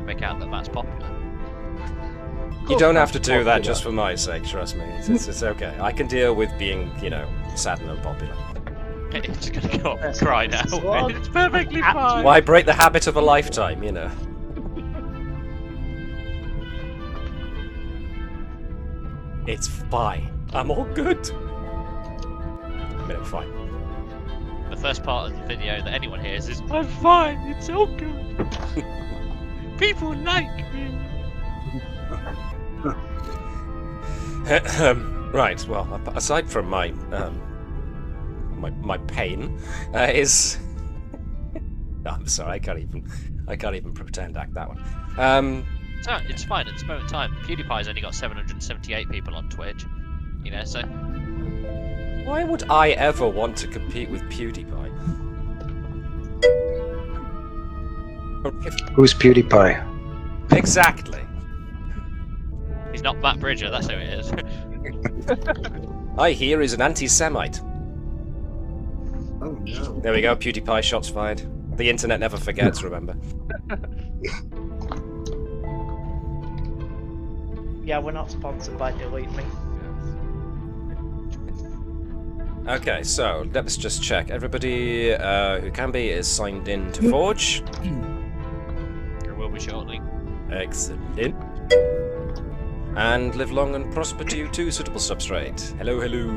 make out that that's popular. You don't have to do that just for my sake, trust me. It's okay. I can deal with being, sad and unpopular. It's gonna go up and cry now. It's perfectly fine. Why break the habit of a lifetime, It's fine. I'm all good. I'm fine. The first part of the video that anyone hears is, I'm fine, it's all good. People like me. Right, well, aside from my pain, is... No, I'm sorry, I can't even pretend act that one. It's fine at this moment in time. PewDiePie's only got 778 people on Twitch. So... Why would I ever want to compete with PewDiePie? Who's PewDiePie? Exactly. He's not Matt Bridger, that's who it is. I hear he's an anti-Semite. Oh no. There we go, PewDiePie, shots fired. The internet never forgets, remember. Yeah, we're not sponsored by Delete Me. Okay, so let's just check. Everybody who can be is signed in to Forge. There will be shortly. Excellent. And live long and prosper to you too, suitable substrate. Hello, hello.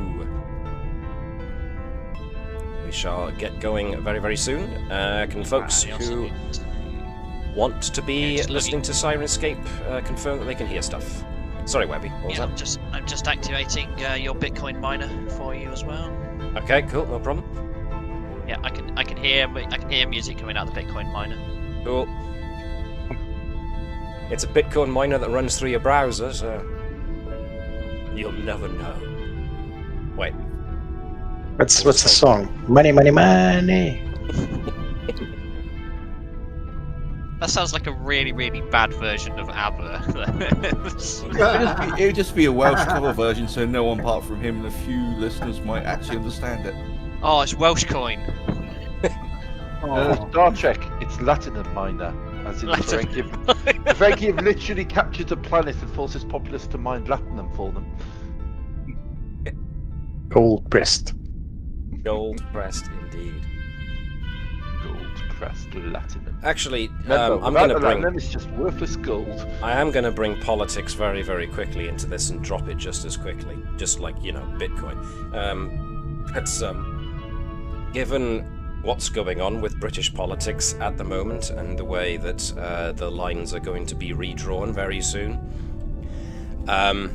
We shall get going very, very soon. Can folks who want to be listening to Sirenscape confirm that they can hear stuff? Sorry, Webby. What was that? I'm just activating your Bitcoin miner for you as well. Okay, cool, no problem. Yeah, I can hear music coming out of the Bitcoin miner. Cool. It's a Bitcoin miner that runs through your browser, so you'll never know. Wait. What's the song? Money, money, money. That sounds like a really, really bad version of ABBA. It would just be a Welsh cover version, so no one apart from him and a few listeners might actually understand it. Oh, it's Welsh coin. Star Trek, it's Latinum minor. As in Ferengi have literally captured a planet and forced its populace to mine Latinum for them. Gold breast. Gold pressed indeed. Gold pressed Latinum. Actually, Remember, I'm going to without the bring... Latinum, it's just worthless gold. I am going to bring politics very, very quickly into this and drop it just as quickly. Just like, Bitcoin. Given what's going on with British politics at the moment and the way that the lines are going to be redrawn very soon, I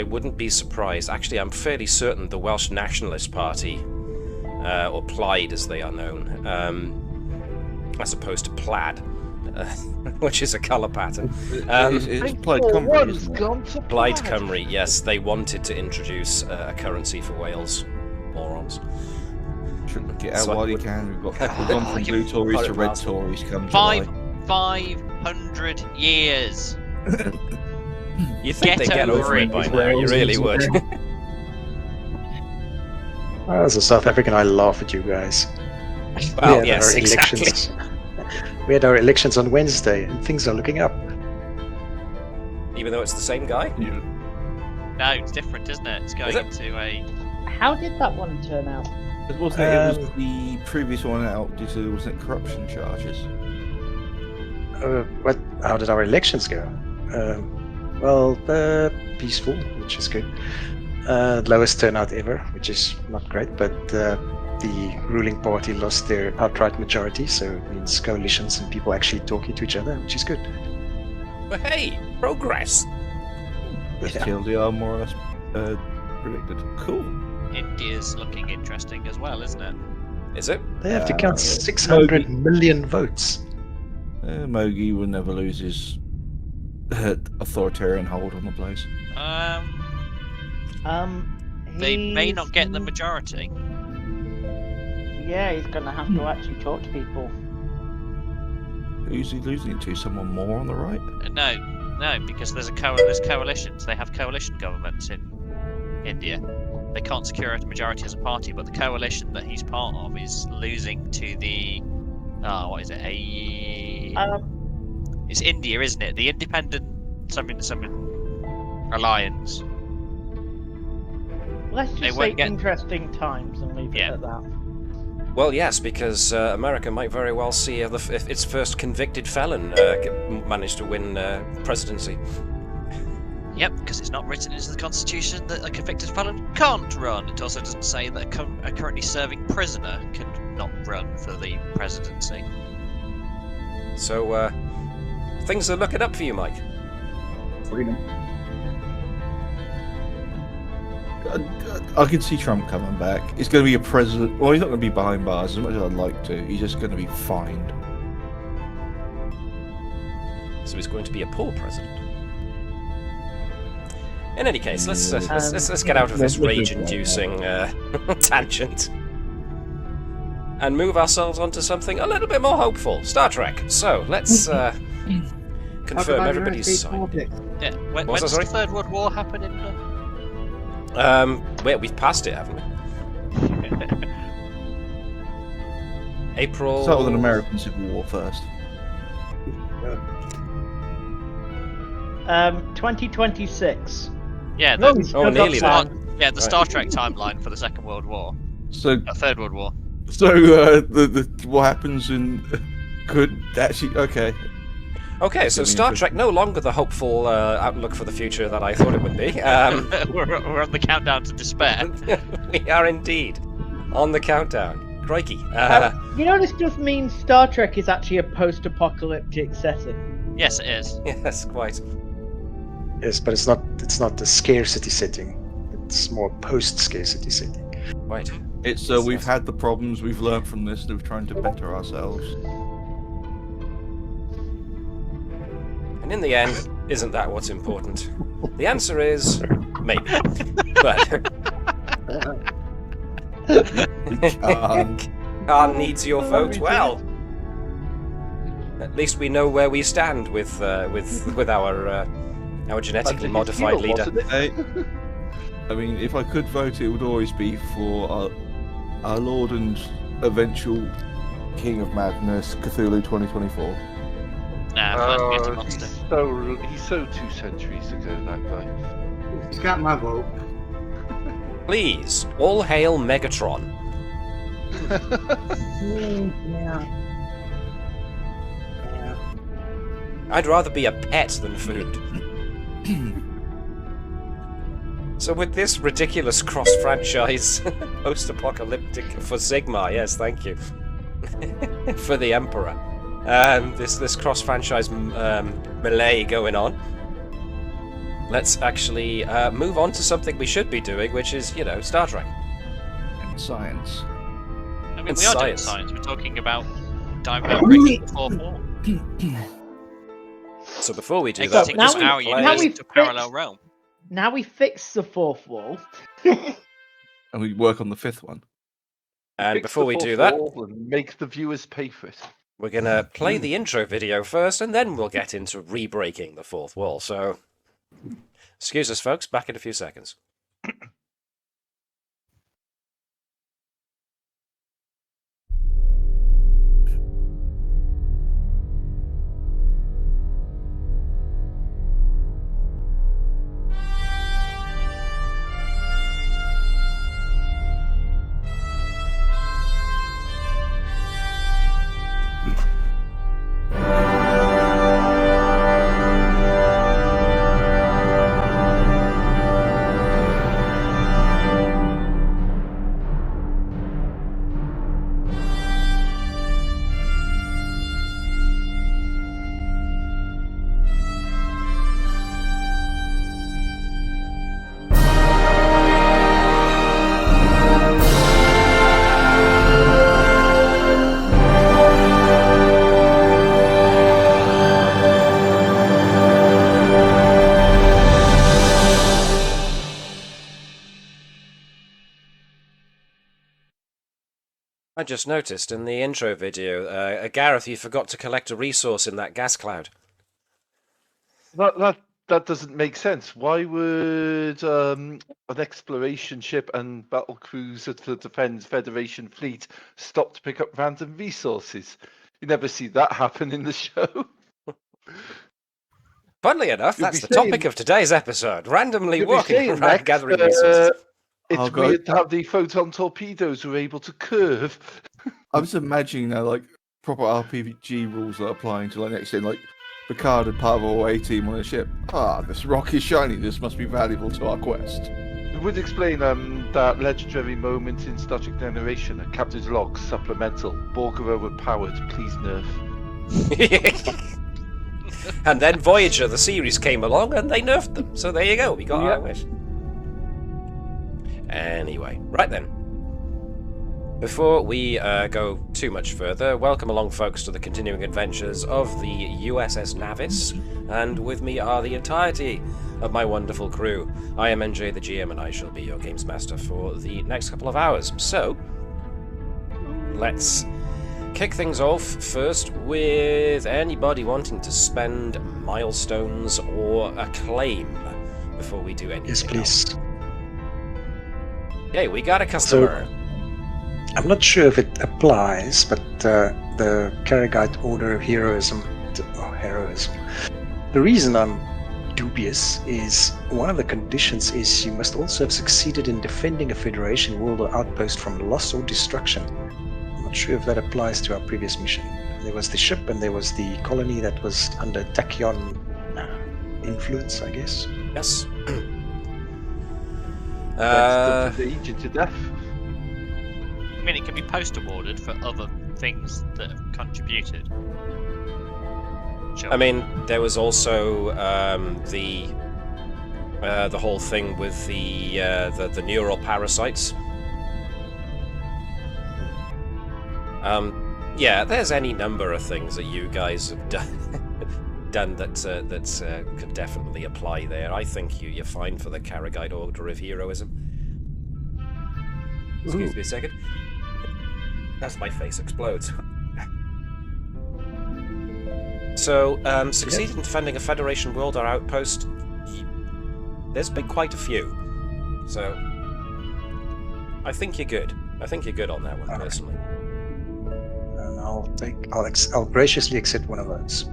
wouldn't be surprised. Actually, I'm fairly certain the Welsh Nationalist Party, or Plaid as they are known, as opposed to plaid, which is a colour pattern. It's Plaid Cymru, isn't it? Plaid Cymru, yes, they wanted to introduce a currency for Wales. Morons. Get out while you can. We've gone from blue Tories to red Tories come July. 500 years. You think they get over it by now, you really would. As a South African, I laugh at you guys. Well, yes, exactly. We had our elections on Wednesday, and things are looking up. Even though it's the same guy? Yeah. No, it's different, isn't it? It's going into a... How did that one turn out? It was the previous one out due to, wasn't it, corruption charges? How did our elections go? Peaceful, which is good. Lowest turnout ever, which is not great, but the ruling party lost their outright majority, so it means coalitions and people actually talking to each other, which is good. But hey, progress! As TLDR more or less predicted. Cool. India's looking interesting as well, isn't it? Is it? They have to count 600 million votes. Mogi will never lose his authoritarian hold on the place. They may not get the majority. Yeah, he's going to have to actually talk to people. Who's he losing it to? Someone more on the right? No, because there's coalitions. They have coalition governments in India. They can't secure a majority as a party, but the coalition that he's part of is losing to the... what is it? It's India, isn't it? The independent something alliance. Let's They just won't say get- interesting times and leave it Yeah. at that. Well, yes, because America might very well see if its first convicted felon managed to win presidency. Yep, because it's not written into the Constitution that a convicted felon can't run. It also doesn't say that a currently serving prisoner can not run for the presidency. So, things are looking up for you, Mike. Freedom. I can see Trump coming back. He's going to be a president. Well, he's not going to be behind bars as much as I'd like to. He's just going to be fined. So he's going to be a poor president. In any case, let's get out of this rage-inducing tangent and move ourselves onto something a little bit more hopeful. Star Trek. So let's confirm everybody's side. Yeah, when What's that, does sorry? the Third World War happen in? We've passed it, haven't we? April. Start with an American Civil War first. 2026. Yeah, No, the, we still got nearly time. yeah, the Star Trek timeline for the Second World War, So, Third World War. the what happens in could actually okay. Okay, so Star Trek no longer the hopeful outlook for the future that I thought it would be. We're on the countdown to despair. We are indeed on the countdown. Crikey. You know, this just means Star Trek is actually a post-apocalyptic setting. Yes, it is. Yes, quite. Yes, but it's not a scarcity setting. It's more post-scarcity setting. Quite. It's we've had the problems, we've learned from this, and we're trying to better ourselves. And in the end, isn't that what's important? The answer is maybe. But Khan needs your vote. Well, at least we know where we stand with our genetically modified leader. I mean, if I could vote, it would always be for our Lord and eventual King of Madness, Cthulhu 2024. Nah, monster. He's so 2 centuries ago, that guy. He's got my vote. Please, all hail Megatron. Yeah. I'd rather be a pet than food. So with this ridiculous cross-franchise, post-apocalyptic for Sigmar, yes, thank you, for the Emperor, this cross-franchise melee going on, let's actually move on to something we should be doing, which is, Star Trek. And science. I mean, And we are doing science. science. We're talking about breaking the fourth wall. So before we do that, Exiting now just we- our now universe we into a parallel realm. Now we fix the fourth wall. And we work on the 5th one. and Fix before the we fourth do that, wall and make the viewers pay for it. we're going to play the intro video first, and then we'll get into re-breaking the fourth wall. So, excuse us, folks. Back in a few seconds. I just noticed in the intro video, Gareth, you forgot to collect a resource in that gas cloud. That doesn't make sense. Why would an exploration ship and battle cruiser for the Defence Federation fleet stop to pick up random resources? You never see that happen in the show. Funnily enough, You'll that's be the topic of today's episode. Randomly You'll be walking saying around next, gathering resources. It's Oh, God. weird to have the photon torpedoes who are able to curve. I'm just imagining now, like, proper RPG rules that are applying to, like, next thing, like, Picard and part of our A team on a ship. This rock is shiny. This must be valuable to our quest. It would explain that legendary moment in Star Trek Generation, a captain's log supplemental. Borg are overpowered, please nerf. And then Voyager, the series, came along and they nerfed them. So there you go, we got our wish. Anyway, right then. Before we go too much further, welcome along, folks, to the continuing adventures of the USS Navis. And with me are the entirety of my wonderful crew. I am NJ the GM, and I shall be your games master for the next couple of hours. So, let's kick things off first with anybody wanting to spend milestones or acclaim before we do anything. Yes, please. else. Yay, we got a customer. I'm not sure if it applies, but the Karagite Order of Heroism. The reason I'm dubious is one of the conditions is you must also have succeeded in defending a Federation world or outpost from loss or destruction. I'm not sure if that applies to our previous mission. There was the ship and there was the colony that was under Tachyon influence, I guess. Yes. That's the Egypt to death. I mean, it can be post-awarded for other things that have contributed. Sure. I mean, there was also the whole thing with the neural parasites. Yeah, there's any number of things that you guys have done that could definitely apply there. I think you're fine for the Karagite Order of Heroism. Excuse me a second. As my face explodes. So, succeeded in defending a Federation world or outpost. There's been quite a few. So, I think you're good. I think you're good on that one, personally. And I'll graciously accept one of those.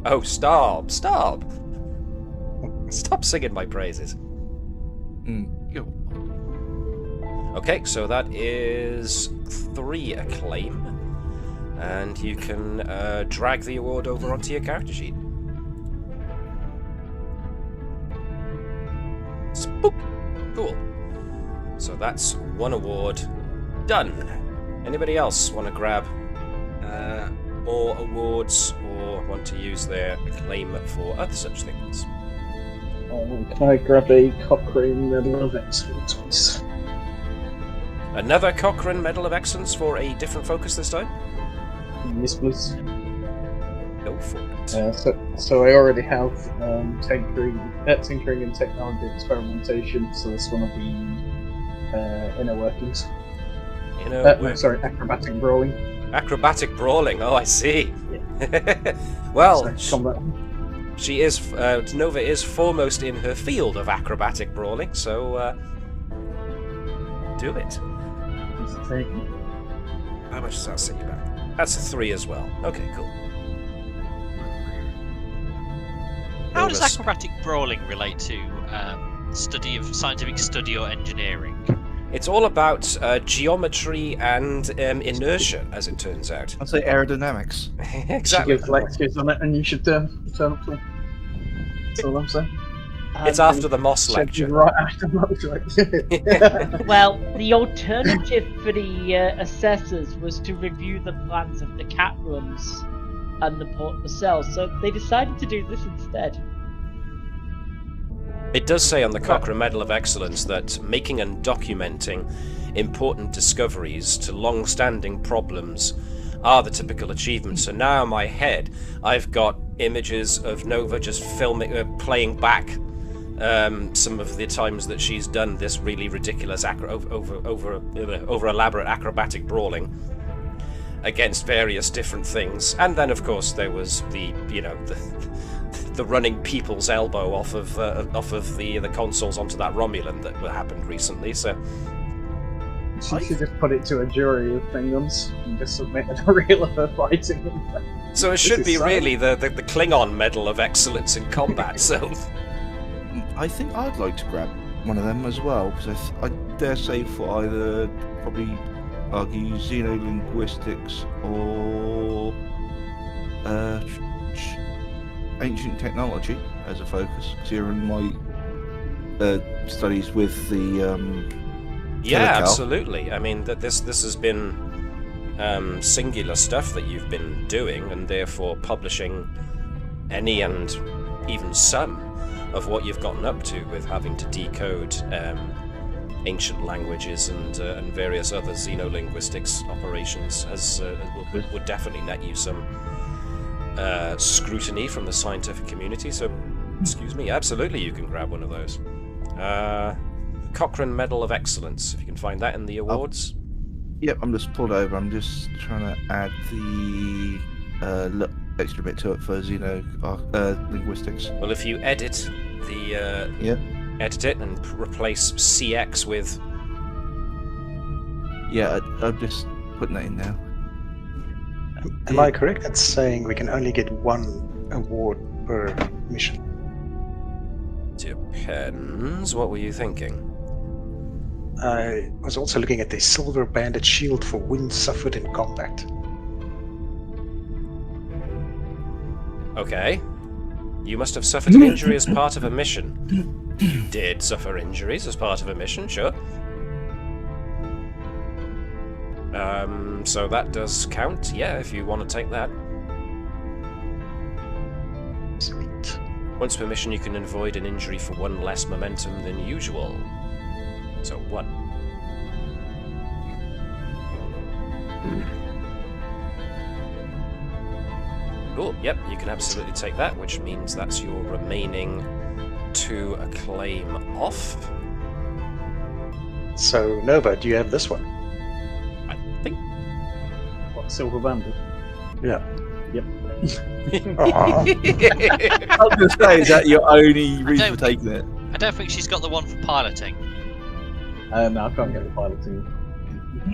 Oh, stop! Stop singing my praises. Okay, so that is 3 acclaim. And you can drag the award over onto your character sheet. Spoop! Cool. So that's 1 award done. Anybody else want to grab more awards or want to use their acclaim for other such things? Can I grab a Cochrane Medal of Excellence, please? Another Cochrane Medal of Excellence for a different focus this time? Yes, please. Go for it. So I already have tinkering and technology experimentation, so this one will be inner workings. Acrobatic brawling. Acrobatic brawling, oh I see. Yeah. Well, combat. she is, Nova is foremost in her field of acrobatic brawling, so do it. How much does that set you back? That's a 3 as well. Okay, cool. How does acrobatic brawling relate to scientific study or engineering? It's all about geometry and inertia, as it turns out. I'd say aerodynamics. Exactly. You should give lectures on it, and you should turn up to it. That's all I'm saying. It's after the Moss lecture. Right after the Moss lecture. Well, the alternative for the assessors was to review the plans of the cat rooms and the port nacelle, so they decided to do this instead. It does say on the Cochrane Medal of Excellence that making and documenting important discoveries to long-standing problems are the typical achievements. So now in my head, I've got images of Nova just playing back some of the times that she's done this really ridiculous over elaborate acrobatic brawling against various different things, and then of course there was the running people's elbow off of the consoles onto that Romulan that happened recently. So she should just put it to a jury of Thingums and just submit a reel of her fighting. So it should is be sad. really the Klingon Medal of Excellence in Combat. So I think I'd like to grab one of them as well, because I dare say for either probably argue xenolinguistics or ancient technology as a focus. Because you're in my studies with the yeah, Telecal. absolutely. I mean, that this has been singular stuff that you've been doing, and therefore publishing any and even some of what you've gotten up to with having to decode ancient languages and various other xenolinguistics operations would definitely net you some scrutiny from the scientific community. So, excuse me, absolutely you can grab one of those. Cochrane Medal of Excellence, if you can find that in the awards. Yep, I'm just pulled over. I'm just trying to add the extra bit to it for linguistics. Well, if you edit edit it and replace CX with... Yeah, I'm just putting that in now. Am I correct in saying we can only get one award per mission? Depends. What were you thinking? I was also looking at the silver banded shield for wounds suffered in combat. Okay. You must have suffered an injury as part of a mission. You did suffer injuries as part of a mission, sure. So that does count, yeah, if you want to take that. Sweet. Once per mission, you can avoid an injury for 1 less momentum than usual. So 1. Cool, yep, you can absolutely take that, which means that's your remaining 2 acclaim off. So, Nova, do you have this one? I think. What, silver banded? Yeah. Yep. Aw. I was going to say, is that your only reason for taking it? I don't think she's got the one for piloting. No, I can't get the piloting.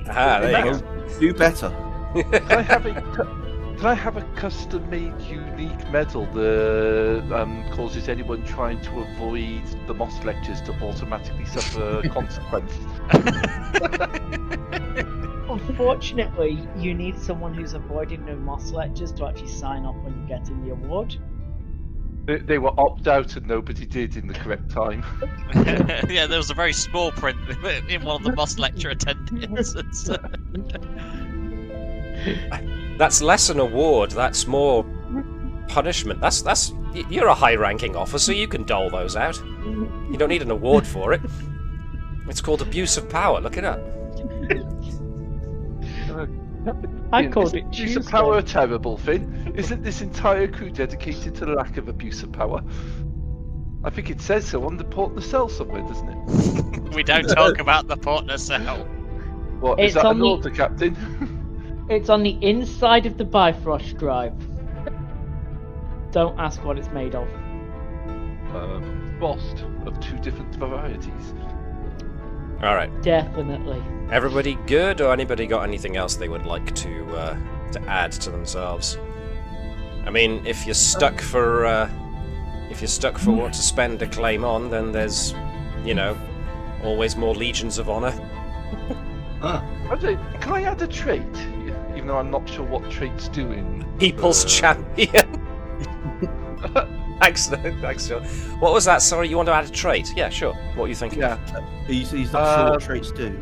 Ah, there you go. Do better. Can I have a custom-made, unique medal that causes anyone trying to avoid the Moss lectures to automatically suffer consequences? Unfortunately, you need someone who's avoiding no Moss lectures to actually sign off when you get in the award. They were opt-out and nobody did in the correct time. Yeah, there was a very small print in one of the boss lecture attendance. That's less an award, that's more punishment. You're a high-ranking officer, you can dole those out. You don't need an award for it. It's called abuse of power, look it up. I called it Abuse of Tuesday. power a terrible thing? Isn't this entire crew dedicated to the lack of abuse of power? I think it says so on the port nacelle somewhere, doesn't it? We don't talk about the port nacelle. What, is It's that on an the- order, Captain? It's on the inside of the Bifrost drive. Don't ask what it's made of. Frost of 2 different varieties. Alright, Definitely. everybody good, or anybody got anything else they would like to add to themselves? I mean, if you're stuck for what to spend a claim on, then there's, always more legions of honor. Can I add a trait? Even though I'm not sure what traits do in... People's champion. Excellent. What was that? Sorry, you want to add a trait? Yeah, sure. What are you thinking? Yeah, He's not sure what traits do.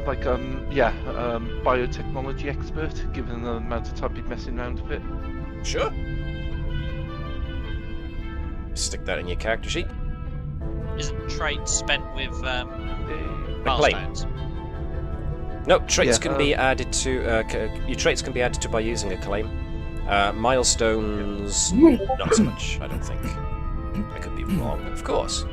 like, biotechnology expert, given the amount of time he's messing around with it. Sure. Stick that in your character sheet. Isn't trade spent with MacLeod. milestones? No, traits Yeah, can be added to. Your traits can be added to by using a claim. Milestones, not so much. I don't think. I could be wrong, of course.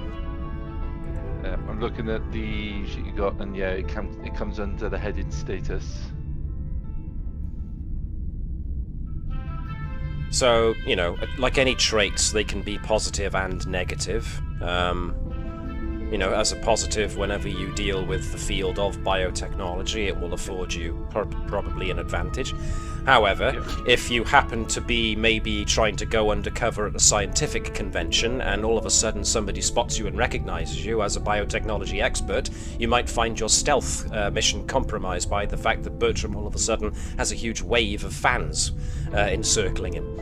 I'm looking at the sheet you got, and yeah, it comes under the heading status. So, like any traits, they can be positive and negative. you know, as a positive, whenever you deal with the field of biotechnology, it will afford you probably an advantage. However, if you happen to be maybe trying to go undercover at a scientific convention and all of a sudden somebody spots you and recognizes you as a biotechnology expert, you might find your stealth mission compromised by the fact that Bertram all of a sudden has a huge wave of fans encircling him.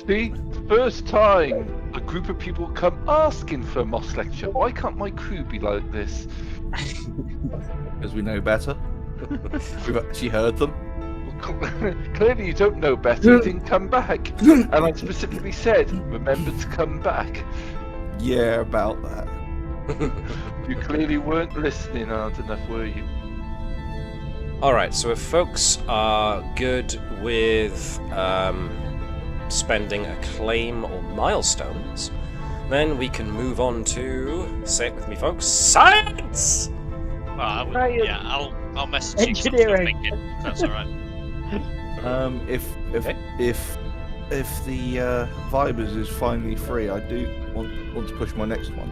See, first time a group of people come asking for a Moss lecture. Why can't my crew be like this? Because we know better. We've actually heard them. Clearly you don't know better, you didn't come back. And I specifically said, remember to come back. Yeah, about that. You clearly weren't listening hard enough, were you? Alright, so if folks are good with spending a claim or milestones, then we can move on to, say it with me folks, science! Well, I'll message Engineering. you. That's alright. If the Vibers is finally free, I do want to push my next one.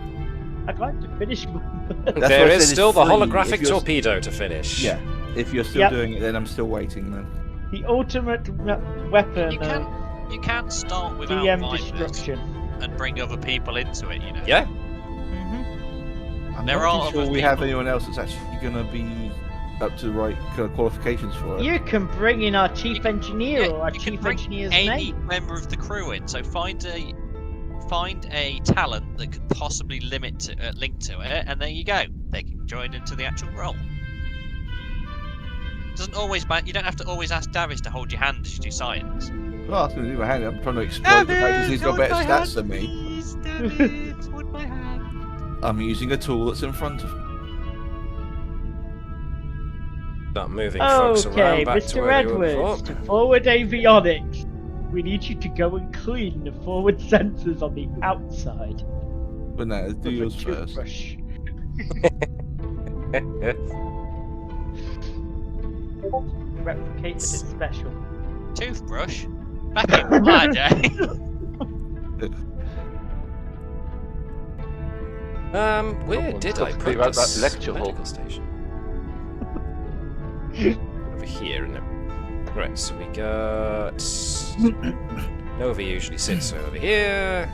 I'd like to finish one. That's There why I is said still it's the free. holographic If you're- torpedo to finish. Yeah, if you're still Yep. doing it, then I'm still waiting. Then The ultimate weapon You can start without DM Vibers destruction. and bring other people into it, you know. Yeah? I'm There not are too sure other we have people. anyone else that's actually going to be up to the right kind of qualifications for it. You can bring in our chief engineer or our you can chief bring engineer's any mate. member of the crew in. So find a talent that could possibly link to it, and there you go. They can join into the actual role. Doesn't always you don't have to always ask Davis to hold your hand as you do science. Well, I was going to do my hand. I'm trying to exploit the fact that he's got better stats than me. Please, Davis, hold my hand. I'm using a tool that's in front of me. Start moving folks Okay, around back to Mr. where they were Edwards, before. to forward avionics. We need you to go and clean the forward sensors on the outside. But no, do with a yours first. toothbrush. Replicated it special. Toothbrush? Back in my day. Where Someone's did got I to put clear out this that lecture hall. medical station? Over here, isn't it? Right, so we got... Nova usually sits over here.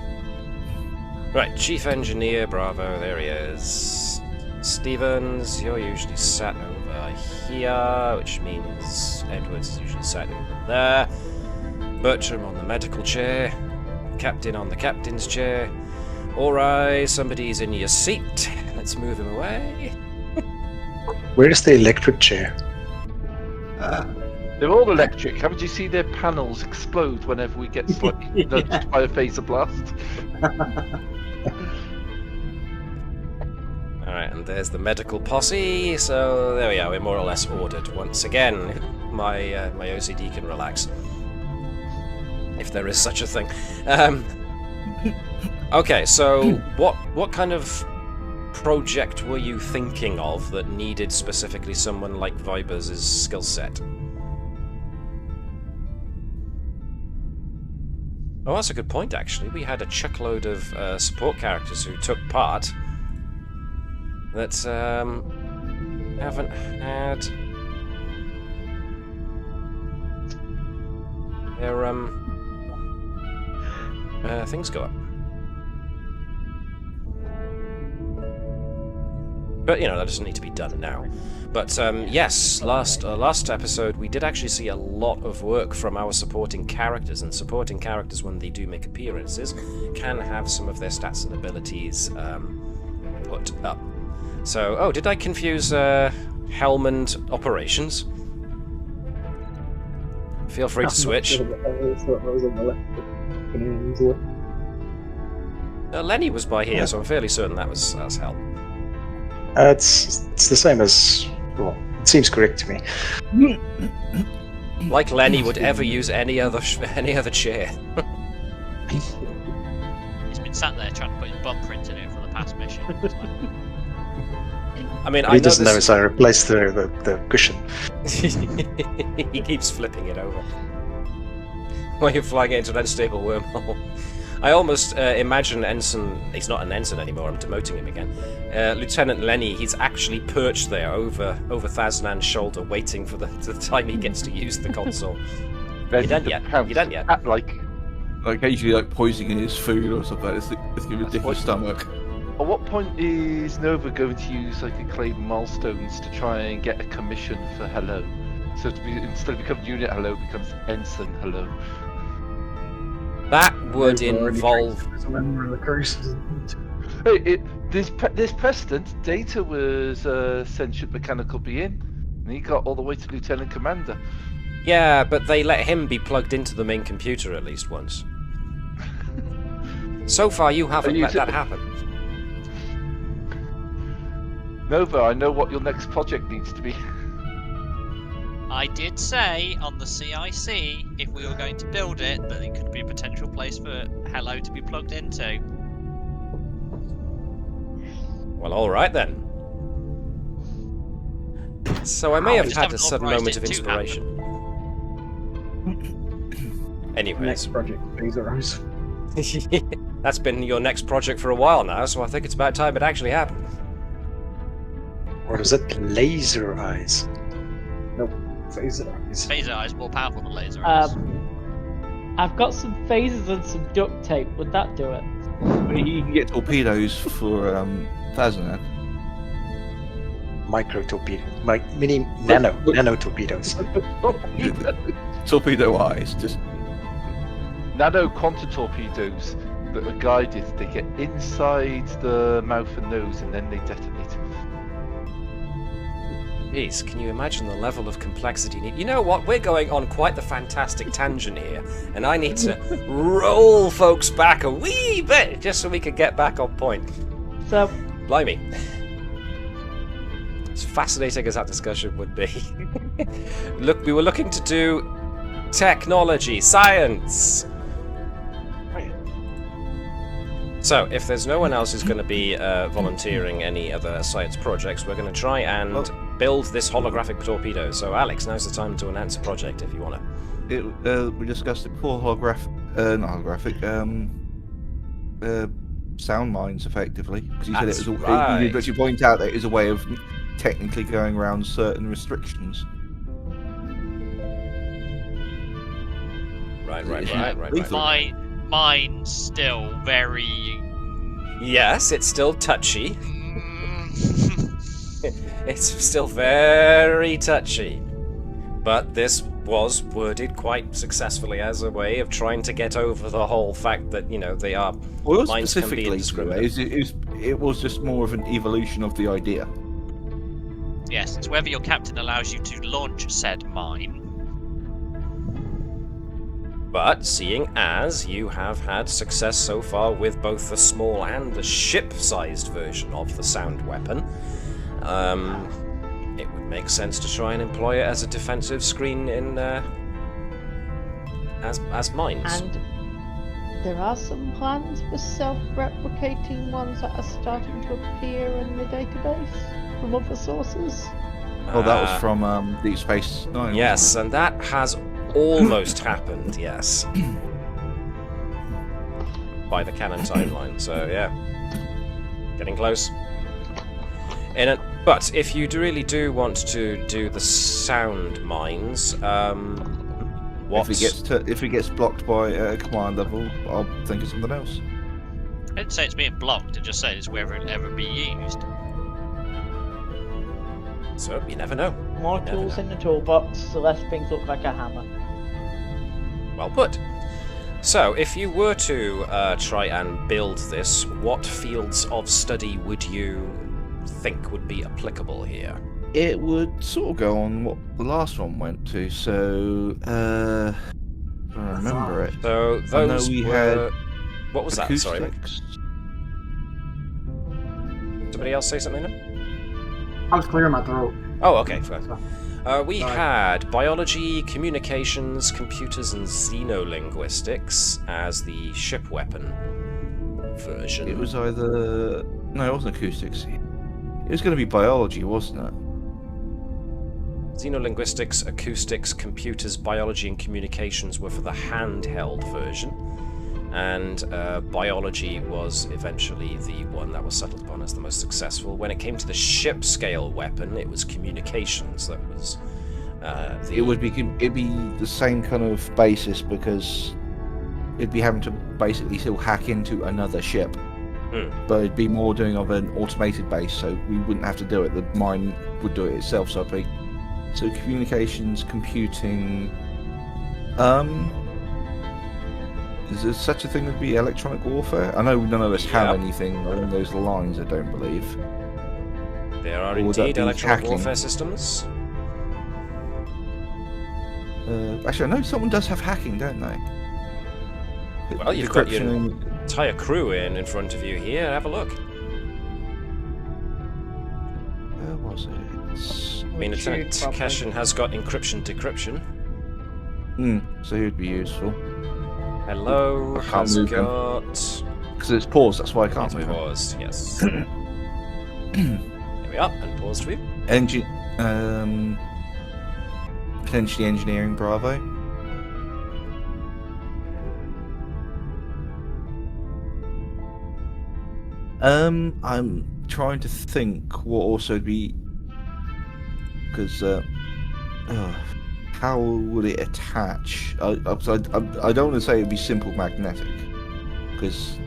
Right, Chief Engineer, bravo, there he is. Stevens, you're usually sat over here, which means Edwards is usually sat over there. Bertram on the medical chair. Captain on the captain's chair. Alright, somebody's in your seat. Let's move him away. Where's the electric chair? They're all electric. Haven't you seen their panels explode whenever we get slightly nudged by a phaser blast? Alright, and there's the medical posse, so there we are, we're more or less ordered. Once again, my OCD can relax. If there is such a thing. Okay, so what kind of project were you thinking of that needed specifically someone like Vibers' skill set? Oh, that's a good point, actually. We had a chuckload of support characters who took part that haven't had their things go up. But, you know, that doesn't need to be done now. But, yes, last episode we did actually see a lot of work from our supporting characters, and supporting characters, when they do make appearances, can have some of their stats and abilities put up. So, oh, did I confuse Helm and Operations? Feel free to switch. Lenny was by here, so I'm fairly certain that's Helm. It's the same as, well, it seems correct to me. Like Lenny would ever use any other chair. He's been sat there trying to put his thumbprint in it for the past mission. I mean, He doesn't notice I replaced the cushion. He keeps flipping it over while you're flying it into an unstable wormhole. I almost imagine Ensign. He's not an ensign anymore. I'm demoting him again. Lieutenant Lenny. He's actually perched there over Thasnan's shoulder, waiting for the time he gets to use the console. You done yet? You done yet? Like occasionally, like poisoning his food or something. It's giving a different stomach. At what point is Nova going to use like acclaimed milestones to try and get a commission for Hello? So instead of becoming Unit Hello, becomes Ensign Hello. That would involve. As a member of the crew. Hey, there's precedent. Data was a sentient mechanical being, and he got all the way to Lieutenant Commander. Yeah, but they let him be plugged into the main computer at least once. So far, you haven't let that happen. Nova, I know what your next project needs to be. I did say on the CIC, if we were going to build it, that it could be a potential place for Hello to be plugged into. Well, all right then. So I may have had a sudden moment of inspiration. Anyways. Next project, Phaser Eyes. That's been your next project for a while now, so I think it's about time it actually happened. Or is it laser eyes? Nope, Phaser Eyes. Phaser eyes more powerful than laser eyes. I've got some phasers and some duct tape. Would that do it? You can get torpedoes for Thasnan. Micro torpedo, mini nano torpedoes. Torpedo eyes, just Nano quantum torpedoes that are guided. They get inside the mouth and nose, and then they detonate. Jeez, can you imagine the level of complexity? You know what? We're going on quite the fantastic tangent here, and I need to roll folks back a wee bit just so we can get back on point. So, Blimey. As fascinating as that discussion would be. Look, we were looking to do technology, science. So, if there's no one else who's going to be volunteering any other science projects, we're going to try and build this holographic torpedo. So, Alex, now's the time to announce a project if you want to. we discussed it before. Sound mines, effectively, because you said it was. Right. You did actually point out that it is a way of technically going around certain restrictions. Right. Mine's still very... Yes, it's still touchy. It's still very touchy. But this was worded quite successfully as a way of trying to get over the whole fact that, they are... Well, minds can be indiscriminate. It was just more of an evolution of the idea. Yes, it's whether your captain allows you to launch said mine. But seeing as you have had success so far with both the small and the ship-sized version of the sound weapon, it would make sense to try and employ it as a defensive screen in as mines. And there are some plans for self-replicating ones that are starting to appear in the database from other sources. Oh, that was from Deep Space Nine. Yes, and that has almost happened, yes. By the canon timeline, so yeah. Getting close. But if you really do want to do the sound mines, what... If it gets blocked by command level, I'll think of something else. I didn't say it's being blocked, I just said it's whether it'll ever be used. So, you never know. More tools in the toolbox, so less things look like a hammer. Well put. So, if you were to try and build this, what fields of study would you think would be applicable here? It would sort of go on what the last one went to, so I remember it. So those had what was that? Sorry, mate. acoustics. Somebody else say something? I was clearing my throat. Oh, okay, fine. We had biology, communications, computers, and xenolinguistics as the ship weapon version. It was either... No, it wasn't acoustics. It was going to be biology, wasn't it? Xenolinguistics, acoustics, computers, biology, and communications were for the handheld version. and biology was eventually the one that was settled upon as the most successful. When it came to the ship-scale weapon, it was communications that was It'd be the same kind of basis, because it'd be having to basically still hack into another ship. But it'd be more doing of an automated base, so we wouldn't have to do it. The mine would do it itself. So communications, computing. Is there such a thing as be electronic warfare? I know none of us have anything along those lines. I don't believe. There are indeed electronic warfare systems. Actually, I know someone does have hacking, don't they? Well, you've got your entire crew in front of you here. Have a look. Where was it? I mean, Lieutenant Cashin has got encryption-decryption. So he'd be useful. Hello, has got... Because it's paused, that's why I can't move. It's paused, yes. Here we are, unpaused for you. Potentially engineering, Bravo. I'm trying to think what also would be, because how would it attach? I don't want to say it'd be simple magnetic, because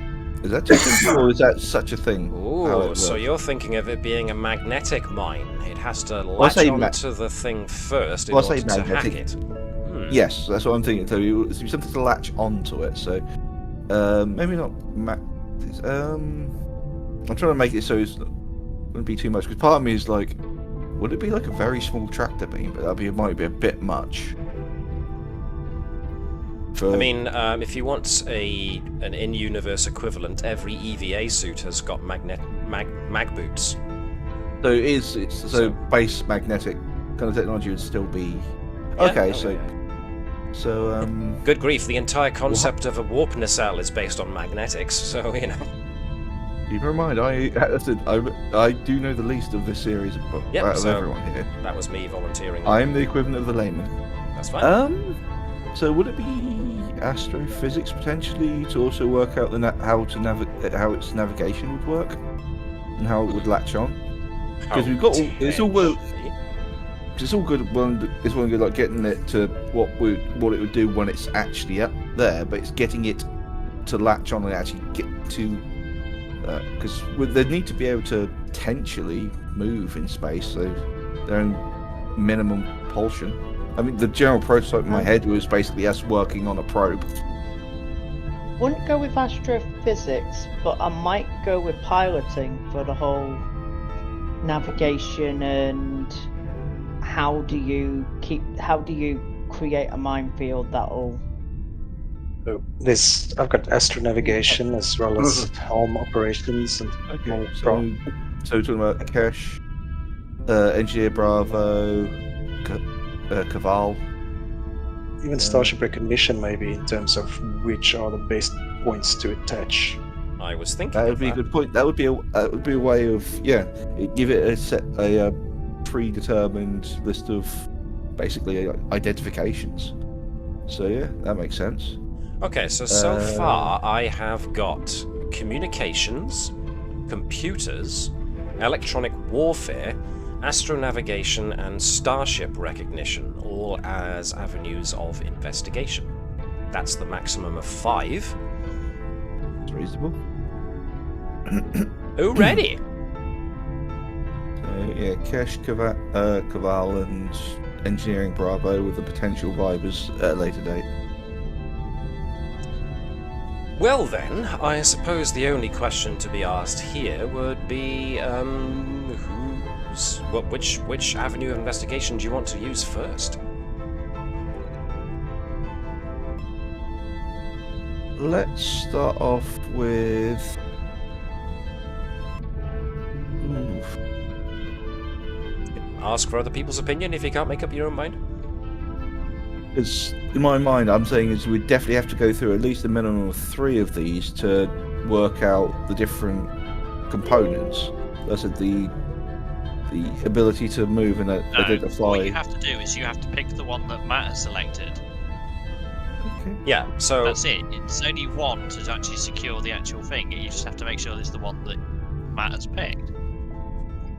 is that too simple, or is that such a thing? Oh, so you're thinking of it being a magnetic mine? It has to latch onto the thing first in order to hack it. Yes, that's what I'm thinking. So it would be something to latch onto it. So maybe not. I'm trying to make it so it wouldn't be too much, because part of me is like, would it be like a very small tractor beam? But might be a bit much. I mean, if you want an in-universe equivalent, every EVA suit has got mag boots. So it's base magnetic kind of technology would still be okay. So good grief! The entire concept of a warp nacelle is based on magnetics. So you know. Keep in mind, I do know the least of this series out of everyone here. That was me volunteering. I am the equivalent of the layman. That's fine. So would it be astrophysics potentially to also work out how its navigation would work and how it would latch on? Because we've got it's all good. It's all good. It's all good, like getting it to what it would do when it's actually up there, but it's getting it to latch on and actually get to. Because they need to be able to potentially move in space, so they're in minimum propulsion. I mean, the general prototype in my head was basically us working on a probe. Wouldn't go with astrophysics, but I might go with piloting for the whole navigation and how do you create a minefield that'll. So I've got astronavigation as well as Helm operations and So we're talking about Kesh, Engineer Bravo, Keval. Even Starship recognition, maybe, in terms of which are the best points to attach. I was thinking that would be a good point. That would be a way of give it a predetermined list of basically identifications. So yeah, that makes sense. Okay, so far I have got communications, computers, electronic warfare, astronavigation, and starship recognition, all as avenues of investigation. That's the maximum of 5. It's reasonable. Already. So yeah, Kesh, Keval, and Engineering Bravo with the potential vibers at a later date. Well then, I suppose the only question to be asked here would be, which avenue of investigation do you want to use first? Let's start off with... Ask for other people's opinion if you can't make up your own mind. Because in my mind, I'm saying is we definitely have to go through at least a minimum of 3 of these to work out the different components. That's the ability to move and identify. What you have to do is you have to pick the one that Matt has selected. Okay. Yeah, so That's it. It's only one to actually secure the actual thing. You just have to make sure it's the one that Matt has picked.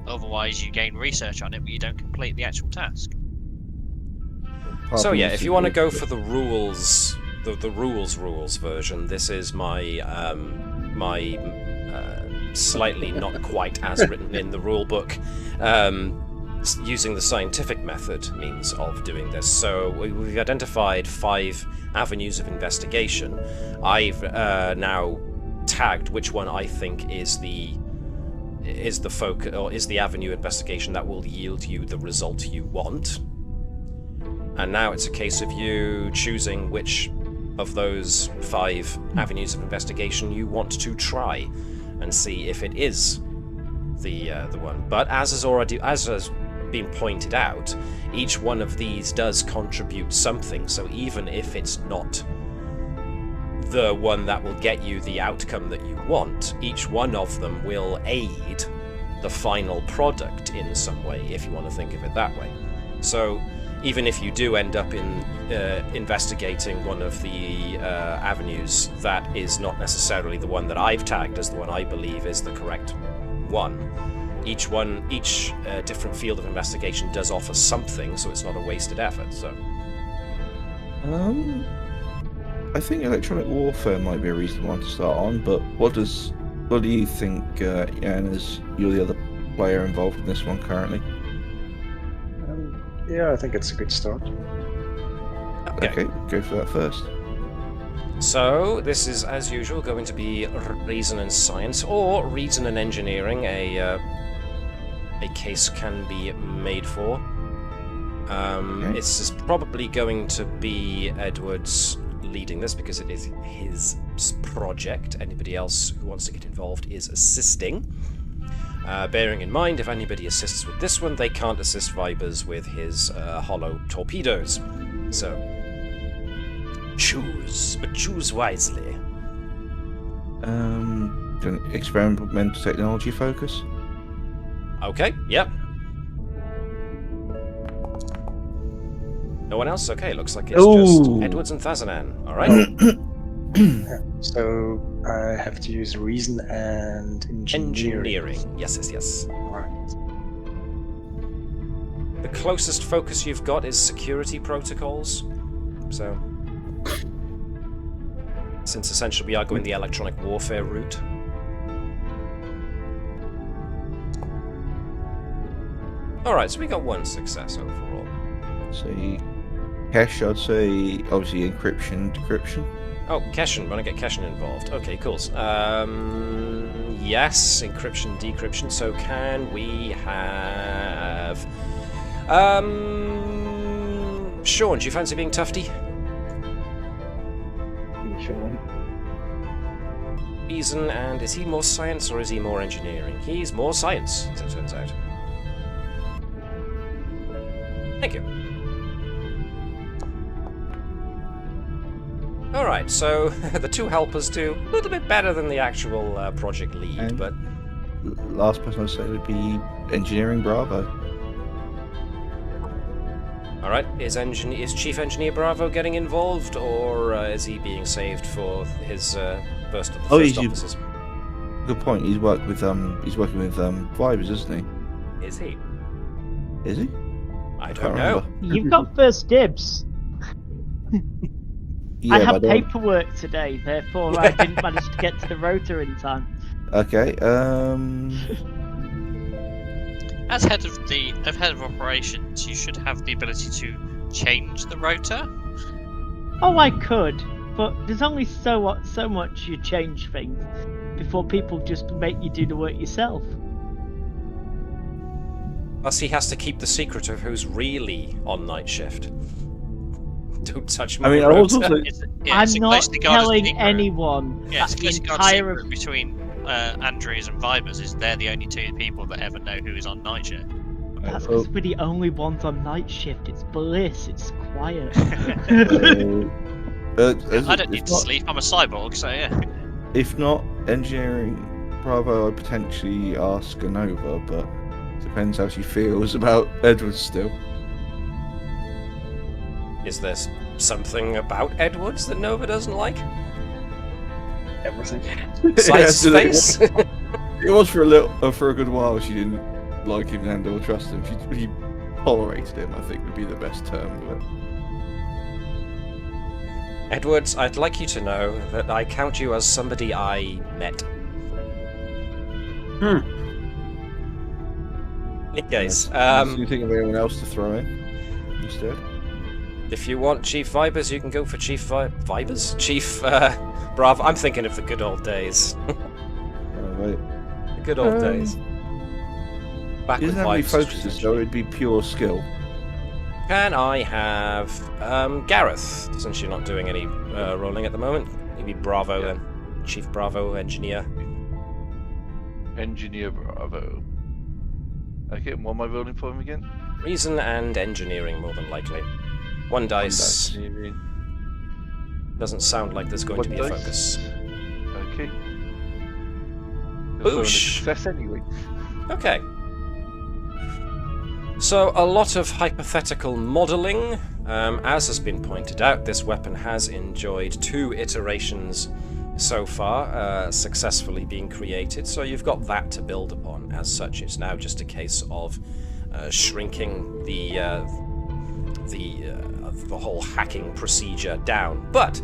Otherwise, you gain research on it, but you don't complete the actual task. So yeah, if you want to go for the rules, the rules version, this is my slightly not quite as written in the rule book, using the scientific method means of doing this. So we've identified 5 avenues of investigation. I've now tagged which one I think is the focus, or is the avenue investigation that will yield you the result you want. And now it's a case of you choosing which of those 5 avenues of investigation you want to try, and see if it is the one. But as has been pointed out, each one of these does contribute something. So even if it's not the one that will get you the outcome that you want, each one of them will aid the final product in some way, if you want to think of it that way. So even if you do end up in investigating one of the avenues that is not necessarily the one that I've tagged as the one I believe is the correct one, each different field of investigation does offer something, so it's not a wasted effort. So I think electronic warfare might be a reasonable one to start on, but what do you think, Jan, as you're the other player involved in this one currently? Yeah, I think it's a good start. Okay, go for that first. So this is, as usual, going to be reason and science, or reason and engineering. A case can be made for. Okay. It's probably going to be Edward's leading this because it is his project. Anybody else who wants to get involved is assisting. Bearing in mind, if anybody assists with this one, they can't assist Vibers with his hollow torpedoes. So, choose, but choose wisely. Experimental technology focus? Okay, yep. No one else? Okay, looks like it's just Edwards and Thazanan. Alright. So I have to use reason and engineering. Yes. Right. The closest focus you've got is security protocols. So, since essentially we are going the electronic warfare route. Alright, so we got 1 success overall. So, Kesh, I'd say, obviously encryption, decryption. Oh, Keshin, want to get Keshin involved. Okay, cool. Yes, encryption, decryption. So can we have... Sean, do you fancy being Tufty? Sure. Reason, and is he more science or is he more engineering? He's more science, as it turns out. Thank you. Alright, so the 2 helpers do a little bit better than the actual project lead, And but... Last person I'd say would be engineering Bravo. Alright, is Chief Engineer Bravo getting involved, or is he being saved for his first officers? Good point. He's working with Vibers, isn't he? Is he? Is he? I Can't don't know. remember. You've got first dibs. Yeah, I had but paperwork today, therefore I didn't manage to get to the rotor in time. Okay. As head of operations, you should have the ability to change the rotor. Oh, I could, but there's only so much you change things before people just make you do the work yourself. Plus, he has to keep the secret of who's really on night shift. Don't touch my I rotor. was also. I'm not telling anyone Yeah, it's that the closely guarded entire secret between Andrews and Vibers is they're the only 2 people that ever know who is on night shift. That's because we're the only ones on night shift. It's bliss. It's quiet. I don't need to sleep. I'm a cyborg, so yeah. If not engineering Bravo, I'd potentially ask Nova, but depends how she feels about Edward still. Is this something about Edwards that Nova doesn't like? Everything. Besides his face? It was for a good while. She didn't like him and or trust him. She tolerated him, I think, would be the best term of it. Edwards, I'd like you to know that I count you as somebody I met. In any case, Do you think of anyone else to throw in instead? if you want Chief Vibers, you can go for Chief Vibers? Chief Bravo. I'm thinking of the good old days. Right. The good old days. Back He with doesn't have any Vibes focuses, distribution. so it'd be pure skill. Can I have Gareth, since you're not doing any rolling at the moment? Maybe Bravo then. Chief Bravo, Engineer. Engineer Bravo. Okay, and what am I rolling for him again? Reason and Engineering, more than likely. One dice. Engineering. Doesn't sound like there's going to be a focus. Okay. Boosh. Success anyway. Okay. So, a lot of hypothetical modelling. As has been pointed out, this weapon has enjoyed 2 iterations so far, successfully being created, so you've got that to build upon. As such, it's now just a case of shrinking the whole hacking procedure down. But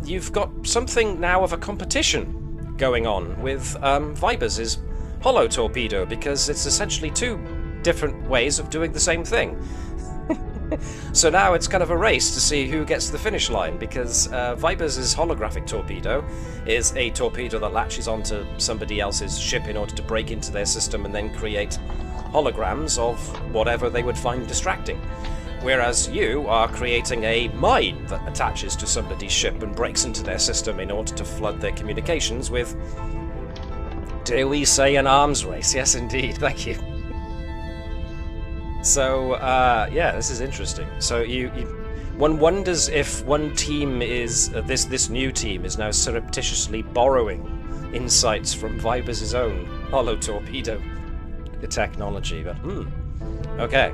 you've got something now of a competition going on with Vibers' hollow torpedo, because it's essentially 2 different ways of doing the same thing. So now it's kind of a race to see who gets the finish line, because Vibers' holographic torpedo is a torpedo that latches onto somebody else's ship in order to break into their system and then create holograms of whatever they would find distracting. Whereas you are creating a mine that attaches to somebody's ship and breaks into their system in order to flood their communications with, dare we say, an arms race. Yes, indeed. Thank you. So, yeah, this is interesting. So one wonders if one team is, this new team is now surreptitiously borrowing insights from Vibers' own hollow torpedo technology. But, okay.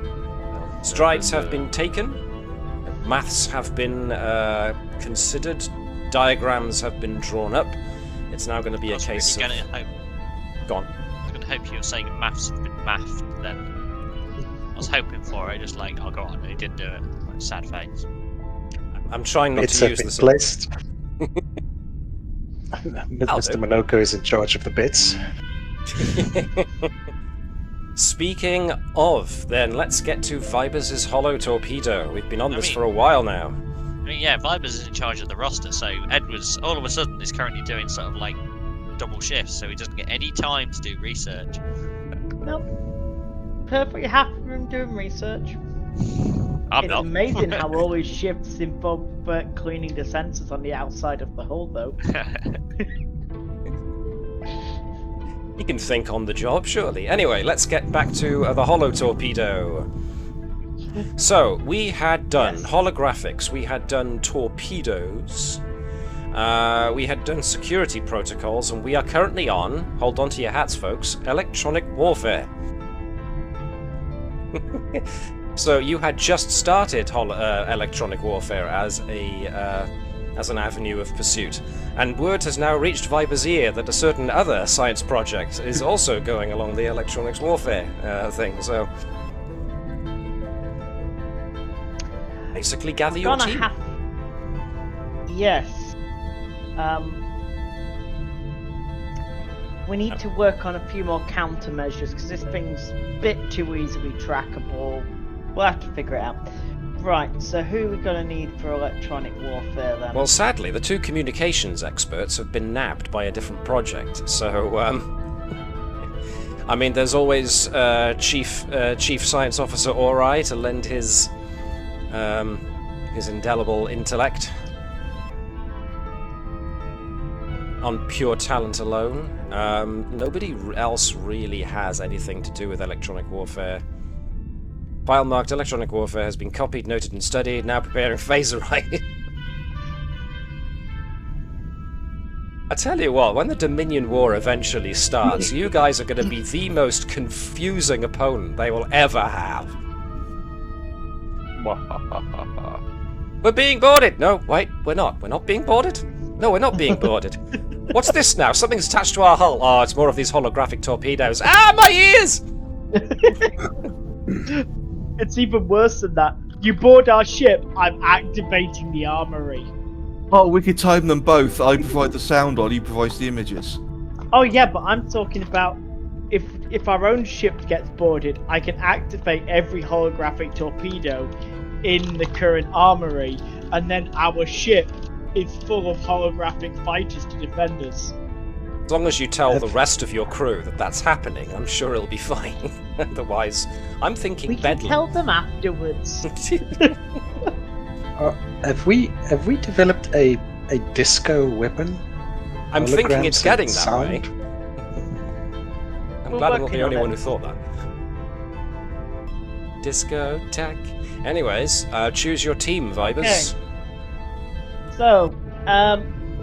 Strides have been taken. Maths have been considered. Diagrams have been drawn up. It's now going to be a case of... Go on. I was going to hope you were saying maths have been mathed then. I was hoping for it, just like, oh, go on, he didn't do it. Like, sad face. I'm trying not It's to use been this. placed. Mr. Monoko is in charge of the bits. Speaking of, then, let's get to Vibers' hollow torpedo. We've been on this for a while now. I mean, yeah, Vibers is in charge of the roster, so Edwards, all of a sudden, is currently doing sort of like double shifts, so he doesn't get any time to do research. Nope. Perfectly happy with him doing research. I'm It's not. amazing how all his shifts involve cleaning the sensors on the outside of the hull, though. You can think on the job, surely. Anyway, let's get back to the hollow torpedo. So, we had done holographics, we had done torpedoes, we had done security protocols, and we are currently on, hold on to your hats folks, electronic warfare. So you had just started electronic warfare as an avenue of pursuit, and word has now reached Viper's ear that a certain other science project is also going along the electronics warfare thing. So basically, gather your team. Yes. We need to work on a few more countermeasures because this thing's a bit too easily trackable. We'll have to figure it out. Right, so who are we going to need for electronic warfare then? Well, sadly, the 2 communications experts have been nabbed by a different project. So, I mean, there's always Chief Science Officer Ori to lend his indelible intellect on pure talent alone. Nobody else really has anything to do with electronic warfare. File marked electronic warfare has been copied, noted, and studied. Now preparing phaserite. I tell you what, when the Dominion War eventually starts, you guys are going to be the most confusing opponent they will ever have. We're being boarded! No, wait, we're not. We're not being boarded? No, we're not being boarded. What's this now? Something's attached to our hull. Oh, it's more of these holographic torpedoes. Ah, my ears! It's even worse than that. You board our ship, I'm activating the armory. Oh, we could time them both. I provide the sound on, he provides the images. Oh yeah, but I'm talking about if our own ship gets boarded, I can activate every holographic torpedo in the current armory, and then our ship is full of holographic fighters to defend us. As long as you tell the rest of your crew that that's happening, I'm sure it'll be fine. Otherwise, I'm thinking We can bedlam. tell them afterwards. Have we developed a disco weapon? I'm thinking it's Holograms getting and that sound? way. I'm We're glad I'm not working the only on one it. who thought that. Disco tech. Anyways, choose your team, Vibers. So,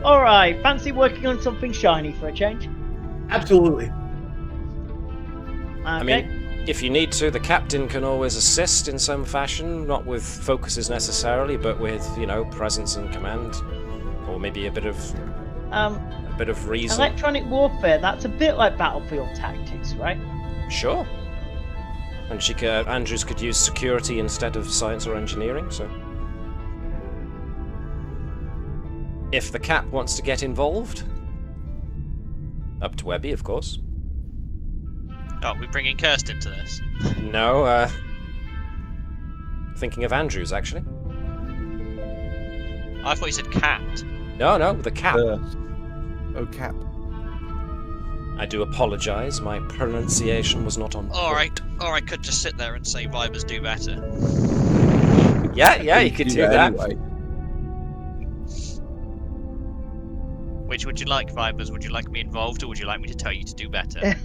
alright, fancy working on something shiny for a change? Absolutely. Okay. I mean, if you need to, the captain can always assist in some fashion, not with focuses necessarily, but with, presence and command, or maybe a bit of reason. electronic warfare, that's a bit like battlefield tactics, right? Sure. And Andrews could use security instead of science or engineering, so... If the Cap wants to get involved... Up to Webby, of course. Oh, we're bringing Kirsten to this. No, thinking of Andrews, actually. I thought you said cat. No, the Cap. Oh, Cap. I do apologise, my pronunciation was not on point. Alright, or I could just sit there and say Vibers do better. Yeah, you could do that. Anyway. Which would you like, Vibers? Would you like me involved, or would you like me to tell you to do better?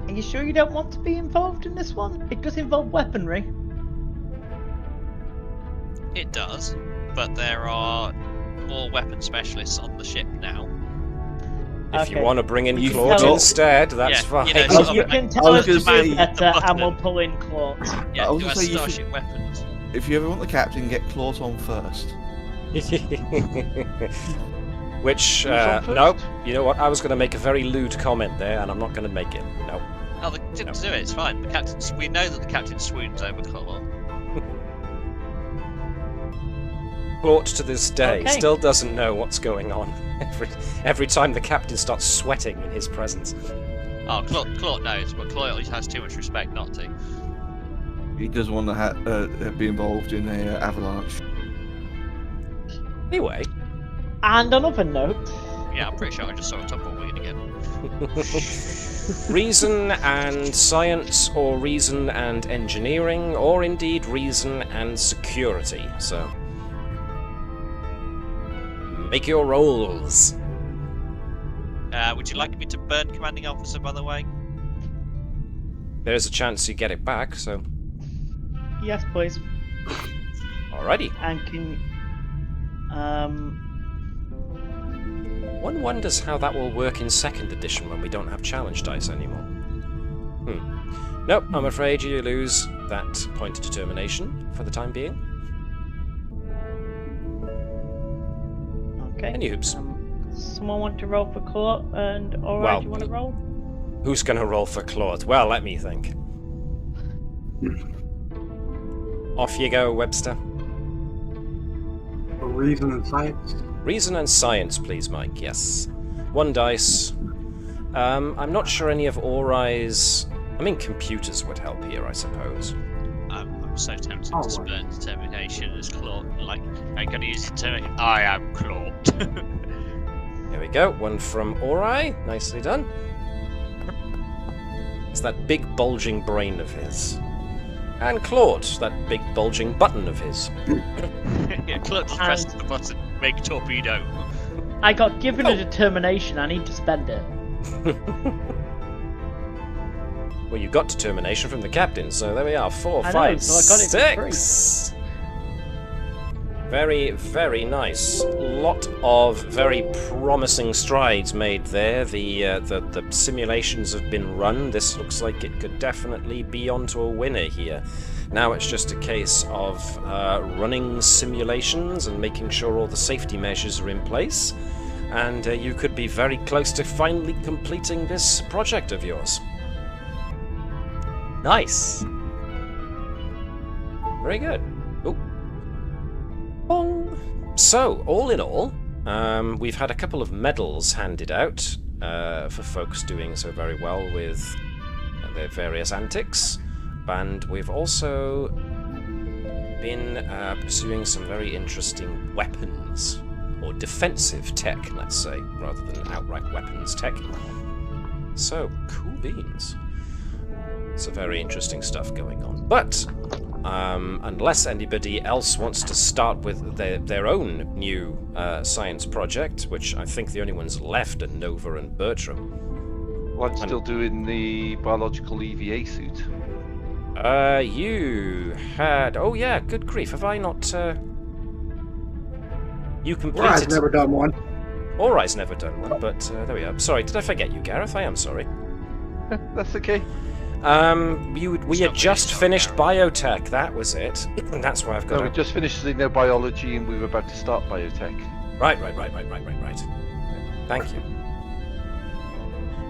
Are you sure you don't want to be involved in this one? It does involve weaponry. It does, but there are more weapon specialists on the ship now. If you Okay. want to bring in You Claude tell- instead, that's Yeah, fine. you know, sort of You like- can I tell was us to gonna do say- better and we'll pull in Claude. Yeah, I was do our gonna say you should- starship weapons. If you ever want the captain, get Claude on first. Which, Who's on first? nope. You know what? I was going to make a very lewd comment there, and I'm not going to make it. No. Oh, they didn't do it. It's fine. The captain. We know that the captain swoons over Claw. Claude to this day Okay. still doesn't know what's going on. Every time the captain starts sweating in his presence. Oh, Claude knows, but Claude has too much respect not to. He doesn't want to be involved in a avalanche. Anyway, And on another note, Yeah, I'm pretty sure I just saw a tumbleweed again. reason and science, or reason and engineering, or indeed reason and security. So, make your rolls. Would you like me to burn commanding officer, by the way? There's a chance you get it back, so yes, please. alrighty. And can One wonders how that will work in 2nd edition when we don't have challenge dice anymore. Nope, I'm afraid you lose that point of determination for the time being. okay. Any hoops. Someone want to roll for Claude and Orion, Well, do you want to roll? Who's going to roll for Claude? Well, let me think. Off you go, Webster. For reason and science. Reason and science, please, Mike. Yes. 1 dice. I'm not sure any of Ori's... I mean, computers would help here, I suppose. I'm so tempted Oh, to wow. burn determination as Claude. Like, I'm gonna use determination. I am Claude. Here we go. 1 from Ori. Nicely done. It's that big bulging brain of his. And Claude, that big bulging button of his. Yeah, Claude just presses the button. Make torpedo. I got given Oh. a determination, I need to spend it. Well, you got determination from the captain, so there we are. 4, I know, 5, so I got it for 6. Very, very nice. Lot of very promising strides made there. The simulations have been run. This looks like it could definitely be onto a winner here. Now it's just a case of running simulations and making sure all the safety measures are in place. And you could be very close to finally completing this project of yours. Nice. Very good. Ooh. Bong. So, all in all, we've had a couple of medals handed out for folks doing so very well with their various antics, and we've also been pursuing some very interesting weapons, or defensive tech, let's say, rather than outright weapons tech. So, cool beans. Some very interesting stuff going on. But unless anybody else wants to start with their own new science project, which I think the only ones left are Nova and Bertram. Well, I'm still doing the biological EVA suit. You had... Oh yeah, good grief, have I not... You completed... I've never done one. Ori's never done one, but there we are. Sorry, did I forget you, Gareth? I am sorry. That's okay. We had just finished biotech, that was it. And that's why I've got We just finished xenobiology and we were about to start biotech. Right. Thank you.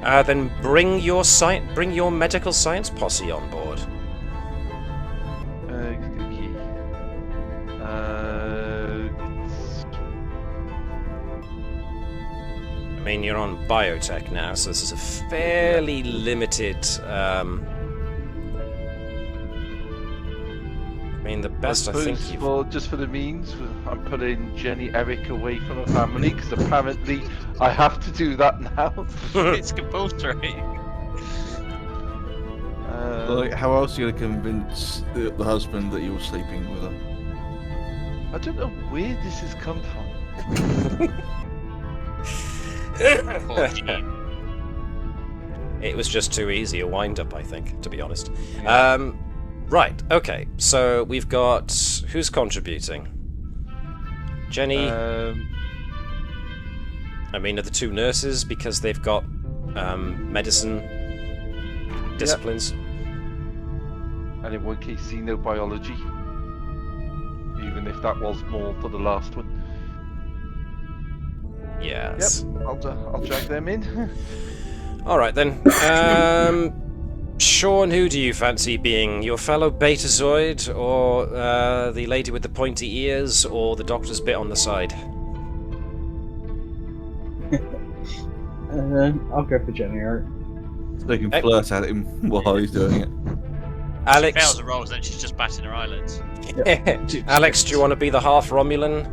Then bring your medical science posse on board. I mean, you're on biotech now, so this is a fairly limited... I mean, the best I think you've... Well, just for the means, I'm putting Jenny Eric away from her family, because apparently I have to do that now. It's compulsory. Like, how else are you going to convince the husband that you're sleeping with her? I don't know where this has come from. It was just too easy a wind-up, I think, to be honest. Right, okay, so we've got... Who's contributing? Jenny? I mean, are the two nurses, because they've got medicine disciplines? And in one case, xenobiology. Even if that was more for the last one. Yes. Yep, I'll drag them in. Alright then. Sean, who do you fancy being? Your fellow Betazoid, or the lady with the pointy ears, or the doctor's bit on the side? I'll go for Jenny Eric. They can flirt at him while he's doing it. If Alex... she fails the rolls, then she's just batting her eyelids. Alex, do you want to be the half Romulan?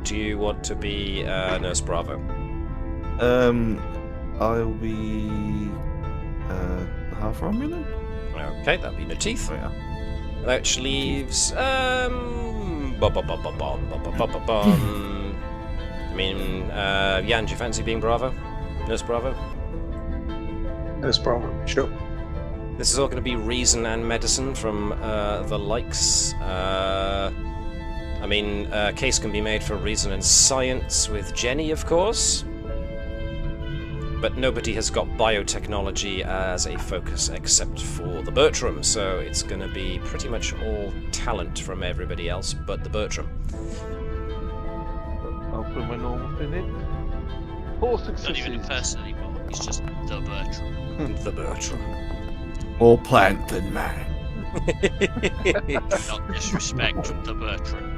Do you want to be Nurse Bravo? I'll be half Romulan. Okay, that'll be Nateeth. Yeah. That leaves I mean, Jan, do you fancy being Bravo? Nurse Bravo? Nurse Bravo, sure. This is all going to be reason and medicine from the likes. I mean, a case can be made for reason and science with Jenny, of course. But nobody has got biotechnology as a focus except for the Bertram, so it's going to be pretty much all talent from everybody else but the Bertram. I'll put my normal thing in. 4 successes. Not even a person anymore, he's just the Bertram. The Bertram. More plant than man. Not disrespect the Bertram.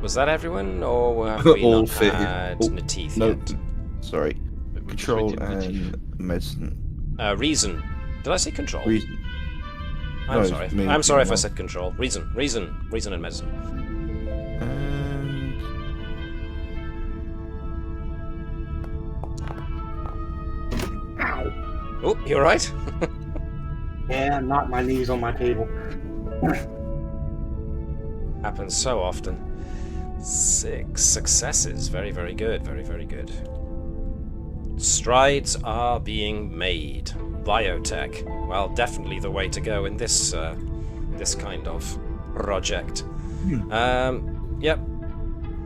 Was that everyone, or have we All not fit. had Nateeth No, yet? sorry. Control and medicine. Reason. Did I say control? Reason. I'm No, sorry. me- I'm sorry if I me- said control. Reason and medicine. And Oh, you alright? Yeah, knock my knees on my table. Happens so often. 6 successes. Very, very good. Very, very good. Strides are being made. Biotech. Well, definitely the way to go in this this kind of project. Yep.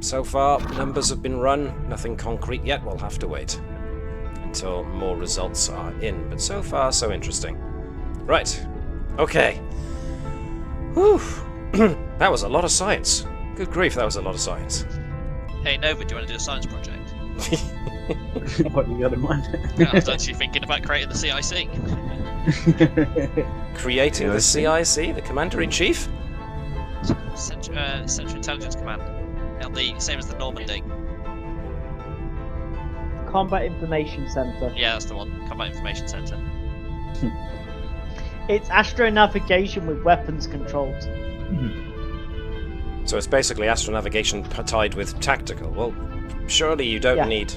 So far, numbers have been run. Nothing concrete yet. We'll have to wait until more results are in. But so far, so interesting. Right. Okay. Whew. That was a lot of science. Good grief, that was a lot of science. Hey Nova, do you want to do a science project? What you got in mind? I was actually thinking about creating the CIC. Creating the CIC, the Commander-in-Chief? Central Intelligence Command. The same as the Normandy. Combat Information Center. Yeah, that's the one. Combat Information Center. It's astronavigation with weapons controls. So it's basically astronavigation tied with tactical. Well, surely you don't need...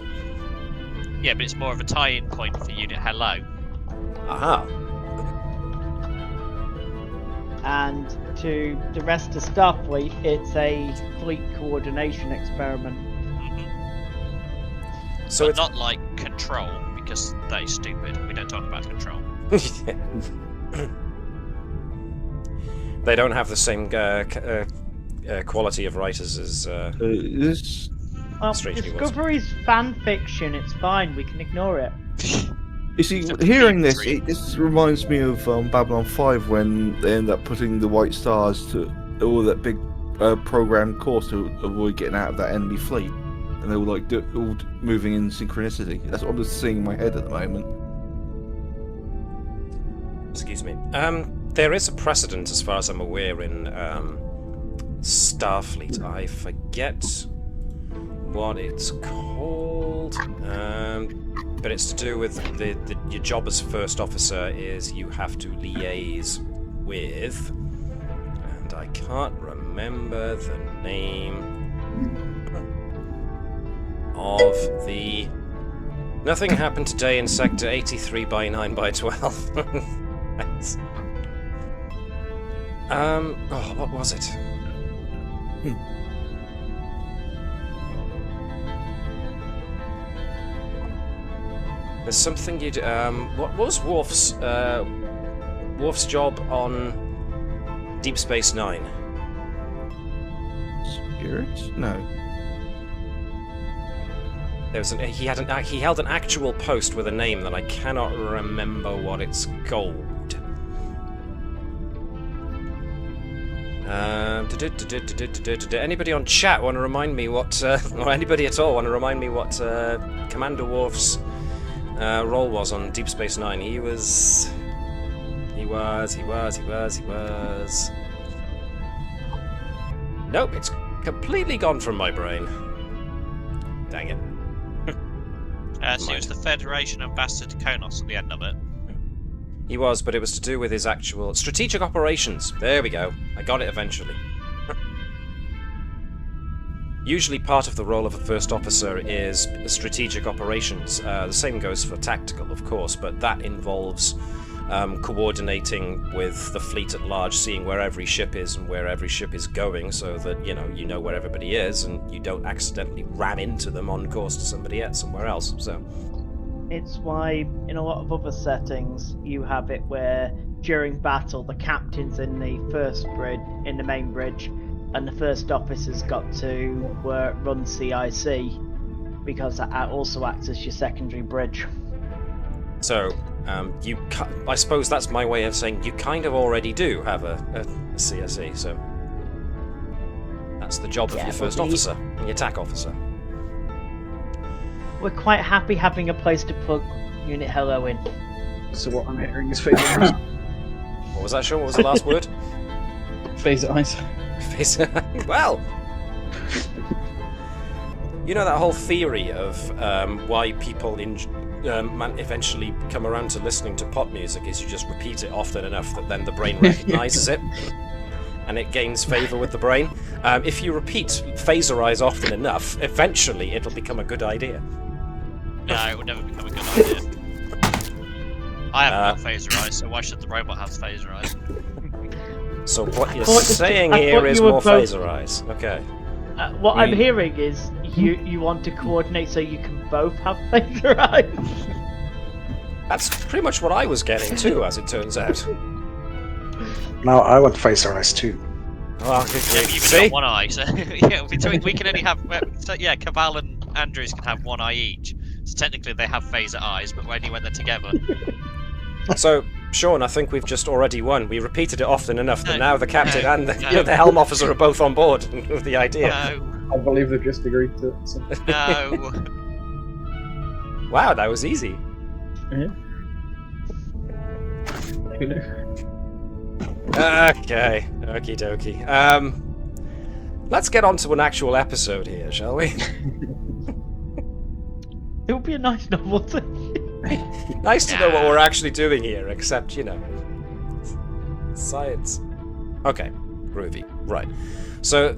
Yeah, but it's more of a tie-in point for Unit Hello. Aha. And to the rest of Starfleet, it's a fleet coordination experiment. So but it's not like Control, because that is stupid. We don't talk about Control. They don't have the same quality of writers as Discovery's fan fiction. It's fine. We can ignore it. You see, hearing this, this reminds me of Babylon 5 when they end up putting the white stars to all that big programmed course to avoid getting out of that enemy fleet, and they were like all moving in synchronicity. That's what I'm just seeing in my head at the moment. Excuse me. There is a precedent, as far as I'm aware, in Starfleet. I forget what it's called, but it's to do with your job as first officer is you have to liaise with, and I can't remember the name of the... Nothing happened today in Sector 83 by 9 by 12. Oh, what was it? There's something you'd... what was Worf's job on Deep Space Nine? Spirit? No. There was he held an actual post with a name that I cannot remember what it's called. Anybody on chat want to remind me what, or anybody at all want to remind me what Commander Worf's role was on Deep Space Nine? He was. Nope, it's completely gone from my brain. Dang it. So it was the Federation ambassador to Konos at the end of it. He was, but it was to do with his actual strategic operations. There we go. I got it eventually. Usually part of the role of a first officer is strategic operations. The same goes for tactical, of course, but that involves coordinating with the fleet at large, seeing where every ship is and where every ship is going, so that you know where everybody is and you don't accidentally ram into them on course to somebody else somewhere else. So it's why in a lot of other settings you have it where during battle the captain's in the first bridge, in the main bridge, and the first officer's got to run CIC because that also acts as your secondary bridge. So I suppose that's my way of saying you kind of already do have a CSE, so that's the job of your first officer and your TAC officer. We're quite happy having a place to plug Unit Hello in. So what I'm hearing is Phaser Eyes. What was that, Sean? What was the last word? Phaser Eyes. Well, you know that whole theory of why people eventually come around to listening to pop music is you just repeat it often enough that then the brain recognises it and it gains favour with the brain. If you repeat Phaser Eyes often enough, eventually it'll become a good idea. No, it would never become a good idea. I haven't got Phaser Eyes, so why should the robot have Phaser Eyes? So what you're saying here is more Phaser Eyes. Okay. What I'm hearing is you want to coordinate so you can both have Phaser Eyes. That's pretty much what I was getting too, as it turns out. Now I want Phaser Eyes too. Well, Yeah, but you've see? got one eye, so yeah, we can only have. So, yeah, Keval and Andrews can have one eye each. So technically, they have phaser eyes, but only when they're together. So, Sean, I think we've just already won. We repeated it often enough that now the captain no, and no. the helm officer are both on board with the idea. No, I believe they've just agreed to it. So. no. Wow, that was easy. Yeah. Who knew? Okay, okie dokie. Let's get on to an actual episode here, shall we? It would be a nice novelty. Nice to know what we're actually doing here, except, you know, science. Okay, groovy. Right. So,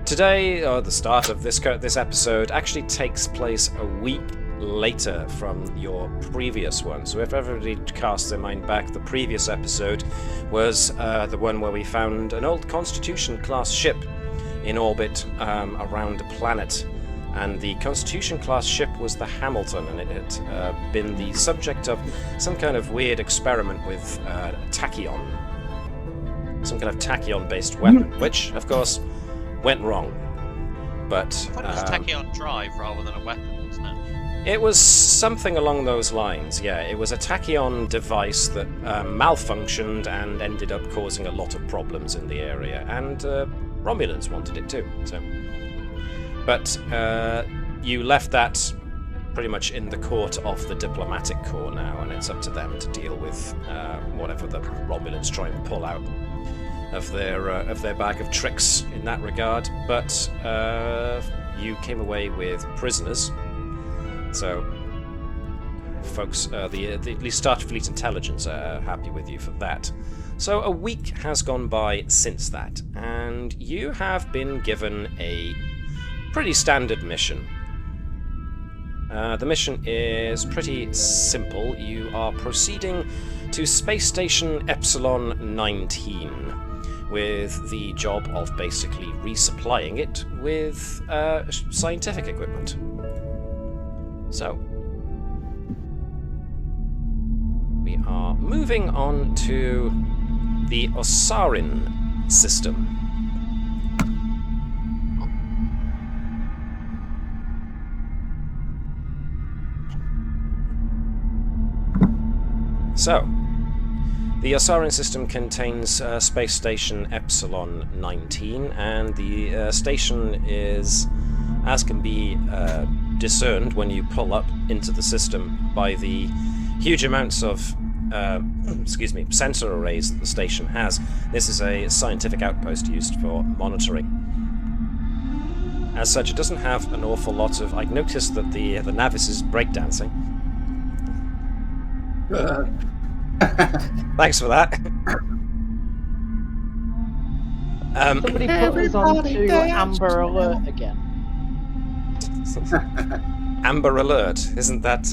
today, or the start of this episode, actually takes place a week later from your previous one. So if everybody casts their mind back, the previous episode was the one where we found an old Constitution-class ship in orbit around a planet. And the Constitution-class ship was the Hamilton, and it had been the subject of some kind of weird experiment with tachyon. Some kind of tachyon-based weapon, which, of course, went wrong. But I thought it was tachyon drive rather than a weapon, wasn't it? it was something along those lines, yeah. It was a tachyon device that malfunctioned and ended up causing a lot of problems in the area, and Romulans wanted it too, so... But you left that pretty much in the court of the diplomatic corps now, and it's up to them to deal with whatever the Romulans try and pull out of their bag of tricks in that regard. But you came away with prisoners, so folks, at least Starfleet Intelligence are happy with you for that. So a week has gone by since that, and you have been given a pretty standard mission. The mission is pretty simple. You are proceeding to Space Station Epsilon 19 with the job of basically resupplying it with scientific equipment. So, we are moving on to the Osarin system. So, the Osarin system contains Space Station Epsilon 19, and the station is, as can be discerned when you pull up into the system by the huge amounts of sensor arrays that the station has. This is a scientific outpost used for monitoring. As such, it doesn't have an awful lot of... I noticed that the Navis is breakdancing. Thanks for that. Somebody put us on to Amber Alert again. Amber Alert, isn't that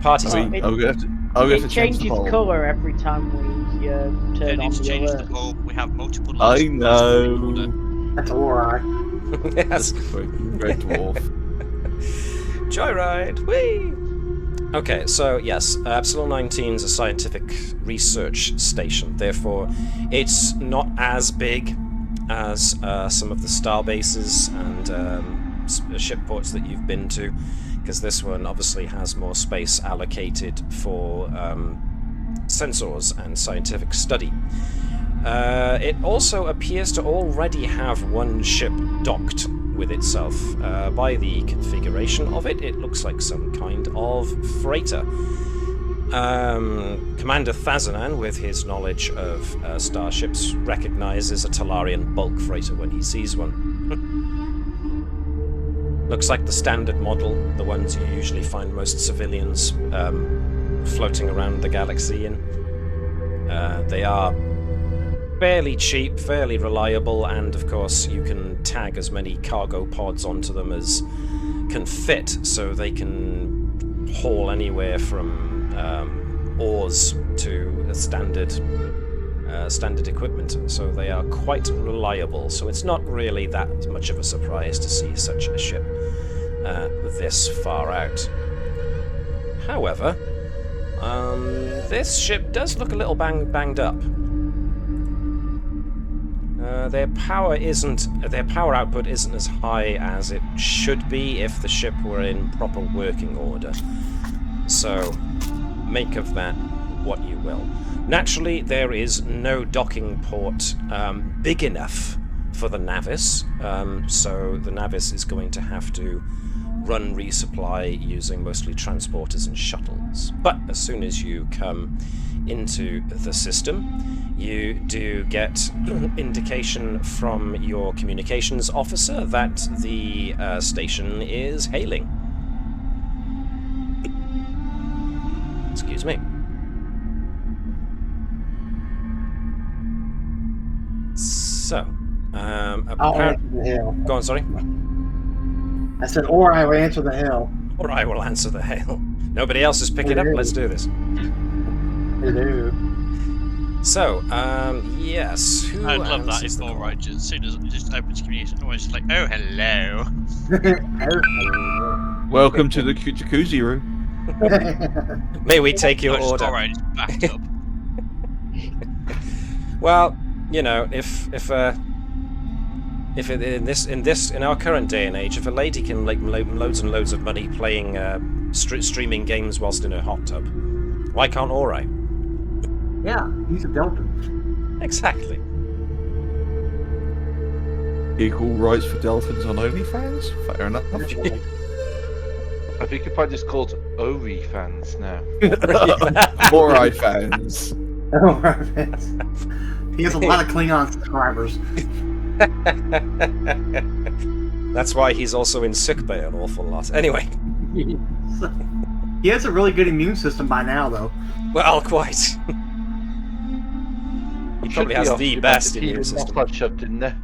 party? It changes colour every time we turn on the alert. We have multiple I lights. know. That's alright. Yes. Red Dwarf. Joyride, whee! Okay, so yes, Epsilon 19 is a scientific research station. Therefore, it's not as big as some of the star bases and ship ports that you've been to, because this one obviously has more space allocated for sensors and scientific study. It also appears to already have one ship docked with itself. By the configuration of it, it looks like some kind of freighter. Commander Thazanan, with his knowledge of starships, recognizes a Talarian bulk freighter when he sees one. Looks like the standard model, the ones you usually find most civilians floating around the galaxy in. They are fairly cheap, fairly reliable, and of course you can tag as many cargo pods onto them as can fit, so they can haul anywhere from oars to standard equipment, so they are quite reliable. So it's not really that much of a surprise to see such a ship this far out. However, this ship does look a little banged up. their power output isn't as high as it should be if the ship were in proper working order. So, make of that what you will. Naturally, there is no docking port big enough for the Navis, so the Navis is going to have to run resupply using mostly transporters and shuttles. But as soon as you come into the system, you do get indication from your communications officer that the station is hailing. Excuse me. So, I'll answer the hail. go on, sorry. I said, or I will answer the hail. Or I will answer the hail. Nobody else is picking up. Let's do this. Hello. So, yes. Who I'd love that answers if the Orion, as soon as it just opens communication, Orion's just like, oh, hello. Welcome to the jacuzzi room. May we take your Just order? Orion is backed up. Well, you know, if in our current day and age, if a lady can make loads and loads of money playing streaming games whilst in her hot tub, why can't Ori? Yeah, he's a Delta. Exactly. Equal rights for Delphins on OnlyFans? Fair enough. I think if I just called Ori fans now. Ori fans. Oh, he has a lot of Klingon subscribers. That's why he's also in sickbay an awful lot. Anyway. He has a really good immune system by now, though. Well, quite. He probably has the best immune system. Shoved in there.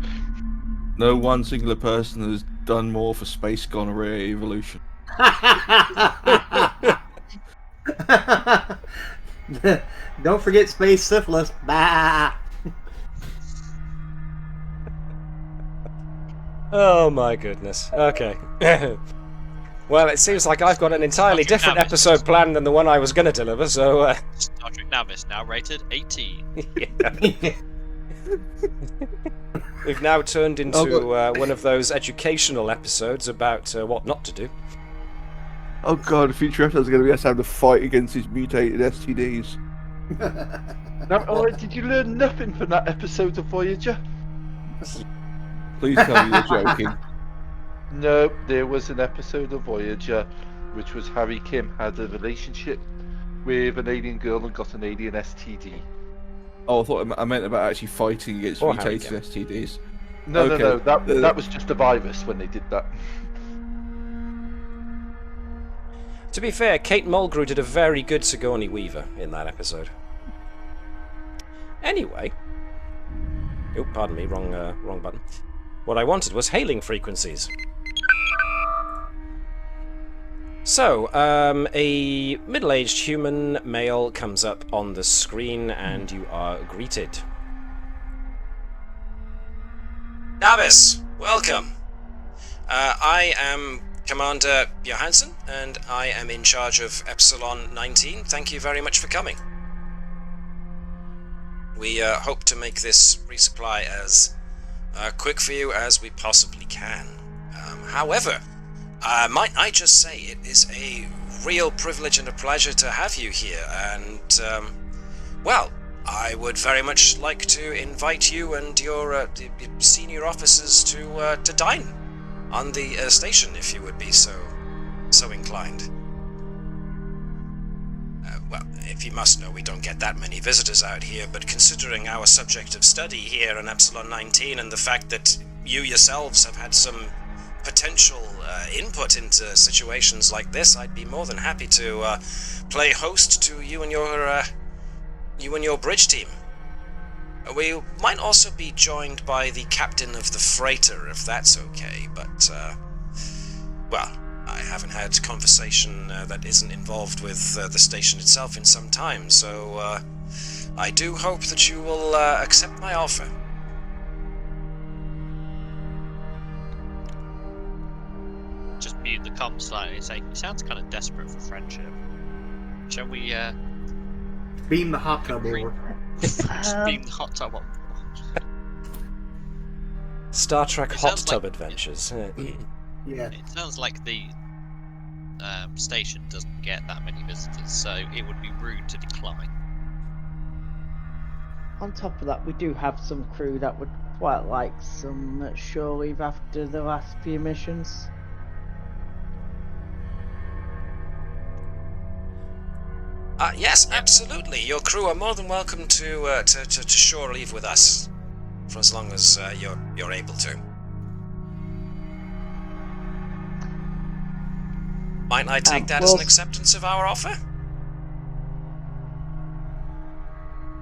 No one singular person has done more for space gonorrhea evolution. Don't forget space syphilis. Bah. Oh my goodness. Okay. Well, it seems like I've got an entirely different episode planned than the one I was going to deliver, so... Star Trek Navis, now rated 18. Yeah. We've now turned into one of those educational episodes about what not to do. Oh god, the future episode is going to be us having to fight against these mutated STDs. Now, Orion, did you learn nothing from that episode of Voyager? Please tell me you're joking. No, there was an episode of Voyager which was Harry Kim had a relationship with an alien girl and got an alien STD. Oh, I thought I meant about actually fighting against Or mutated STDs. No, Okay. no, that was just a virus when they did that. To be fair, Kate Mulgrew did a very good Sigourney Weaver in that episode. Anyway... Oh, pardon me, wrong button. What I wanted was hailing frequencies. So, a middle-aged human male comes up on the screen and you are greeted. Navis, welcome. I am Commander Johanson, and I am in charge of Epsilon 19. Thank you very much for coming. We hope to make this resupply as quick for you as we possibly can. However, might I just say it is a real privilege and a pleasure to have you here, and, well, I would very much like to invite you and your senior officers to dine on the station, if you would be so inclined. Well, if you must know, we don't get that many visitors out here, but considering our subject of study here in Epsilon 19 and the fact that you yourselves have had some potential input into situations like this, I'd be more than happy to play host to you and your bridge team. We might also be joined by the captain of the freighter, if that's okay, but, well, I haven't had conversation that isn't involved with the station itself in some time, so I do hope that you will accept my offer. Just mute the comm slightly and say, he sounds kind of desperate for friendship. Shall we, Beam the hot tub over. just beam the hot tub on? Star Trek It hot sounds tub like- adventures. Yeah. It sounds like the station doesn't get that many visitors, so it would be rude to decline. On top of that, we do have some crew that would quite like some shore leave after the last few missions. Yes, absolutely. Your crew are more than welcome to shore leave with us, for as long as you're able to. Might I take that as an acceptance of our offer?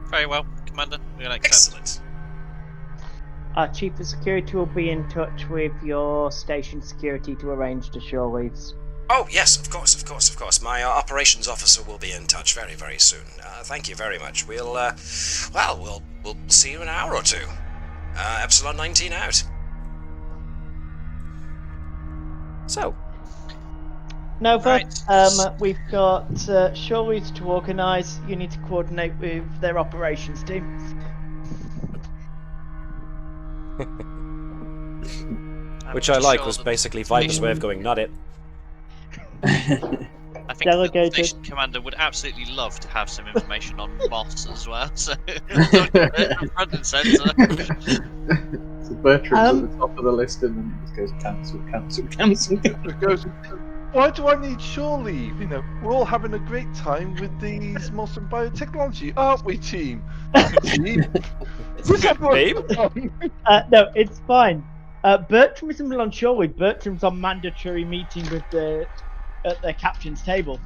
Very well, Commander. We'll accept. Excellent. Our Chief of Security will be in touch with your station security to arrange the shore leaves. Oh, yes, of course. My operations officer will be in touch very, very soon. Thank you very much. We'll see you in an hour or two. Epsilon 19 out. So. Nova, Right. we've got shore leaves to organise. You need to coordinate with their operations team. Which I like was basically Viper's way of going, not it. I think Delegated. the station commander would absolutely love to have some information on Moss as well, so front and centre. So Bertram's at the top of the list, and then it just goes cancel. It goes, why do I need shore leave? You know, we're all having a great time with these Moss and biotechnology, aren't we, team? Team? Who's everyone on? No, it's fine. Bertram isn't on shore leave. Bertram's on mandatory meeting with at the captain's table.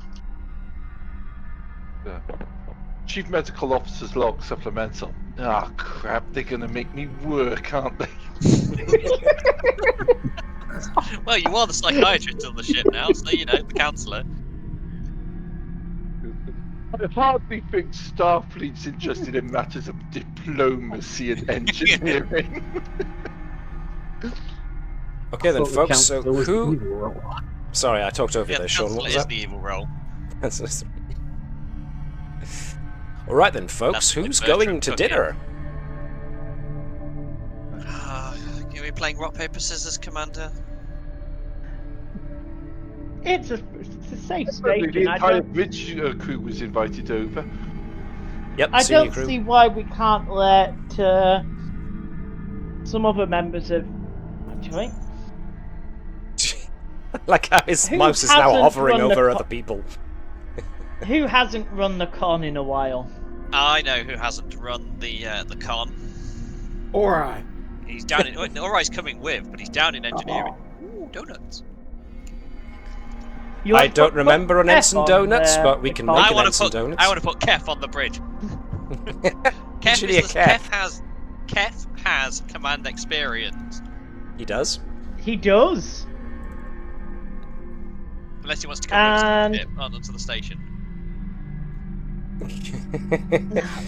Chief Medical Officer's log supplemental. Ah, crap, they're gonna make me work, aren't they? Well, you are the psychiatrist on the ship now, so you know, the counsellor. I hardly think Starfleet's interested in matters of diplomacy and engineering. Okay then, folks, so who... Evil. Sorry, I talked over Yeah, there, the Sean. What counsellor was is that? the evil role. Alright then, folks, That's who's what Bertram going to took it. dinner? Are we playing rock, paper, scissors, Commander? It's a safe The station. I entire don't, bridge crew was invited over. Yep, I senior don't crew. see why we can't let some other members of. Actually, Like how his Who mouse is now hasn't hovering run the over co- other people. who hasn't run the con in a while? I know who hasn't run the con. Orion. He's down in. Orion's coming with, but he's down in engineering. Ooh, donuts. You I want to don't put remember an F Ensign on Donuts, there, but we can Keval? make I an want Ensign to put. Donuts. I want to put Kef on the bridge. Usually a Kef. Kef has command experience. He does. He does. Unless he wants to come And- with the ship, onto the station.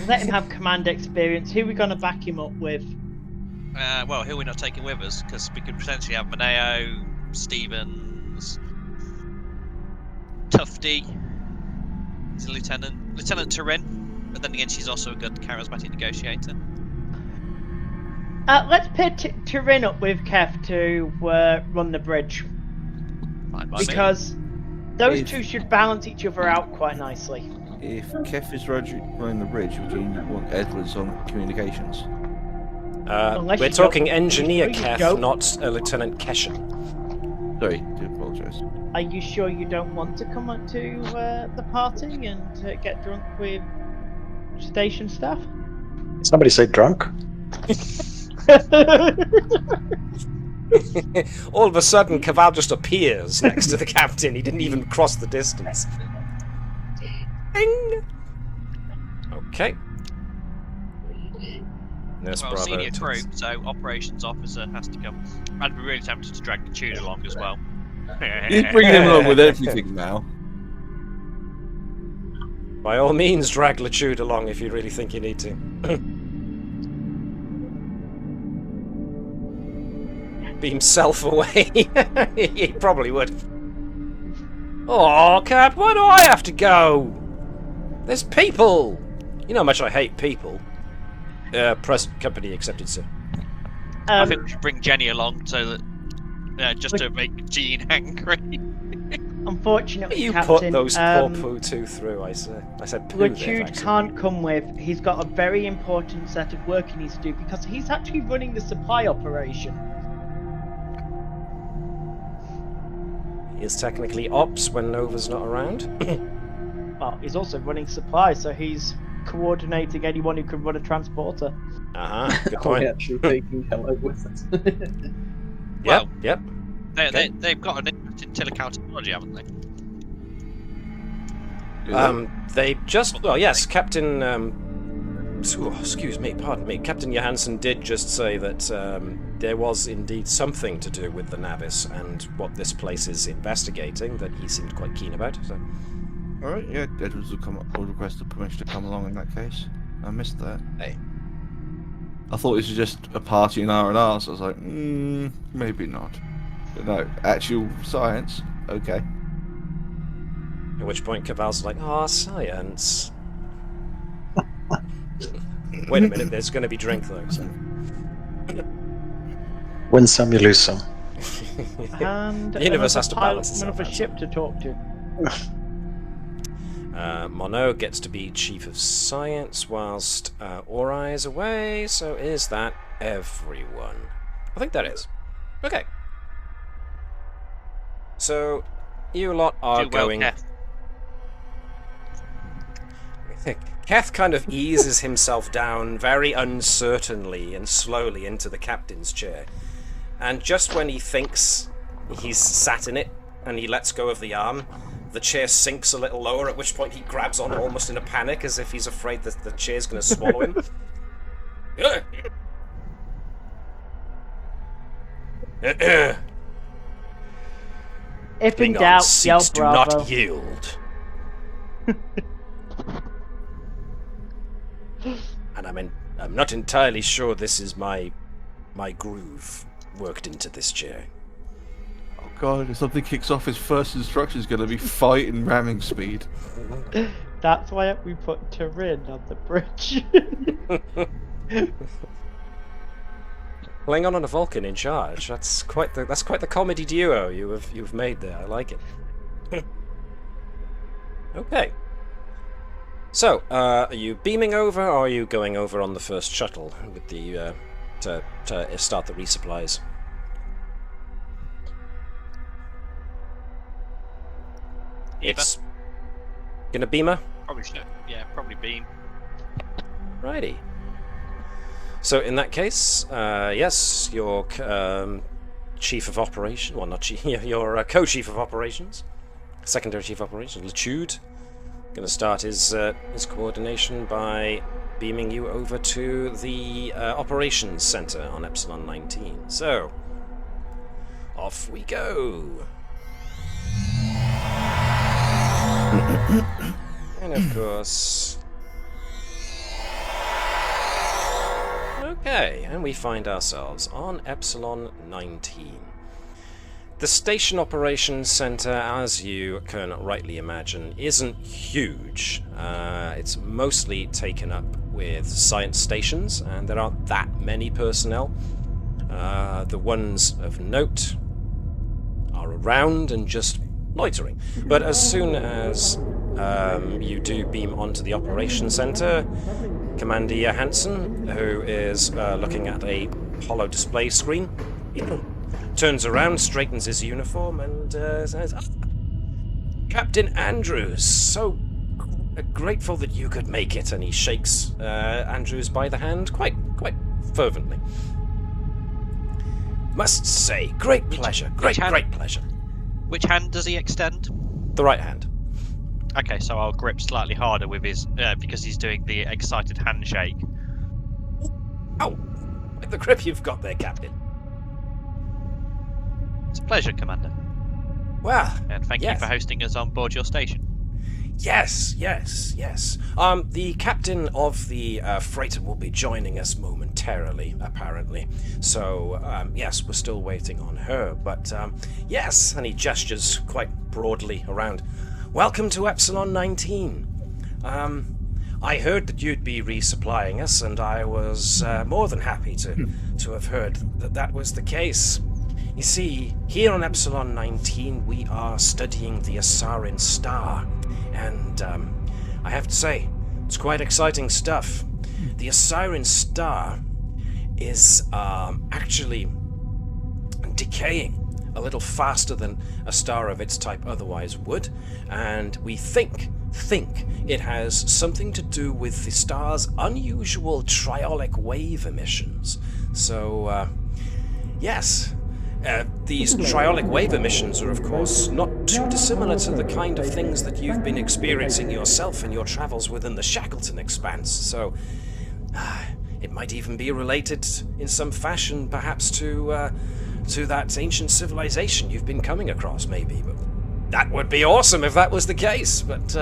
Let him have command experience. Who are we going to back him up with? Well, who are we not taking with us? Because we could potentially have Moneo, Stevens, Tufty. He's a lieutenant. Lieutenant Turin. But then again, she's also a good charismatic negotiator. Let's pair Turin up with Kev to run the bridge. Fine by me. Because those If- two should balance each other out quite nicely. If Kef is running the bridge, would you want Edwards on communications? Unless We're you talking don't- Engineer you Kef, don't- not Lieutenant Keshen. Sorry, do apologise. Are you sure you don't want to come up to the party and get drunk with station staff? Somebody say drunk? All of a sudden, Keval just appears next to the captain. He didn't even cross the distance. Ding! Okay. Nurse Well, Bravo. senior crew, so operations officer has to come. I'd be really tempted to drag the tune along as well. He's bringing him along with everything now. By all means, drag Lachude along if you really think you need to. Beam self away. He probably would. Oh, Cap, why do I have to go? There's people! You know how much I hate people. Present company accepted, sir. I think we should bring Jenny along so that just to make Jean angry. Unfortunately, You Captain, put those poor poo-2 through, I said poo there, Luchude actually. can't come with. He's got a very important set of work he needs to do because he's actually running the supply operation. He is technically ops when Nova's not around. Well, he's also running supply, so he's coordinating anyone who can run a transporter. Good Are we point. actually taking Hello with us? Yep. They've got an interest in telecountology, haven't they? They just... Well, yes, Captain... pardon me. Captain Johanson did just say that there was indeed something to do with the Navis and what this place is investigating that he seemed quite keen about. So. Alright, yeah, Edwards will request the permission to come along in that case. I missed that. Hey. I thought this was just a party in R&R, so I was like, maybe not. But no, actual science, okay. At which point Keval's like, science. Wait a minute, there's going to be drink though. So. Win some, you lose some. And The universe has to balance pilot itself of a out. ship to talk to. Mono gets to be Chief of Science whilst Ori is away, so is that everyone? I think that is. Okay. So, you lot are Do well, going... Keth. Keth kind of eases himself down very uncertainly and slowly into the captain's chair. And just when he thinks he's sat in it and he lets go of the arm, the chair sinks a little lower, at which point he grabs on almost in a panic as if he's afraid that the chair's going to swallow him. If in Klingon doubt, yell seats do bravo. not yield. And I'm not entirely sure this is my groove worked into this chair. Oh god, if something kicks off, his first instruction is going to be fight in ramming speed. That's why we put Turin on the bridge. Klingon on a Vulcan in charge. That's quite the comedy duo you've made there. I like it. Okay. So, are you beaming over, or are you going over on the first shuttle with the to start the resupplies? It's gonna beamer. Probably should. Yeah, probably beam. Righty. So in that case, yes, your chief of operations, well, not chief, your co-chief of operations, secondary chief of operations, Luchude, going to start his coordination by beaming you over to the operations center on Epsilon 19. So, off we go. And of course... Okay, and we find ourselves on Epsilon 19. The Station Operations Center, as you can rightly imagine, isn't huge. It's mostly taken up with science stations, and there aren't that many personnel. The ones of note are around and just loitering. But as soon as you do beam onto the Operations Center, Commander Johanson, who is looking at a holo display screen, turns around, straightens his uniform, and says, Captain Andrews, so grateful that you could make it. And he shakes Andrews by the hand quite fervently. Must say, great pleasure, great pleasure. Which hand does he extend? The right hand. Okay, so I'll grip slightly harder with his because he's doing the excited handshake. Oh, like the grip you've got there, Captain. It's a pleasure, Commander. Well, and thank you for hosting us on board your station. Yes. The captain of the freighter will be joining us momentarily, apparently. So, yes, we're still waiting on her. But, yes, and he gestures quite broadly around. Welcome to Epsilon 19. I heard that you'd be resupplying us, and I was more than happy to have heard that was the case. You see, here on Epsilon 19, we are studying the Asarin star, and I have to say, it's quite exciting stuff. The Asarin star is actually decaying a little faster than a star of its type otherwise would, and we think it has something to do with the star's unusual triolic wave emissions. So, yes, these triolic wave emissions are, of course, not too dissimilar to the kind of things that you've been experiencing yourself in your travels within the Shackleton Expanse. So, it might even be related in some fashion, perhaps, to that ancient civilization you've been coming across, maybe. But that would be awesome if that was the case, but...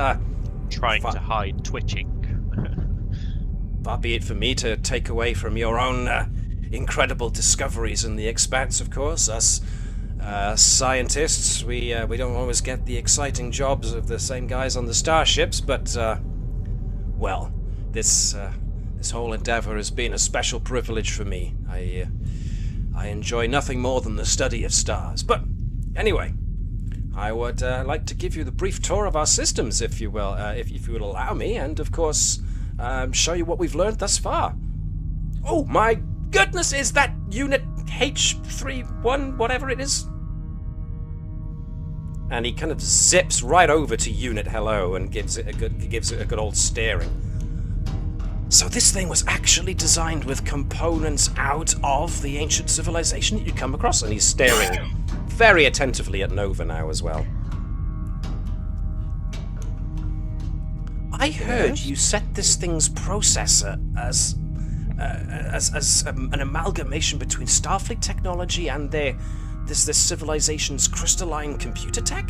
Trying to hide twitching. Far be it for me to take away from your own incredible discoveries in the Expanse, of course. Us scientists, we don't always get the exciting jobs of the same guys on the starships, but, well, this whole endeavor has been a special privilege for me. I enjoy nothing more than the study of stars. But, anyway, I would like to give you the brief tour of our systems, if you will, if you would allow me, and, of course, show you what we've learned thus far. Oh, my goodness, is that Unit H31, whatever it is? And he kind of zips right over to Unit Hello and gives it a good old staring. So this thing was actually designed with components out of the ancient civilization that you'd come across, and he's staring very attentively at Nova now as well. I heard you set this thing's processor as an amalgamation between Starfleet technology and this civilization's crystalline computer tech.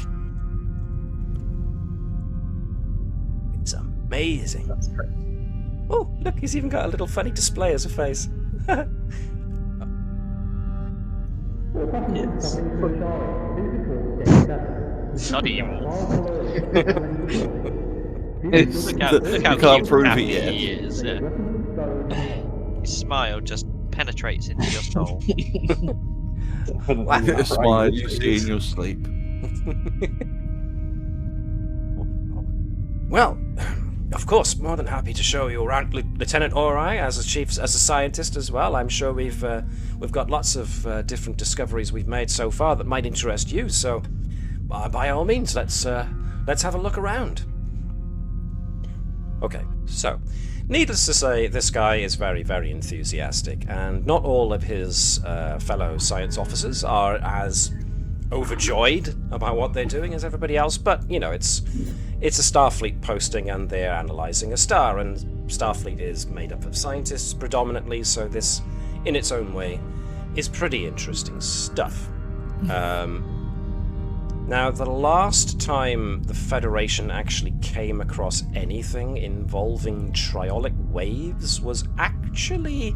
It's amazing. That's correct. Oh, look, he's even got a little funny display as a face. Yes. Not evil. It's Look how you can't cute prove and it happy yet. he is. His smile just penetrates into your soul. Look at the smile you see in your sleep. Well, of course, more than happy to show you around Lieutenant Orion as a scientist as well. I'm sure we've got lots of different discoveries we've made so far that might interest you. So, by all means, let's have a look around. Okay, so needless to say, this guy is very, very enthusiastic, and not all of his fellow science officers are as overjoyed about what they're doing as everybody else. But you know, it's a Starfleet posting, and they're analysing a star, and Starfleet is made up of scientists predominantly, so this, in its own way, is pretty interesting stuff. Now, the last time the Federation actually came across anything involving triolic waves was actually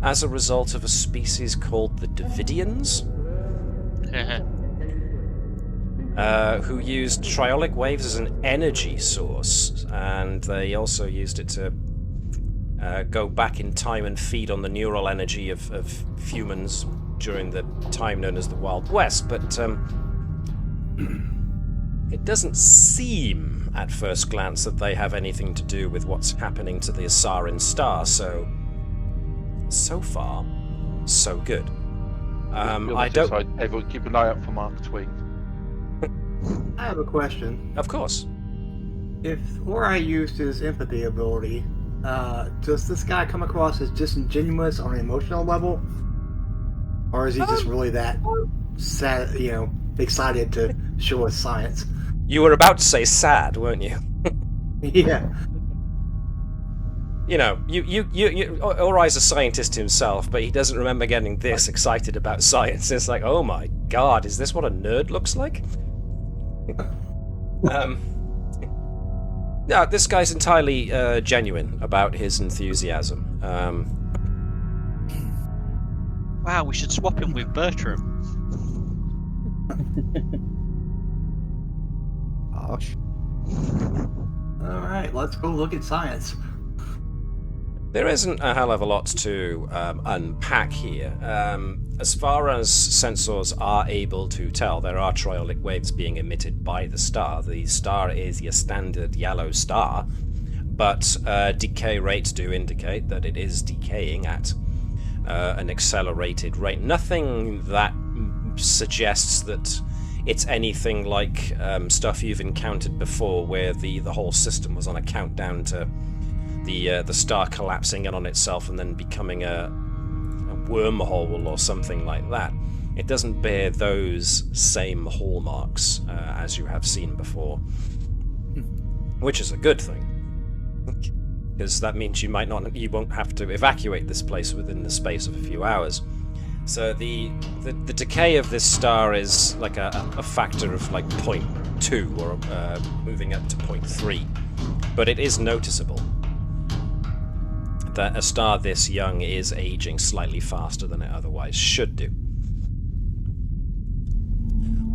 as a result of a species called the Davidians. Who used triolic waves as an energy source, and they also used it to go back in time and feed on the neural energy of humans during the time known as the Wild West. But it doesn't seem, at first glance, that they have anything to do with what's happening to the Asarin star, so far, so good. I don't... Everyone keep an eye out for Mark Twain. I have a question. Of course. If Orion used his empathy ability, does this guy come across as disingenuous on an emotional level? Or is he just really that sad, excited to show us science? You were about to say sad, weren't you? Yeah. You know, Orion's a scientist himself, but he doesn't remember getting this excited about science. It's like, oh my god, is this what a nerd looks like? No, this guy's entirely genuine about his enthusiasm. Wow, we should swap him with Bertram. Harsh. All right, let's go look at science. There isn't a hell of a lot to unpack here. As far as sensors are able to tell, there are triolic waves being emitted by the star. The star is your standard yellow star, but decay rates do indicate that it is decaying at an accelerated rate. Nothing that suggests that it's anything like stuff you've encountered before, where the whole system was on a countdown to the star collapsing in on itself and then becoming a wormhole or something like that. It doesn't bear those same hallmarks as you have seen before, which is a good thing, because that means you won't have to evacuate this place within the space of a few hours. So the decay of this star is like a factor of like 0.2 or moving up to 0.3, but it is noticeable that a star this young is aging slightly faster than it otherwise should do.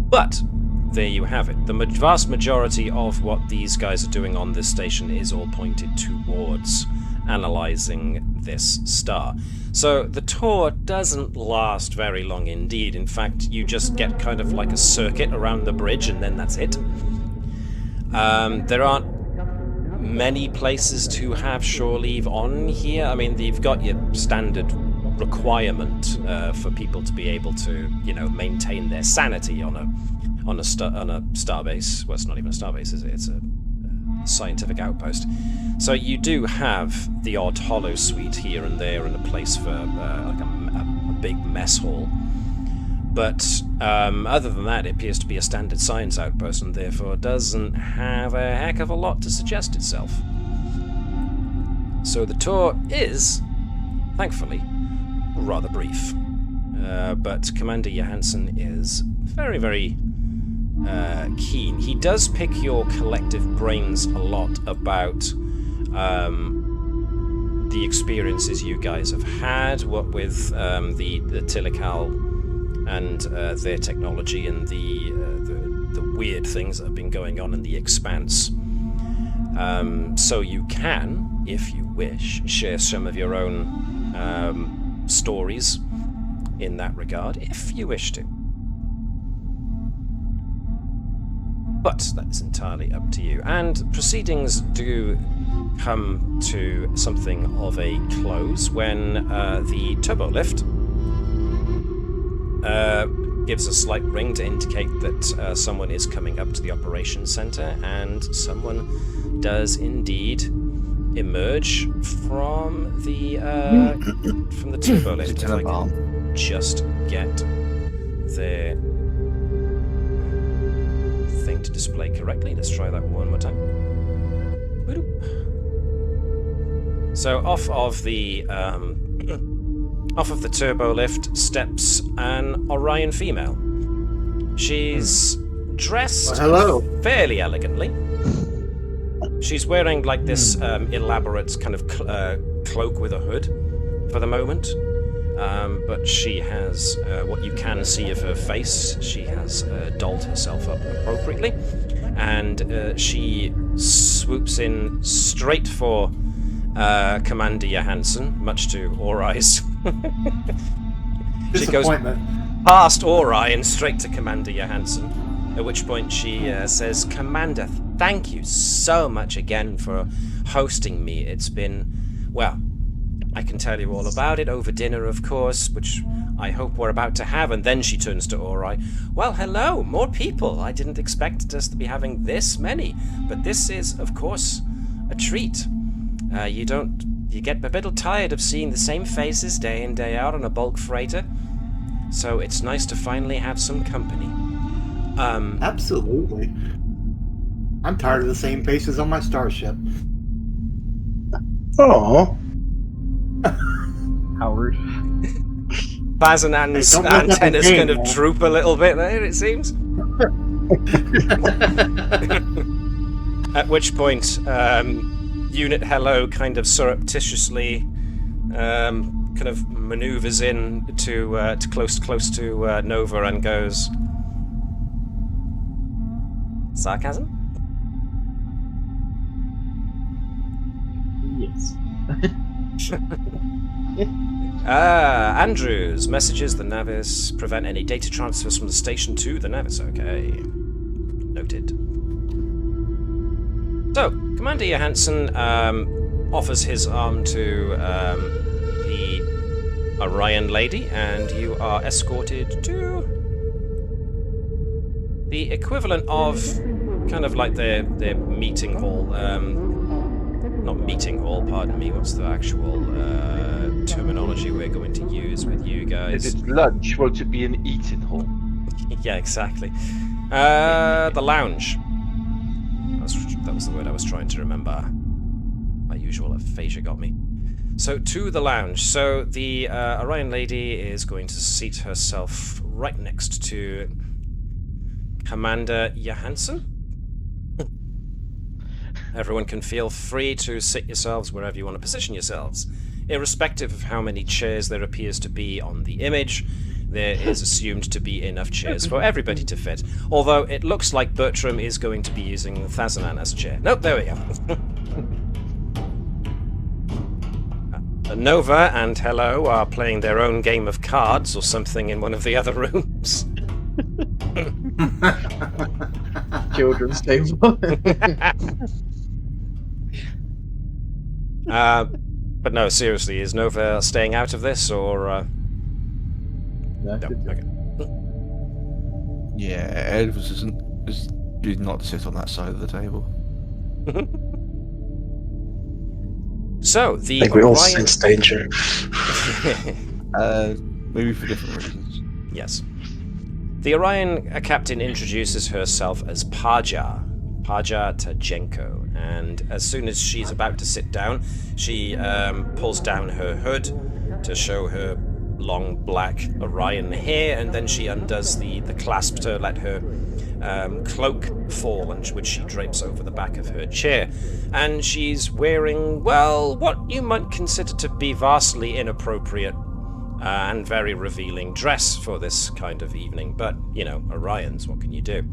But there you have it. The vast majority of what these guys are doing on this station is all pointed towards analyzing this star. So the tour doesn't last very long indeed. In fact, you just get kind of like a circuit around the bridge and then that's it. There aren't many places to have shore leave on here. I mean, you've got your standard requirement for people to be able to, maintain their sanity on a starbase. Well, it's not even a starbase, is it? It's a scientific outpost. So you do have the odd hollow suite here and there, and a place for like a big mess hall. But other than that, it appears to be a standard science outpost, and therefore doesn't have a heck of a lot to suggest itself. So the tour is, thankfully, rather brief. But Commander Johanson is very, very keen. He does pick your collective brains a lot about the experiences you guys have had, what with the Tilical and their technology and the weird things that have been going on in the Expanse. So you can, if you wish, share some of your own stories in that regard, if you wish to. But that's entirely up to you. And proceedings do come to something of a close when the turbo lift gives a slight ring to indicate that someone is coming up to the operations center, and someone does indeed emerge from the turbo lift. If I can just get their thing to display correctly. Let's try that one more time. So off of the turbo lift steps an Orion female. She's dressed fairly elegantly. She's wearing like this elaborate kind of cloak with a hood for the moment. But she has what you can see of her face. She has dolled herself up appropriately, and she swoops in straight for Commander Johanson, much to Ori's. She goes past Orion straight to Commander Johanson, at which point she says, "Commander, thank you so much again for hosting me. It's been, well, I can tell you all about it over dinner, of course, which I hope we're about to have." And then she turns to Ori. "Well, hello, more people. I didn't expect us to be having this many, but this is, of course, a treat. You get a little tired of seeing the same faces day in, day out on a bulk freighter, so it's nice to finally have some company." Absolutely. I'm tired of the same faces on my starship. Oh. Howard. Bazanan's antennas kind of droop a little bit there, it seems. At which point, Unit Hello kind of surreptitiously kind of maneuvers in to close to Nova and goes, "Sarcasm? Navis. Andrews messages the Navis prevent any data transfers from the station to the Navis. Okay. Noted. So, Commander Johanson offers his arm to the Orion lady, and you are escorted to the equivalent of kind of like their meeting hall. Not meeting hall, pardon me. What's the actual terminology we're going to use with you guys? Is it lunch? Won't it be an eating hall? Yeah, exactly. The lounge. That was the word I was trying to remember. My usual aphasia got me. So, to the lounge. So, the Orion lady is going to seat herself right next to Commander Johanson. Everyone can feel free to sit yourselves wherever you want to position yourselves. Irrespective of how many chairs there appears to be on the image, there is assumed to be enough chairs for everybody to fit. Although it looks like Bertram is going to be using Thazanan as a chair. Nope, there we go. Nova and Hello are playing their own game of cards or something in one of the other rooms. Children's table. But no, seriously, is Nova staying out of this, or... No, okay. Yeah, Elvis did not sit on that side of the table. So, I the think we all Orion... sense danger. Maybe for different reasons. Yes. The Orion captain introduces herself as Paja Tajenko, and as soon as she's about to sit down, she pulls down her hood to show her long black Orion hair, and then she undoes the clasp to let her cloak fall, which she drapes over the back of her chair. And she's wearing, well, what you might consider to be vastly inappropriate and very revealing dress for this kind of evening. But, you know, Orion's, what can you do?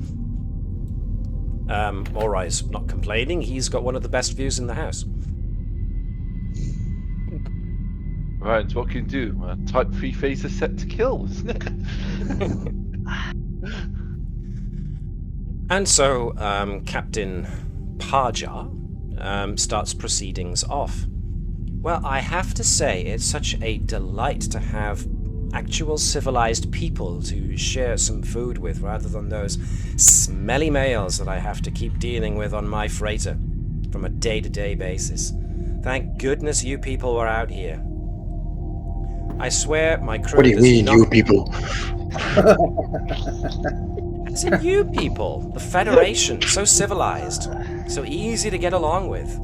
Orion's not complaining. He's got one of the best views in the house. Right, what can you do? Type 3 phaser set to kill, isn't it? And so, Captain Paja starts proceedings off. Well, I have to say, it's such a delight to have actual civilized people to share some food with, rather than those smelly males that I have to keep dealing with on my freighter from a day-to-day basis. Thank goodness you people were out here. I swear my crew What do you does mean, not... you people? It's in you people, the Federation, so civilized, so easy to get along with.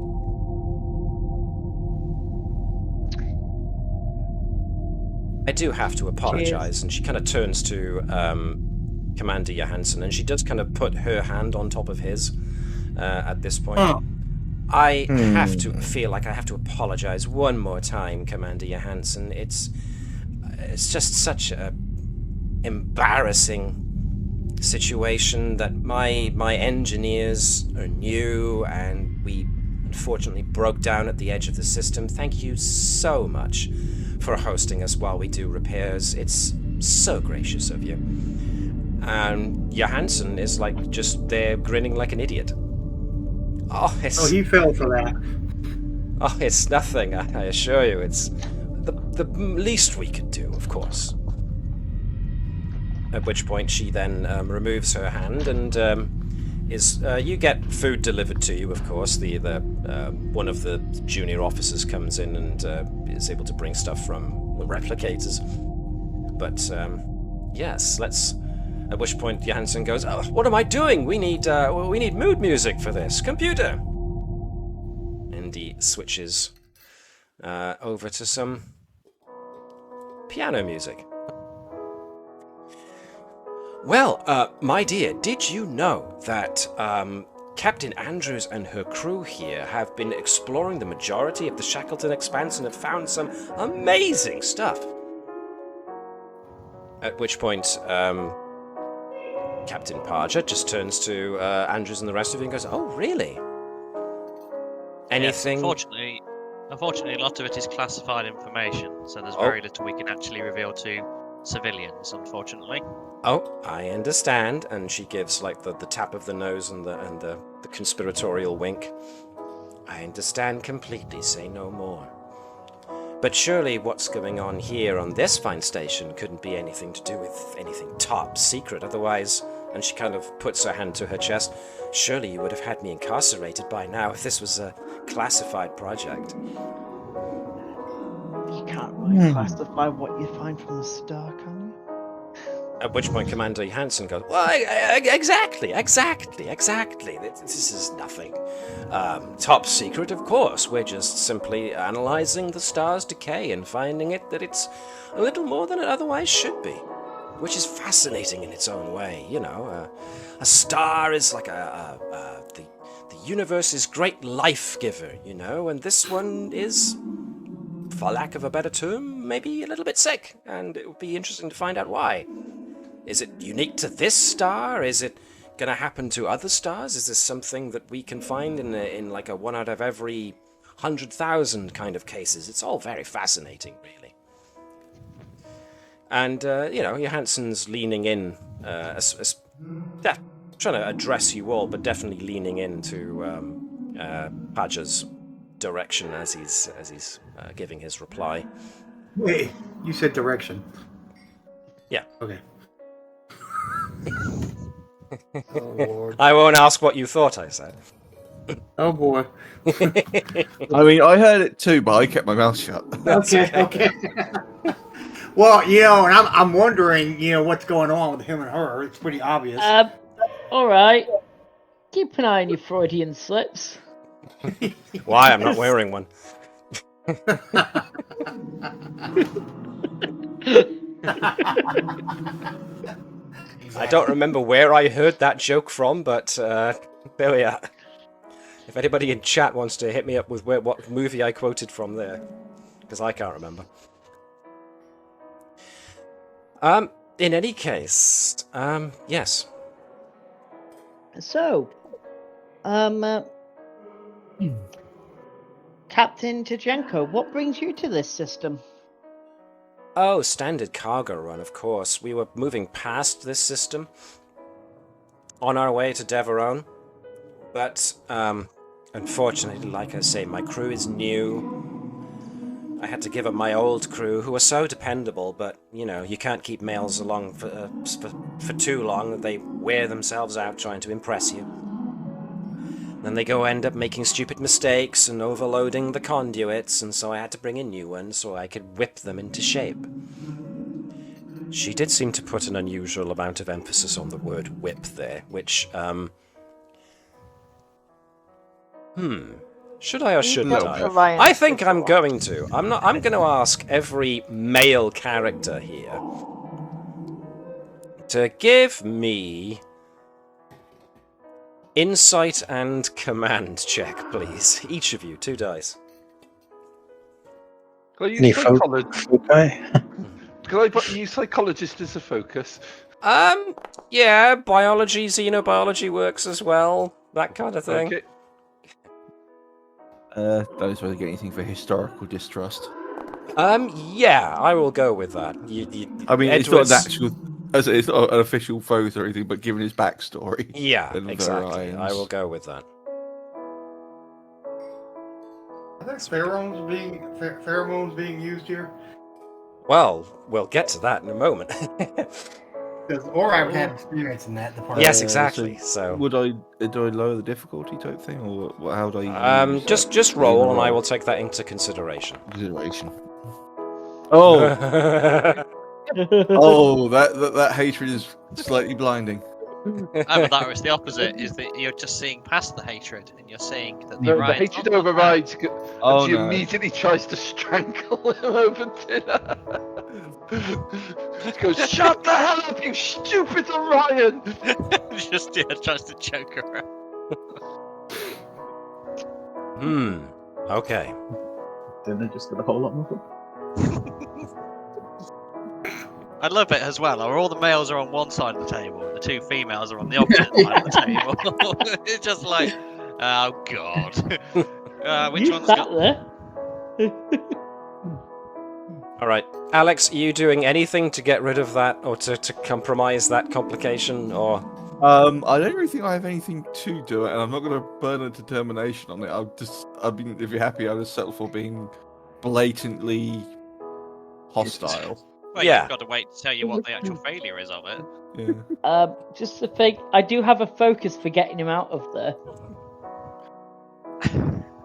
I do have to apologize, and she kind of turns to Commander Johanson, and she does kind of put her hand on top of his at this point. Oh. I have to feel like I have to apologize one more time, Commander Johanson. It's just such a embarrassing situation that my engineers are new, and we unfortunately broke down at the edge of the system. Thank you so much for hosting us while we do repairs. It's so gracious of you. And Johanson is like just there grinning like an idiot. Oh, he fell for that. Oh, it's nothing, I assure you. It's the least we could do, of course. At which point she then removes her hand and you get food delivered to you, of course. The one of the junior officers comes in and is able to bring stuff from the replicators. But yes, let's. At which point Johanson goes, "Oh, what am I doing? We need mood music for this. Computer." And he switches over to some piano music. Well, my dear, did you know that Captain Andrews and her crew here have been exploring the majority of the Shackleton Expanse and have found some amazing stuff? At which point, Captain Parger just turns to Andrews and the rest of you and goes, "Oh, really? Anything?" Yes, unfortunately, Unfortunately, a lot of it is classified information, so there's very little we can actually reveal to civilians, unfortunately. Oh, I understand. And she gives like the tap of the nose and the conspiratorial wink. I understand completely, say no more. But surely what's going on here on this fine station couldn't be anything to do with anything top secret, otherwise, and she kind of puts her hand to her chest, surely you would have had me incarcerated by now if this was a classified project. You can't really classify what you find from the star, can you? At which point Commander Johanson goes, well, exactly. This is nothing. Top secret, of course. We're just simply analyzing the star's decay and finding that it's a little more than it otherwise should be. Which is fascinating in its own way, you know. A star is like the universe's great life giver, you know, and this one is, for lack of a better term, maybe a little bit sick, and it would be interesting to find out why. Is it unique to this star? Is it going to happen to other stars? Is this something that we can find in like a 1 out of every 100,000 kind of cases? It's all very fascinating, really. And, you know, Johansson's leaning in, trying to address you all, but definitely leaning into Paja's direction as he's giving his reply. Wait, you said direction. Yeah. Okay. Oh, Lord. I won't ask what you thought I said. Oh boy. I mean, I heard it too, but I kept my mouth shut. Okay. Well, you know, and I'm wondering, you know, what's going on with him and her. It's pretty obvious. All right. Keep an eye on your Freudian slips. Why? I'm not wearing one. I don't remember where I heard that joke from, but there we are. If anybody in chat wants to hit me up with what movie I quoted from there, because I can't remember. In any case, yes. So, Captain Tajenko, what brings you to this system? Oh, standard cargo run, of course. We were moving past this system on our way to Deveron. But, unfortunately, like I say, my crew is new. I had to give up my old crew, who are so dependable, but, you know, you can't keep males along for too long. They wear themselves out trying to impress you. Then they end up making stupid mistakes and overloading the conduits, and so I had to bring in new ones so I could whip them into shape. She did seem to put an unusual amount of emphasis on the word whip there, which, should I or shouldn't I? I think I'm going to. I'm going to ask every male character here to give me insight and command check, please. Each of you, 2 dice. Can I use psychologist? Can I use psychologist as a focus? Yeah, biology, xenobiology works as well. That kind of thing. Okay. Don't suppose I get anything for historical distrust. Yeah, I will go with that. I mean, it's not an actual, it's not an official photo or anything, but given his backstory. Yeah, exactly. I will go with that. I think pheromones being used here. Well, we'll get to that in a moment. Or I would have experience in that department. Yes, exactly. So, do I lower the difficulty type thing, or how do I? Just roll, and I will take that into consideration. Oh, oh, that hatred is slightly blinding. Either that or it's the opposite, is that you're just seeing past the hatred and you're seeing that the hatred overrides and she immediately tries to strangle him over dinner. She goes, shut the hell up, you stupid Orion! Just tries to choke her out. Okay. Dinner just got a whole lot more. I love it as well. All the males are on one side of the table, and the 2 females are on the opposite side of the table. It's just like, oh god. Which one's got there? All right, Alex, are you doing anything to get rid of that, or to compromise that complication, or? I don't really think I have anything to do it, and I'm not going to burn a determination on it. If you're happy, I'll just settle for being blatantly hostile. Well, Yeah. you've got to wait to tell you what the actual failure is of it. Yeah. Just to think, I do have a focus for getting him out of there.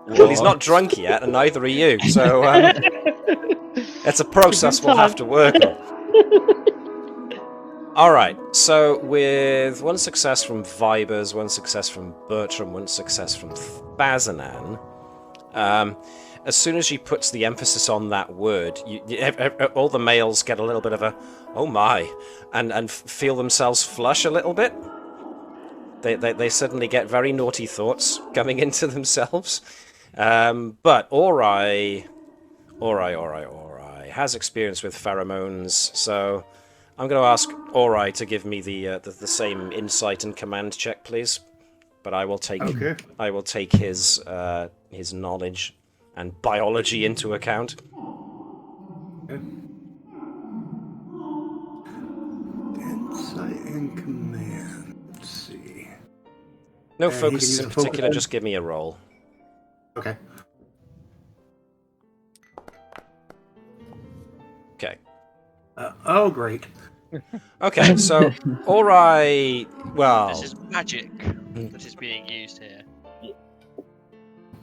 Well, he's not drunk yet, and neither are you, so it's a process we'll have to work on. Alright, so with one success from Vibers, one success from Bertram, one success from Bazanan, as soon as she puts the emphasis on that word, all the males get a little bit of a, oh my, and feel themselves flush a little bit. They suddenly get very naughty thoughts coming into themselves. But Ori has experience with pheromones, so I'm going to ask Ori to give me the same insight and command check, please. But I will take his knowledge and biology into account. Insight and command. Let's see. No focus in particular, just give me a roll. Okay. Okay. Oh, great. Okay, so Ori, well, This is magic that is being used here.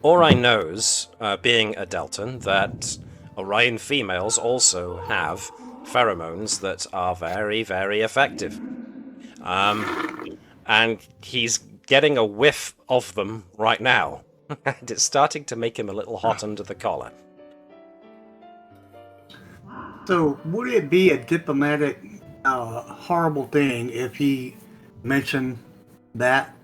Ori knows, being a Deltan, that Orion females also have pheromones that are very, very effective. And he's getting a whiff of them right now. And it's starting to make him a little hot under the collar. So, would it be a diplomatic, horrible thing if he mentioned that?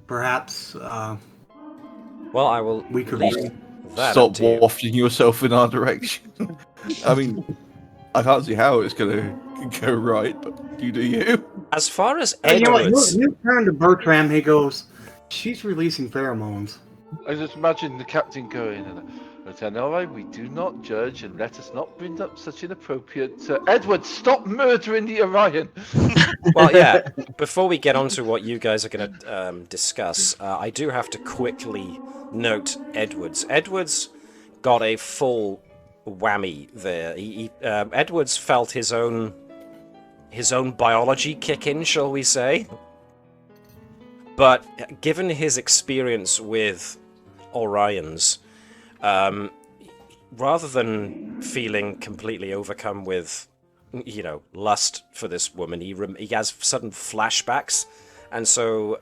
Perhaps, well, I will we could leave that Stop up to you. wafting yourself in our direction. I mean, I can't see how it's going to go right, but you do you. As far as you know what? Edwards... You turn to Bertram, he goes, she's releasing pheromones. I just imagine the captain going, Lieutenant, all right, we do not judge, and let us not bring up such inappropriate... Edward, stop murdering the Orion! Well, yeah, before we get on to what you guys are going to discuss, I do have to quickly note Edwards. Edwards got a full whammy there. Edwards felt his own biology kick in, shall we say. But given his experience with Orions, rather than feeling completely overcome with, lust for this woman, he has sudden flashbacks, and so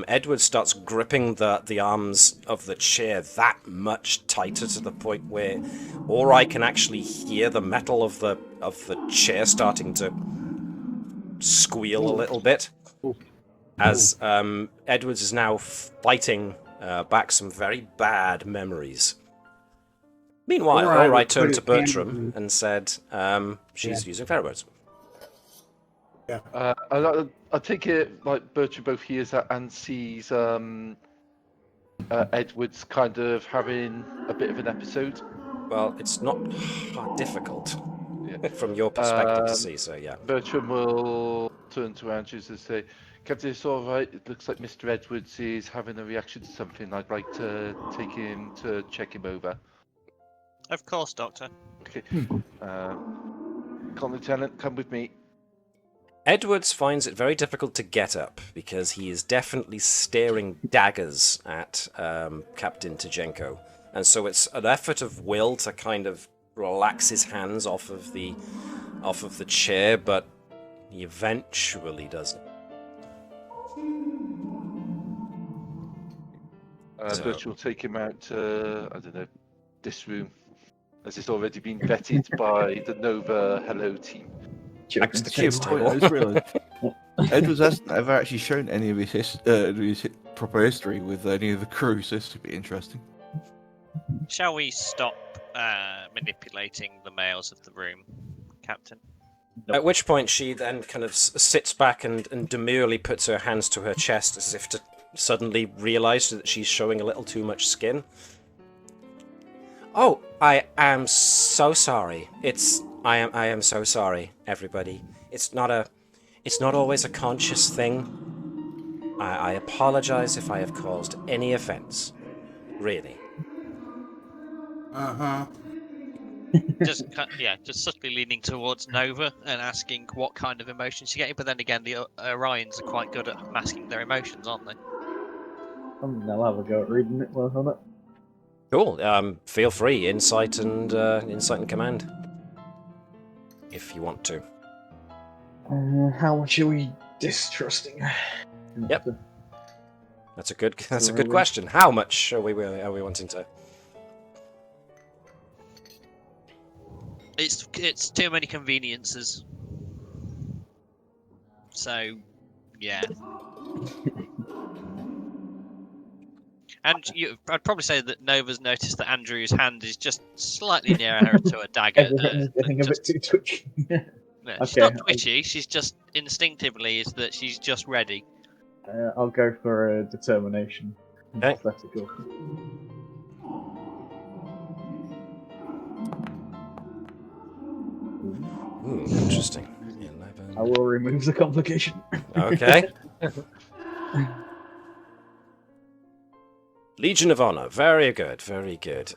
Edward starts gripping the arms of the chair that much tighter to the point where Ori can actually hear the metal of the chair starting to squeal a little bit, as Edwards is now fighting back some very bad memories. Meanwhile, Ori turned to Bertram and said, she's using pheromones. Yeah. I take it like Bertram both hears that and sees Edwards kind of having a bit of an episode. Well, it's not difficult from your perspective to see, so yeah. Bertram will turn to Andrews and say, Captain, it's all right. It looks like Mr. Edwards is having a reaction to something. I'd like to take him to check him over. Of course, Doctor. Okay. Lieutenant, come with me. Edwards finds it very difficult to get up because he is definitely staring daggers at Captain Tajenko. And so it's an effort of will to kind of relax his hands off of the chair, but he eventually doesn't. Bertram will take him out to, I don't know, this room, as it's already been vetted by the Nova Hello team. Back to the cube table. I just realised Edwards hasn't ever actually shown any of his proper history with any of the crew, so this would be interesting. Shall we stop manipulating the males of the room, Captain? At which point she then kind of sits back and demurely puts her hands to her chest as if to suddenly realise that she's showing a little too much skin. Oh, I am so sorry. I am so sorry, everybody. It's not always a conscious thing. I apologize if I have caused any offense. Really. Uh-huh. Just subtly leaning towards Nova and asking what kind of emotions she's getting. But then again, the Orions are quite good at masking their emotions, aren't they? I'll have a go at reading it while on it. Cool. Feel free, insight and command, if you want to. How much are we distrusting? Yep. That's a good question. How much are we wanting to? It's too many conveniences. So, yeah. And I'd probably say that Nova's noticed that Andrew's hand is just slightly nearer to a dagger. Everyone's getting a bit too twitchy. No, Okay, she's not twitchy. She's just instinctively is that she's just ready. I'll go for a determination. Okay. Athletical. Interesting. 11. I will remove the complication. Okay. Legion of Honor. Very good. Very good.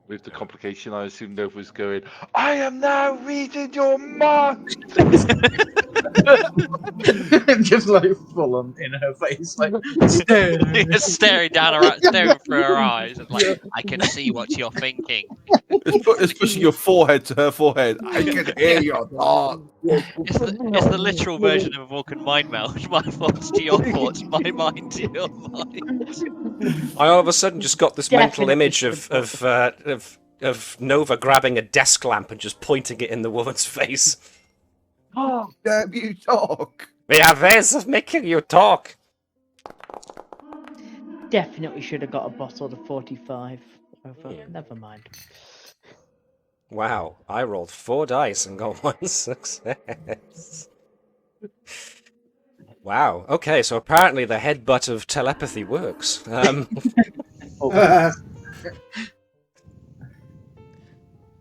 With the complication, I assume Nova's going, I am now reading your mind! Just like full on in her face, like staring. staring through her eyes, and like, I can see what you're thinking. It's pushing your forehead to her forehead. I can hear your thoughts. It's the literal version of a Vulcan mind meld. My thoughts to your thoughts, my mind to your mind. I all of a sudden just got this mental image of Nova grabbing a desk lamp and just pointing it in the woman's face. Oh, damn you talk! We have ways of making you talk. Definitely should have got a bottle of 45. Never mind. Wow, I rolled 4 dice and got 1 success. Wow, okay, so apparently the headbutt of telepathy works.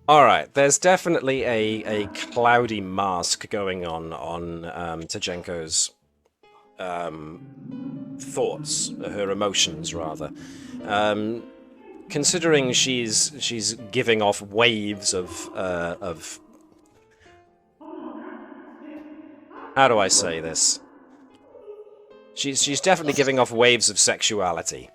Alright, there's definitely a cloudy mask going on Tajenko's thoughts, her emotions, rather. Considering she's giving off waves of how do I say this? She's definitely giving off waves of sexuality.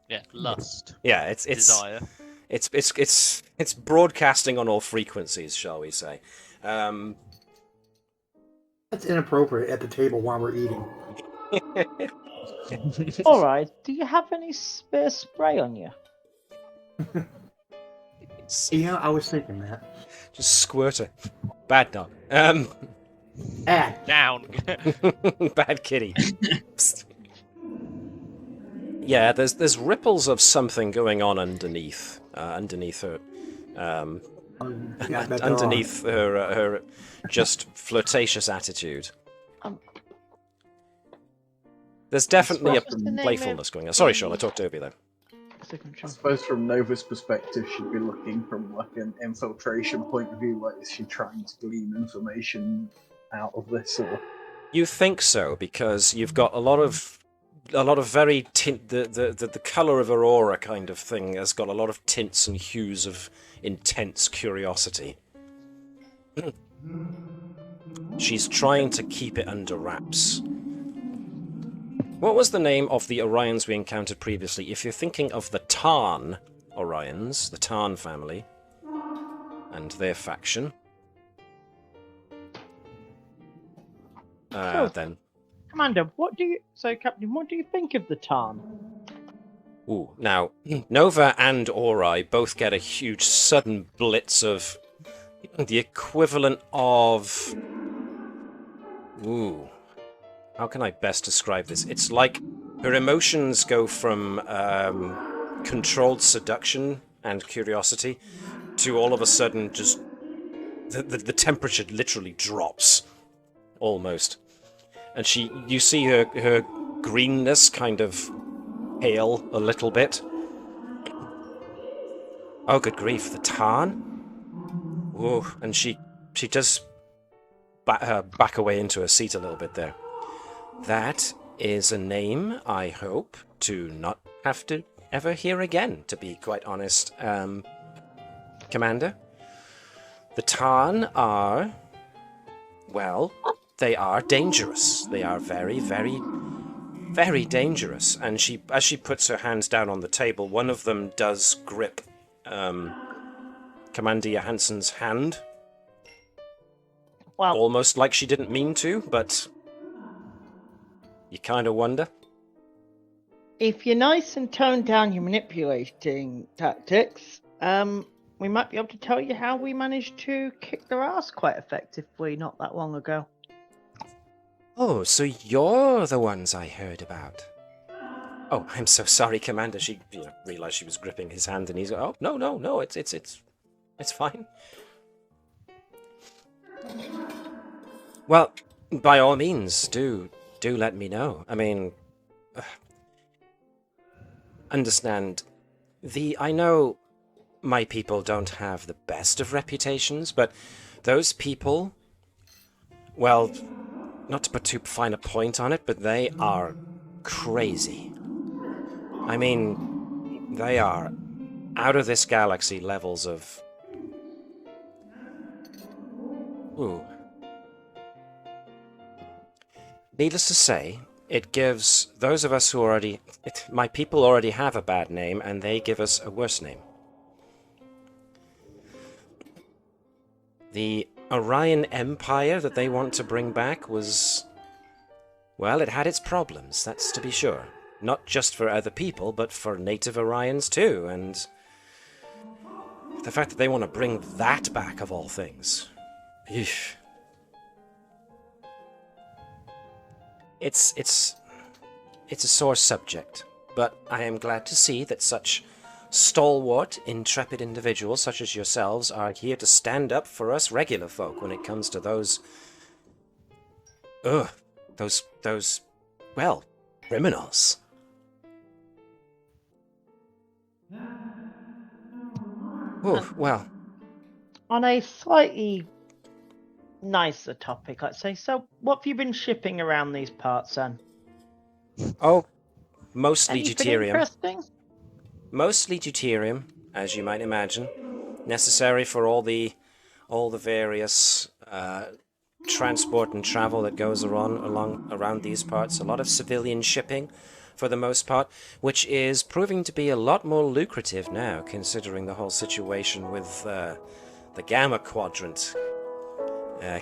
Yeah, lust. Yeah, it's desire. It's broadcasting on all frequencies, shall we say? That's inappropriate at the table while we're eating. Alright, do you have any spare spray on you? Yeah, I was thinking that. Just squirt it. Bad dog. Down. Bad kitty. Yeah, there's ripples of something going on underneath her. Underneath her just flirtatious attitude. There's definitely a playfulness going on. Sorry, Sean, I talked over you there. I suppose from Nova's perspective, she'd be looking from like an infiltration point of view. Like, is she trying to glean information out of this? Or you think so, because you've got a lot of very the color of Aurora kind of thing has got a lot of tints and hues of intense curiosity. She's trying to keep it under wraps. What was the name of the Orions we encountered previously? If you're thinking of the Tarn Orions, the Tarn family, and their faction, then... Commander, Captain, what do you think of the Tarn? Ooh, now, Nova and Ori both get a huge sudden blitz of the equivalent of... Ooh... How can I best describe this? It's like her emotions go from controlled seduction and curiosity to all of a sudden just... The temperature literally drops. Almost. And you see her greenness kind of pale a little bit. Oh, good grief, the Tarn? Whoa, and she does back away into her seat a little bit there. That is a name I hope to not have to ever hear again, to be quite honest, Commander. The Tarn are, well, they are dangerous. They are very, very, very dangerous. And as she puts her hands down on the table, one of them does grip Commander Johansson's hand. Well, almost like she didn't mean to, but you kind of wonder. if you're nice and tone down your manipulating tactics, we might be able to tell you how we managed to kick their ass quite effectively not that long ago. Oh, so you're the ones I heard about. Oh, I'm so sorry, Commander. She realized she was gripping his hand, and he's oh no, it's fine. Well, by all means, do let me know. I mean, understand, I know my people don't have the best of reputations, but those people, well, not to put too fine a point on it, but they are crazy. I mean, they are out of this galaxy levels of... Ooh. Needless to say, it gives those of us who already... my people already have a bad name, and they give us a worse name. The Orion Empire that they want to bring back was... well, it had its problems, that's to be sure. Not just for other people, but for native Orions too, and... the fact that they want to bring that back, of all things. Eesh. It's a sore subject, but I am glad to see that such stalwart, intrepid individuals such as yourselves are here to stand up for us regular folk when it comes to those... well, criminals. Oh, well. On a slightly nicer topic, let's say, so what have you been shipping around these parts, then? Oh, mostly Anything deuterium. interesting? Mostly deuterium, as you might imagine, necessary for all the various transport and travel that goes around these parts. A lot of civilian shipping, for the most part, which is proving to be a lot more lucrative now, considering the whole situation with the Gamma Quadrant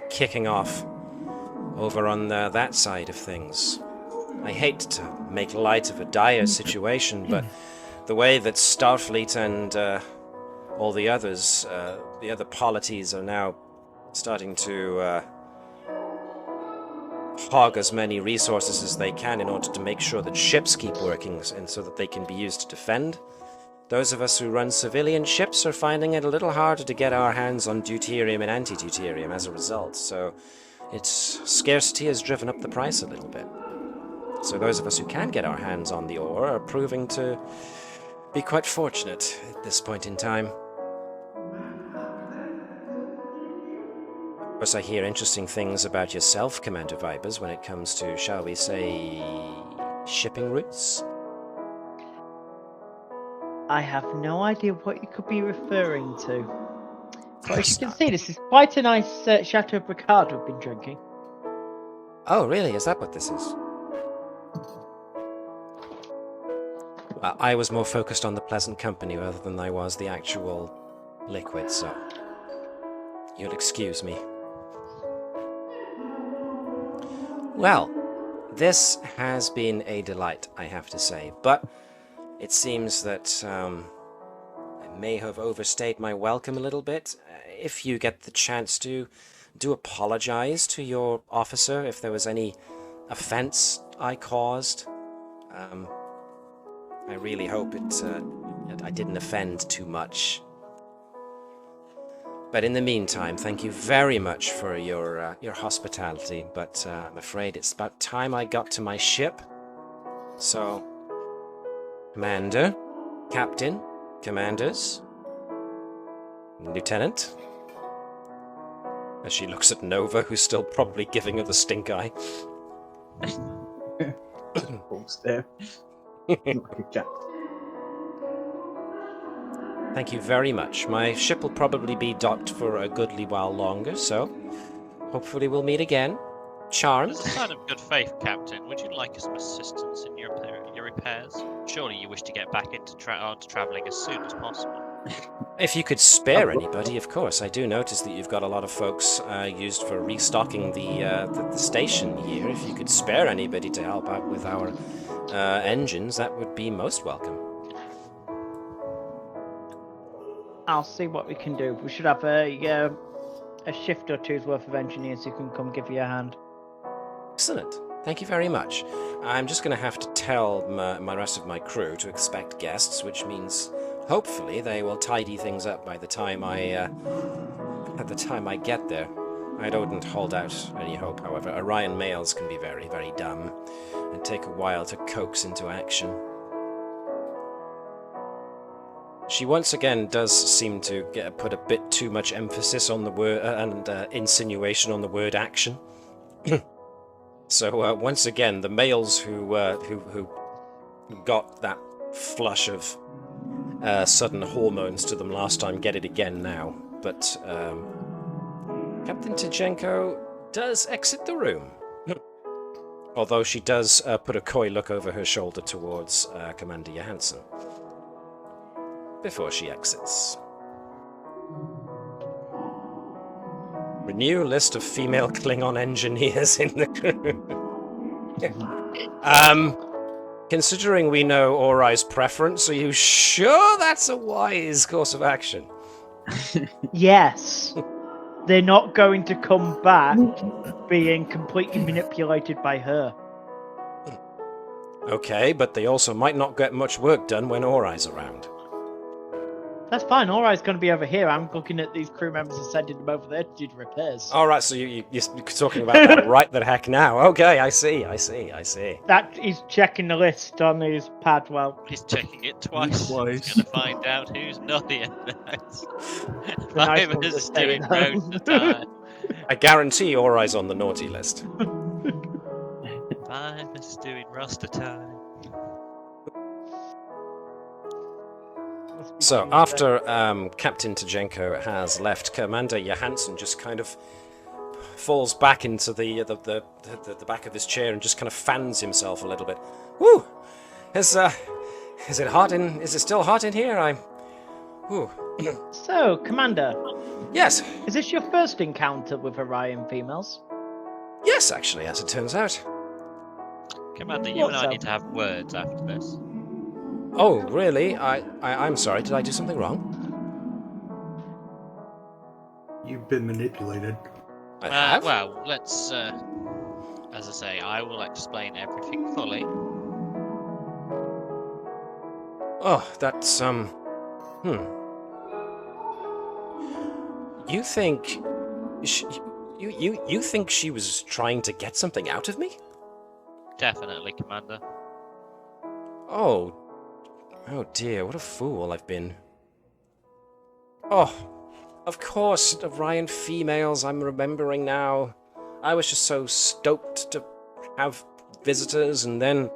kicking off over on that side of things. I hate to make light of a dire situation, but the way that Starfleet and all the others, the other polities, are now starting to hog as many resources as they can in order to make sure that ships keep working and so that they can be used to defend. Those of us who run civilian ships are finding it a little harder to get our hands on deuterium and anti-deuterium as a result, so its scarcity has driven up the price a little bit. So those of us who can get our hands on the ore are proving to be quite fortunate at this point in time. Of course, I hear interesting things about yourself, Commander Vipers, when it comes to, shall we say, shipping routes? I have no idea what you could be referring to. But as you can see, this is quite a nice Chateau Bricard we've been drinking. Oh, really? Is that what this is? Well, I was more focused on the pleasant company rather than I was the actual liquid, so you'll excuse me. Well, this has been a delight, I have to say, but it seems that I may have overstayed my welcome a little bit. If you get the chance to, do apologize to your officer if there was any offense I caused. I really hope I didn't offend too much. But in the meantime, thank you very much for your hospitality. But I'm afraid it's about time I got to my ship. So Commander, Captain, Commanders, Lieutenant. As she looks at Nova, who's still probably giving her the stink eye. Almost there. Like a cat. Thank you very much. My ship will probably be docked for a goodly while longer, so hopefully we'll meet again. Charmed. As a sign of good faith, Captain, would you like some assistance in your repairs? Surely you wish to get back into travelling as soon as possible. If you could spare anybody, of course. I do notice that you've got a lot of folks used for restocking the station here. If you could spare anybody to help out with our engines, that would be most welcome. I'll see what we can do. We should have a shift or two's worth of engineers who can come give you a hand. Excellent. Thank you very much. I'm just going to have to tell my rest of my crew to expect guests, which means hopefully they will tidy things up by the time I get there. I don't hold out any hope, however. Orion males can be very, very dumb and take a while to coax into action. She once again does seem to put a bit too much emphasis on the word and insinuation on the word action. So once again, the males who got that flush of sudden hormones to them last time get it again now. But Captain Tchenko does exit the room, although she does put a coy look over her shoulder towards Commander Johanson before she exits. Renew list of female Klingon engineers in the crew. Considering we know Ori's preference, are you sure that's a wise course of action? Yes. They're not going to come back being completely manipulated by her. Okay, but they also might not get much work done when Ori's around. That's fine. Ori's going to be over here. I'm looking at these crew members and sending them over there to do the repairs. All right, so you're talking about that right the heck now. Okay, I see. That he's checking the list on his pad. Well, He's checking it twice. He's going to find out who's naughty and nice. nice ones Fivers are doing staying roast home. time. I guarantee Ori's on the naughty list. Fivers doing roster time. So after Captain Tchenko has left, Commander Johanson just kind of falls back into the back of his chair and just kind of fans himself a little bit. Woo! Is it hot in? Is it still hot in here? Woo. So, Commander. Yes. Is this your first encounter with Orion females? Yes, actually, as it turns out. Commander, you and I need to have words after this. Oh, really? I'm sorry. Did I do something wrong? You've been manipulated. I have? Well, let's, as I say, I will explain everything fully. Oh, that's, You think... You think she was trying to get something out of me? Definitely, Commander. Oh dear, what a fool I've been. Oh, of course, Orion females, I'm remembering now. I was just so stoked to have visitors, and then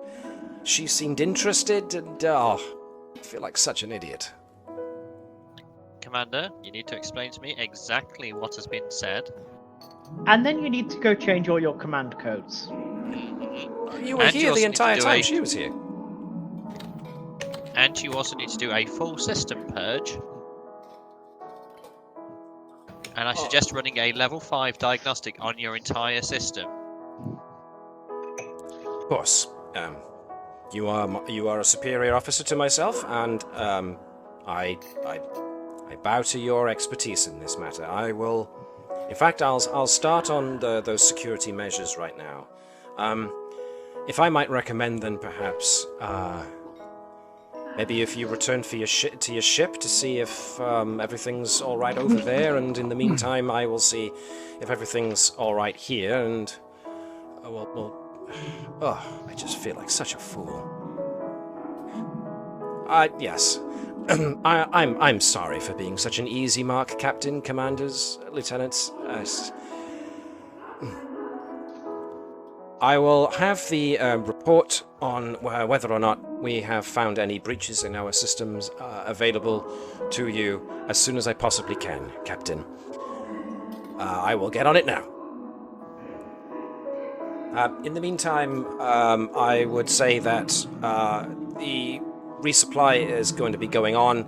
she seemed interested, and I feel like such an idiot. Commander, you need to explain to me exactly what has been said. And then you need to go change all your command codes. You were here the entire time she was here. And you also need to do a full system purge. And I suggest running a level 5 diagnostic on your entire system. Of course. You are a superior officer to myself, and I bow to your expertise in this matter. I will. In fact, I'll start on those security measures right now. If I might recommend, then perhaps maybe if you return to your ship to see if everything's all right over there, and in the meantime, I will see if everything's all right here. And I just feel like such a fool. Yes. I'm sorry for being such an easy mark, Captain, Commanders, Lieutenants. I will have the report on whether or not we have found any breaches in our systems available to you as soon as I possibly can, Captain. I will get on it now. In the meantime, I would say that the resupply is going to be going on.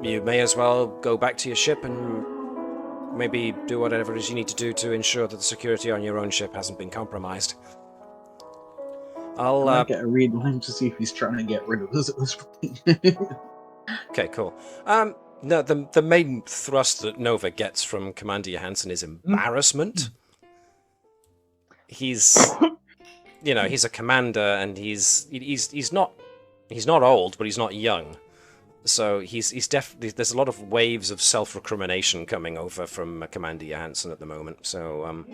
You may as well go back to your ship and maybe do whatever it is you need to do to ensure that the security on your own ship hasn't been compromised. I'll get a read on him to see if he's trying to get rid of us at this point. Okay, cool. No, the main thrust that Nova gets from Commander Johanson is embarrassment. He's, he's a commander, and he's not old, but he's not young. So he's definitely, there's a lot of waves of self-recrimination coming over from Commander Johanson at the moment. So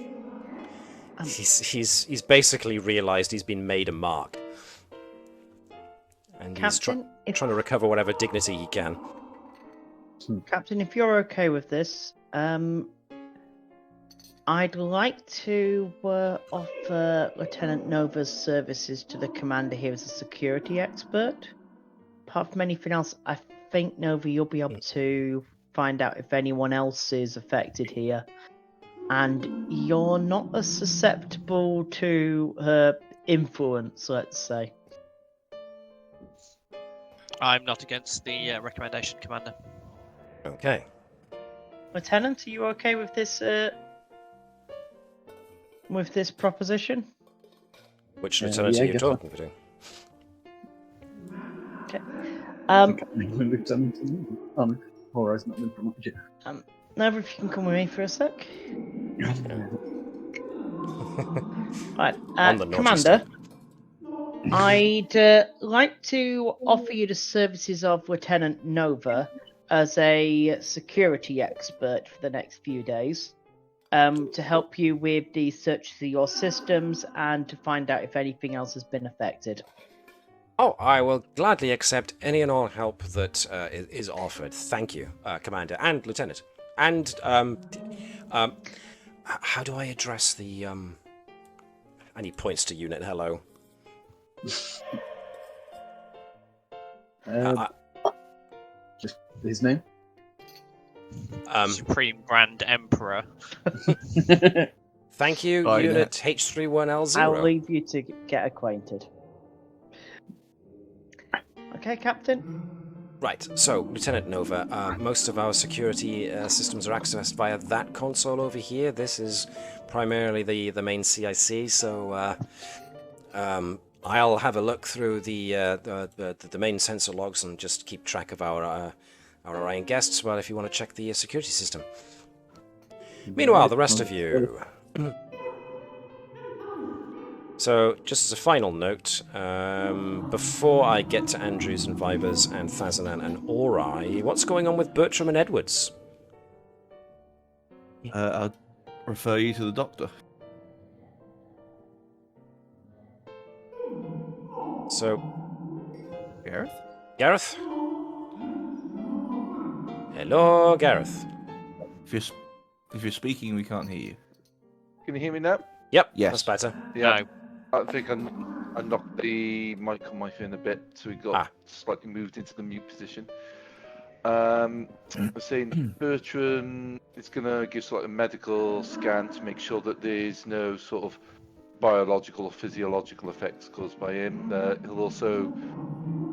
he's basically realised he's been made a mark, and Captain, he's trying to recover whatever dignity he can. Captain, if you're okay with this, I'd like to offer Lieutenant Nova's services to the commander here as a security expert. Apart from anything else, I think, Nova, you'll be able to find out if anyone else is affected here. And you're not as susceptible to her influence, let's say. I'm not against the recommendation, Commander. Okay. Lieutenant, are you okay with this proposition? Which lieutenant are you talking to? Okay. Horizon not been promoted. Nova, if you can come with me for a sec. Right, Commander, I'd like to offer you the services of Lieutenant Nova as a security expert for the next few days, to help you with the search of your systems and to find out if anything else has been affected. Oh, I will gladly accept any and all help that is offered. Thank you, Commander and Lieutenant. And how do I address the And he points to Unit Hello. Just his name? Supreme Grand Emperor. Thank you, Unit H31L0. I'll leave you to get acquainted. Okay, Captain? Right, so, Lieutenant Nova, most of our security systems are accessed via that console over here. This is primarily the main CIC, so I'll have a look through the main sensor logs and just keep track of our Orion guests, well, if you want to check the security system. Meanwhile, the rest of you... So, just as a final note, before I get to Andrews and Vibers and Thazanan and Ori, what's going on with Bertram and Edwards? I'll refer you to the doctor. So... Gareth? Gareth? Hello, Gareth. If you're speaking, we can't hear you. Can you hear me now? Yep, Yes. that's better. Yeah. No. I think I knocked the mic on my phone a bit, so we got slightly moved into the mute position. I was saying Bertram is going to give sort of a medical scan to make sure that there's no sort of biological or physiological effects caused by him. He'll also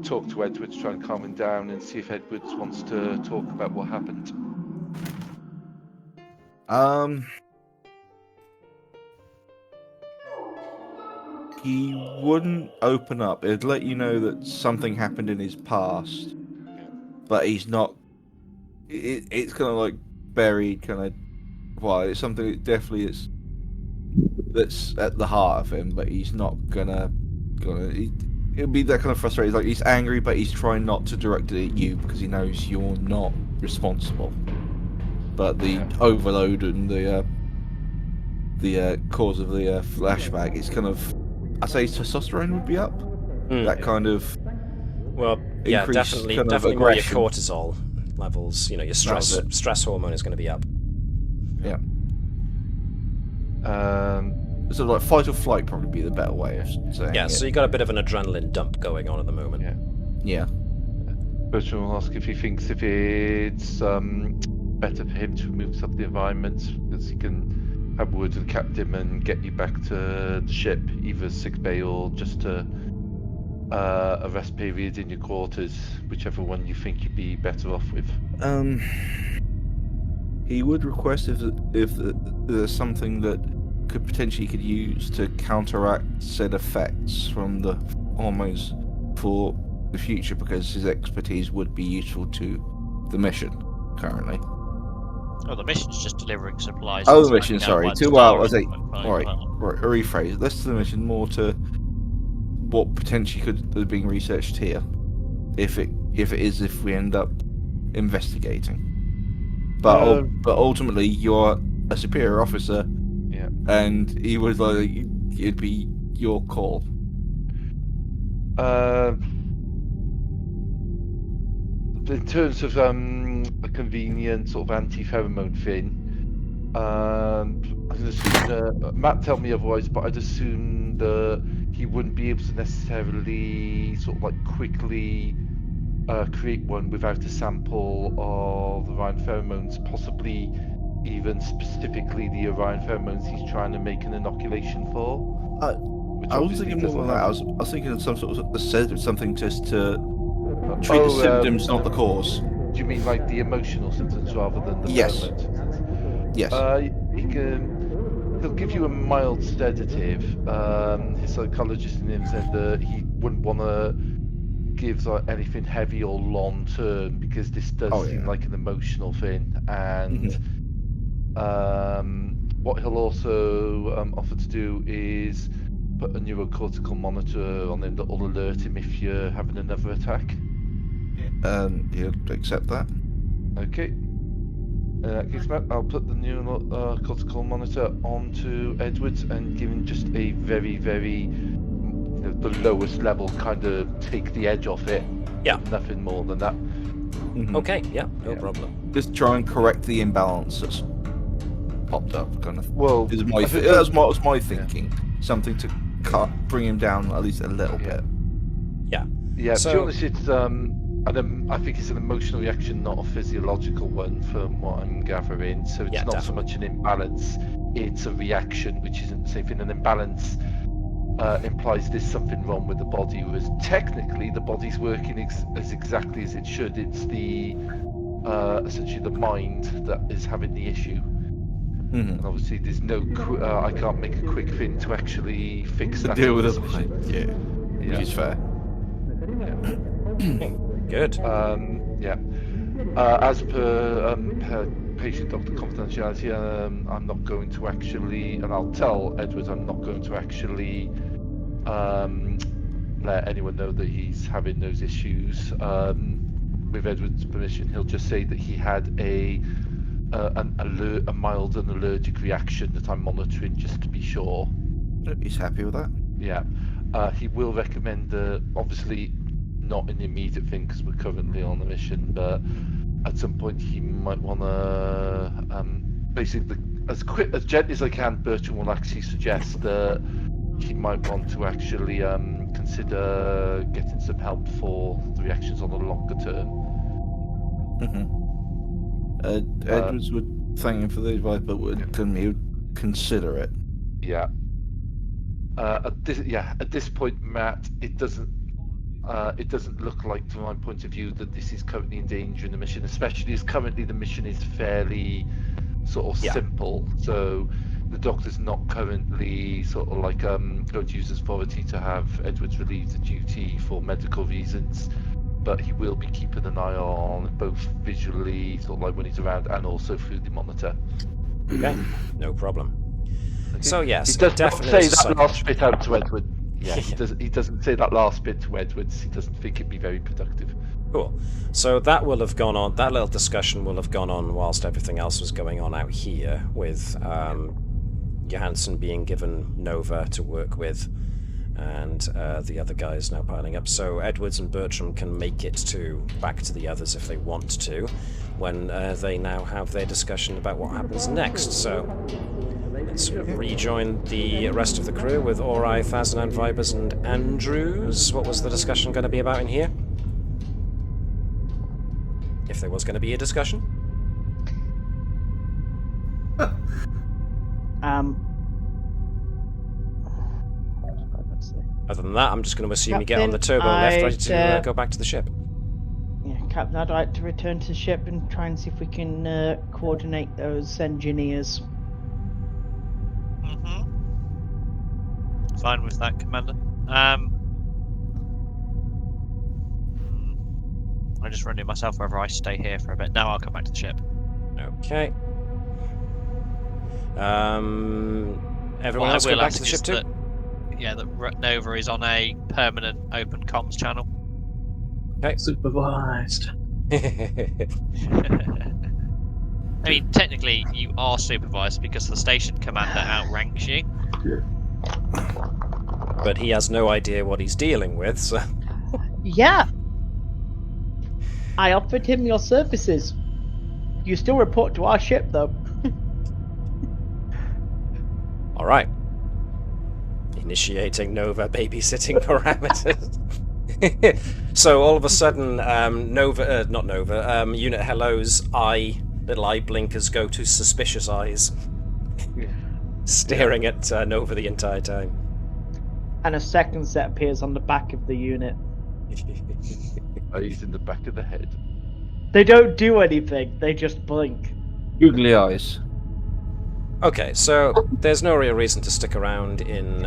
talk to Edwards, try and calm him down, and see if Edwards wants to talk about what happened. He wouldn't open up. It'd let you know that something happened in his past, but he's not. It's kind of like buried, kind of. Well, it's something that definitely that's at the heart of him, but he's not gonna. It'll be that kind of frustrating. Like he's angry, but he's trying not to direct it at you because he knows you're not responsible. But the overload and the cause of the flashback, it's kind of. I say testosterone would be up. That kind of Well, yeah, increased definitely kind of more your aggression. cortisol levels. Your stress hormone is going to be up. Yeah. So like fight or flight probably be the better way of saying Yeah, it. so you got a bit of an adrenaline dump going on at the moment. Yeah. Bertram will ask if he thinks if it's better for him to remove some of the environment, because he can have words with the captain and get you back to the ship, either sick bay or just a rest period in your quarters, whichever one you think you'd be better off with. He would request if there's something that could use to counteract said effects from the hormones for the future, because his expertise would be useful to the mission currently. Oh, the mission's just delivering supplies. Oh, the mission, sorry. Alright, rephrase. Less to the mission, more to what potentially could be being researched here. If we end up investigating. But ultimately, you're a superior officer, and he was like, it'd be your call. In terms of a convenient sort of anti-pheromone thing, I'd assume Matt tell me otherwise, but I'd assume that he wouldn't be able to necessarily sort of like quickly create one without a sample of Orion pheromones, possibly even specifically the Orion pheromones he's trying to make an inoculation for. I was thinking more than that. I was thinking of some sort of something just to treat the symptoms, not the cause. Do you mean like the emotional symptoms rather than the pheromone symptoms? Yes. He'll give you a mild sedative. His psychologist in him said that he wouldn't want to give anything heavy or long term, because this does seem like an emotional thing. And what he'll also offer to do is put a neurocortical monitor on him that will alert him if you're having another attack. He'll accept that. Okay. In that case, Matt, I'll put the neurocortical monitor onto Edwards and give him just a very, very, the lowest level, kind of take the edge off it. Yeah. Nothing more than that. Okay, no problem. Just try and correct the imbalance that's popped up, kind of. Well, that was my thinking. Something to bring him down at least a little bit. Yeah. Yeah, to be honest, it's I think it's an emotional reaction, not a physiological one, from what I'm gathering. So it's not so much an imbalance; it's a reaction, which isn't the same thing. An imbalance implies there's something wrong with the body, whereas technically the body's working as exactly as it should. It's the essentially the mind that is having the issue. And obviously, there's no. I can't make a quick thing to actually fix that. Deal with it. Which is fair. Good. As per patient doctor confidentiality, I'm not going to actually, and I'll tell Edwards I'm not going to actually let anyone know that he's having those issues. With Edwards' permission, he'll just say that he had a mild and allergic reaction that I'm monitoring just to be sure. He's happy with that. Yeah. He will recommend obviously not an immediate thing because we're currently on a mission, but at some point he might want to basically, as gently as I can, Bertram will actually suggest that he might want to actually consider getting some help for the reactions on the longer term. Edwards would thank him for the advice, but he would consider it. Yeah. At this point, Matt, it doesn't look like, from my point of view, that this is currently endangering the mission, especially as currently the mission is fairly sort of simple. So the doctor's not currently sort of like going to use his authority to have Edwards relieve the duty for medical reasons, but he will be keeping an eye on both visually, sort of like when he's around, and also through the monitor. Okay, no problem. Okay. So yes, he does not say that last bit out to Edward. Yeah, he doesn't say that last bit to Edwards. He doesn't think it'd be very productive. Cool. So that will have gone on. That little discussion will have gone on whilst everything else was going on out here, with Johanson being given Nova to work with, And the other guy is now piling up. So Edwards and Bertram can make it back to the others if they want to, when they now have their discussion about what happens next. So let's rejoin the rest of the crew with Ori, Fazanan, Vibers, and Andrews. What was the discussion going to be about in here? If there was going to be a discussion? Other than that, I'm just going to assume you get on the turbo left, ready to go back to the ship. Yeah, Captain, I'd like to return to the ship and try and see if we can coordinate those engineers. Fine with that, Commander. I'm just wondering myself whether I stay here for a bit. Now I'll come back to the ship. Okay. Everyone else go back to the ship too? That Nova is on a permanent open comms channel. Okay. Supervised. I mean, technically, you are supervised because the station commander outranks you. But he has no idea what he's dealing with, so... Yeah! I offered him your services. You still report to our ship, though. Alright. Initiating Nova babysitting parameters. So all of a sudden, Unit Hello's little eye blinkers go to suspicious eyes. Staring at Nova the entire time. And a second set appears on the back of the unit. Eyes in the back of the head. They don't do anything, they just blink. Googly eyes. Okay, so there's no real reason to stick around in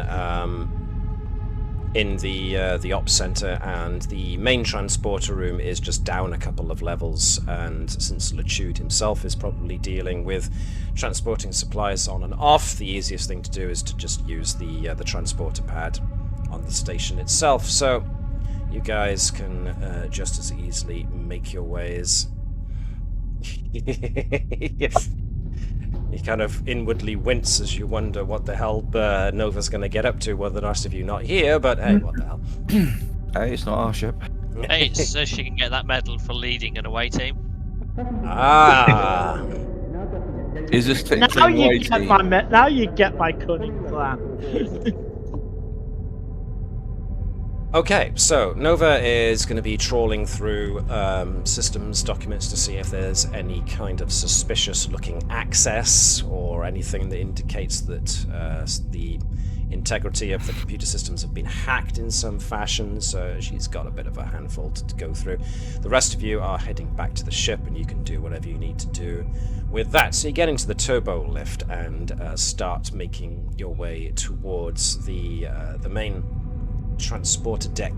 the ops center, and the main transporter room is just down a couple of levels. And since Latude himself is probably dealing with transporting supplies on and off, the easiest thing to do is to just use the transporter pad on the station itself. So you guys can just as easily make your ways. You kind of inwardly wince as you wonder what the hell Nova's going to get up to, with the rest of you not here, but hey, what the hell. Hey, it's not our ship. Hey, it's so she can get that medal for leading an away team. Ah! Is this Now you get my cunning plan. Okay, so Nova is going to be trawling through systems documents to see if there's any kind of suspicious-looking access or anything that indicates that the integrity of the computer systems have been hacked in some fashion, so she's got a bit of a handful to go through. The rest of you are heading back to the ship, and you can do whatever you need to do with that. So you get into the turbo lift and start making your way towards the main transporter deck,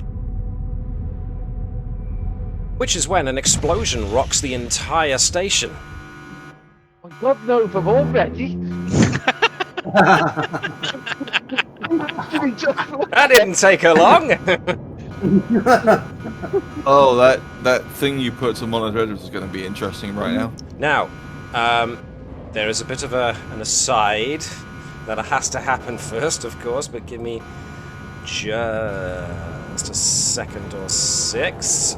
which is when an explosion rocks the entire station. My God, no, from already. That didn't take her long. Oh, that thing you put to monitor Edwards is going to be interesting right now. Now, there is a bit of an aside that has to happen first, of course, but give me just a second or six.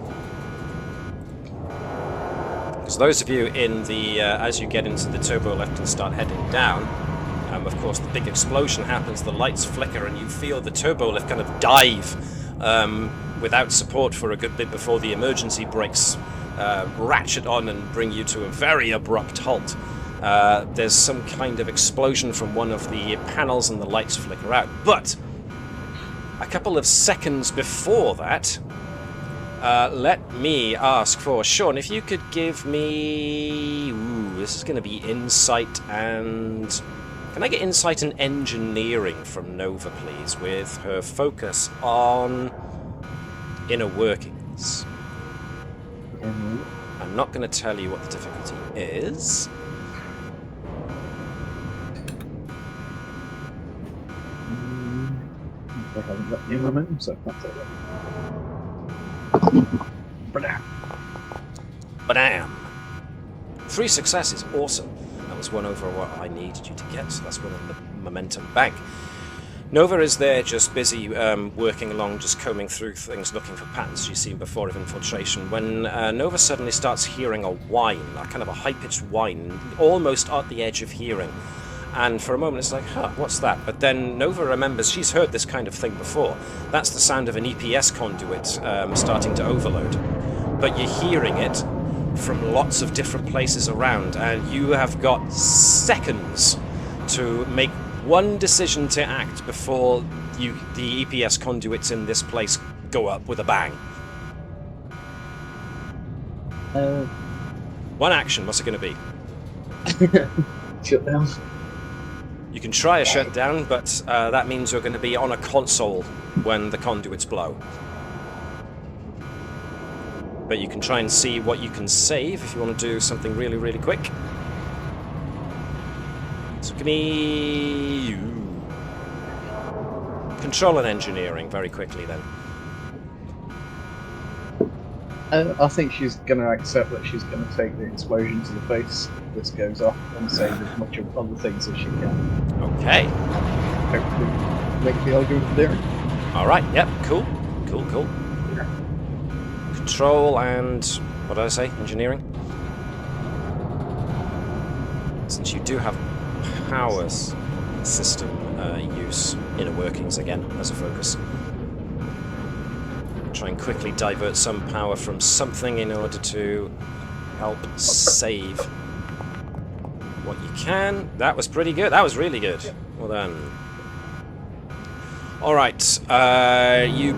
So those of you in the as you get into the turbo lift and start heading down, of course the big explosion happens, the lights flicker, and you feel the turbo lift kind of dive without support for a good bit before the emergency brakes ratchet on and bring you to a very abrupt halt. There's some kind of explosion from one of the panels and the lights flicker out, but a couple of seconds before that, let me ask for Sean, if you could give me... Ooh, this is going to be insight and... Can I get insight and engineering from Nova, please, with her focus on inner workings? I'm not going to tell you what the difficulty is. They haven't got any momentum, so that's it. Badam! 3 successes, awesome. That was one over what I needed you to get, so that's one in the momentum bank. Nova is there just busy working along, just combing through things, looking for patterns she's seen before of infiltration, when Nova suddenly starts hearing a whine, a kind of a high-pitched whine, almost at the edge of hearing. And for a moment it's like, huh, what's that? But then Nova remembers she's heard this kind of thing before. That's the sound of an EPS conduit starting to overload. But you're hearing it from lots of different places around, and you have got seconds to make one decision to act before the EPS conduits in this place go up with a bang. One action, what's it going to be? Shut down. You can try a shutdown, but that means you're going to be on a console when the conduits blow. But you can try and see what you can save if you want to do something really, really quick. So give me control and engineering very quickly then. I think she's going to accept that she's going to take the explosion to the face if this goes off and save as much of other things as she can. Okay. Hopefully make the algorithm there. Alright, yep, cool. Cool. Control and, what did I say, engineering? Since you do have power system use, inner workings again, as a focus. Try and quickly divert some power from something in order to help save what you can. That was pretty good. That was really good. Well done. Alright, you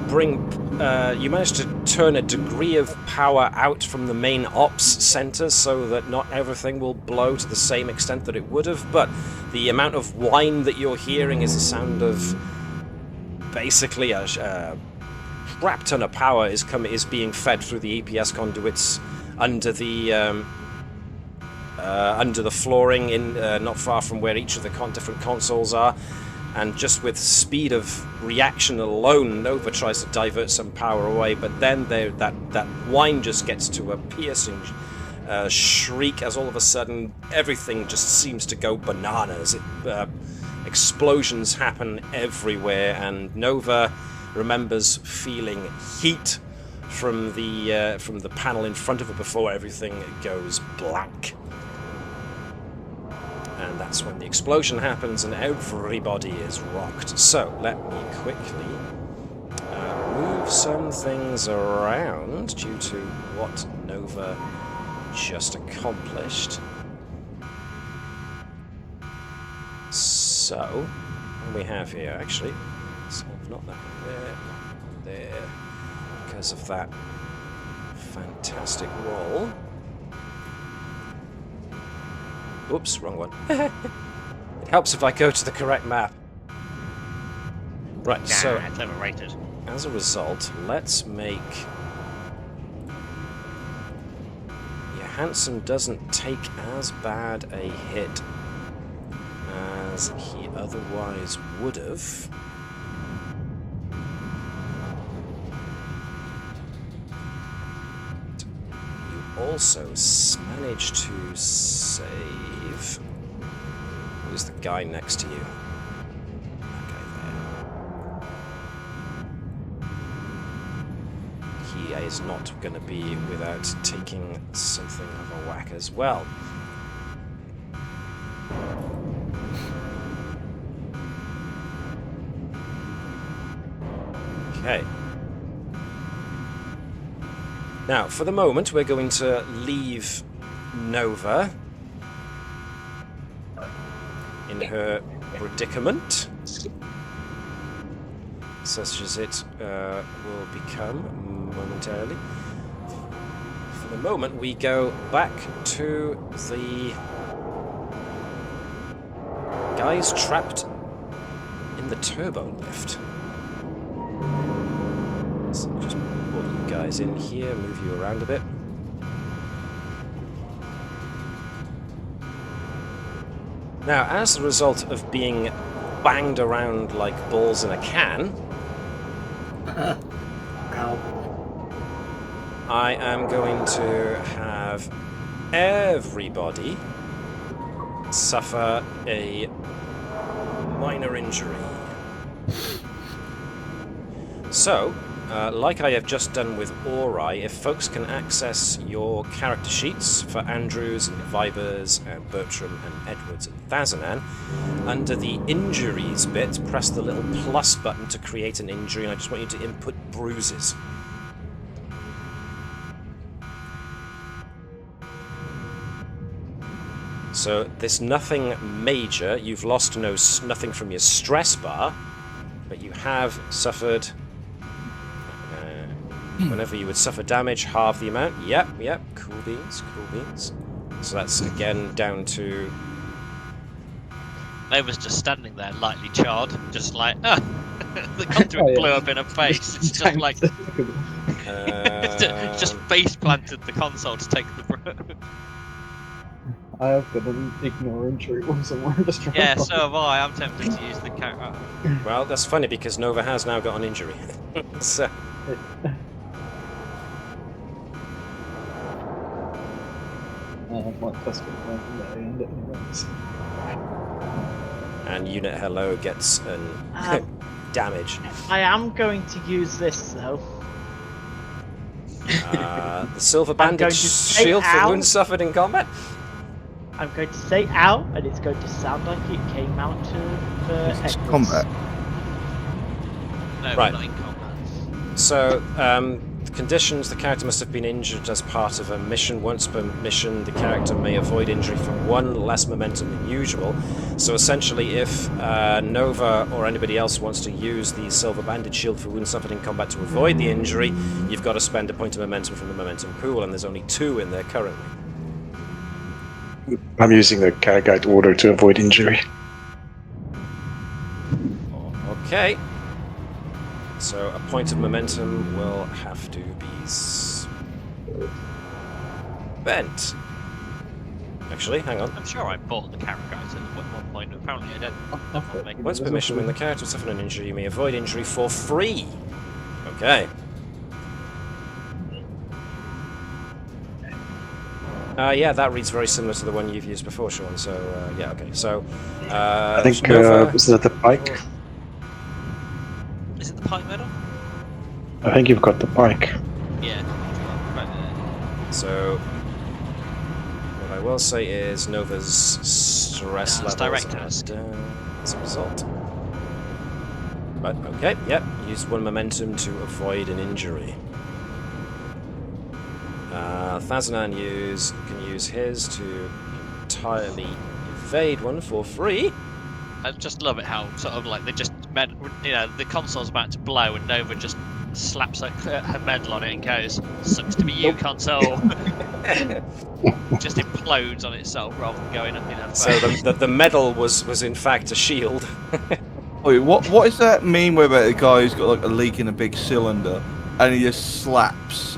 managed to turn a degree of power out from the main ops center so that not everything will blow to the same extent that it would have, but the amount of whine that you're hearing is the sound of basically a crap ton of power is being fed through the EPS conduits under the flooring in not far from where each of the different consoles are. And just with speed of reaction alone, Nova tries to divert some power away, but then that whine just gets to a piercing shriek as all of a sudden everything just seems to go bananas. Explosions happen everywhere, and Nova remembers feeling heat from the panel in front of her before everything goes black. And that's when the explosion happens and everybody is rocked. So, let me quickly move some things around due to what Nova just accomplished. So, what do we have here, actually? So, not that there, because of that fantastic roll. Oops, wrong one. It helps if I go to the correct map. Right, so it's overrated. As a result, let's make Johanson doesn't take as bad a hit as he otherwise would have. You also managed to save. Who's the guy next to you? That guy there. He is not going to be without taking something of a whack as well. Okay. Now, for the moment, we're going to leave Nova in her predicament, such as it will become momentarily. For the moment, we go back to the guys trapped in the turbo lift. So just put you guys in here, move you around a bit. Now, as a result of being banged around like balls in a can, I am going to have everybody suffer a minor injury. So, like I have just done with Ori, if folks can access your character sheets for Andrews and Vibers and Bertram and Edwards and Thazanan, under the injuries bit, press the little plus button to create an injury, and I just want you to input bruises. So there's nothing major. You've lost nothing from your stress bar, but you have suffered. Whenever you would suffer damage, halve the amount. Yep. Cool beans. So that's again down to. Navis just standing there, lightly charred, just like, the conduit blew up in her face. It's just like, just face planted the console to take the. I have got an ignore injury one somewhere. Yeah, so have I. I'm tempted to use the character. Well, that's funny because Nova has now got an injury. So. And Unit Hello gets an damage. I am going to use this though. The silver bandage shield for wounds suffered in combat. I'm going to say ow, and it's going to sound like it came out of combat. No, right. Not in combat. So, the conditions: the character must have been injured as part of a mission. Once per mission, the character may avoid injury for 1 less momentum than usual. So essentially, if Nova or anybody else wants to use the silver bandage shield for wounds suffered in combat to avoid the injury, you've got to spend a point of momentum from the momentum pool, and there's only 2 in there currently. I'm using the character guide order to avoid injury. Okay. So a point of momentum will have to be spent. Actually, hang on. I'm sure I bought the character guide at one point. Apparently I didn't. Once per mission, when the character will suffer an injury, you may avoid injury for free. Okay. Yeah, that reads very similar to the one you've used before, Sean. So, yeah, okay. So, I think, Nova... is that the pike? Is it the pike medal? I think you've got the pike. Yeah. Right there. So, what I will say is Nova's stress level direct as a result. But, okay, yep. Use 1 momentum to avoid an injury. Thazanan can use his to entirely evade 1 for free. I just love it how sort of like they just the console's about to blow and Nova just slaps her medal on it and goes, "Sucks to be you, console." Just implodes on itself rather than going up in her face. So the medal was in fact a shield. Wait, what does that mean? Where the guy's got like a leak in a big cylinder and he just slaps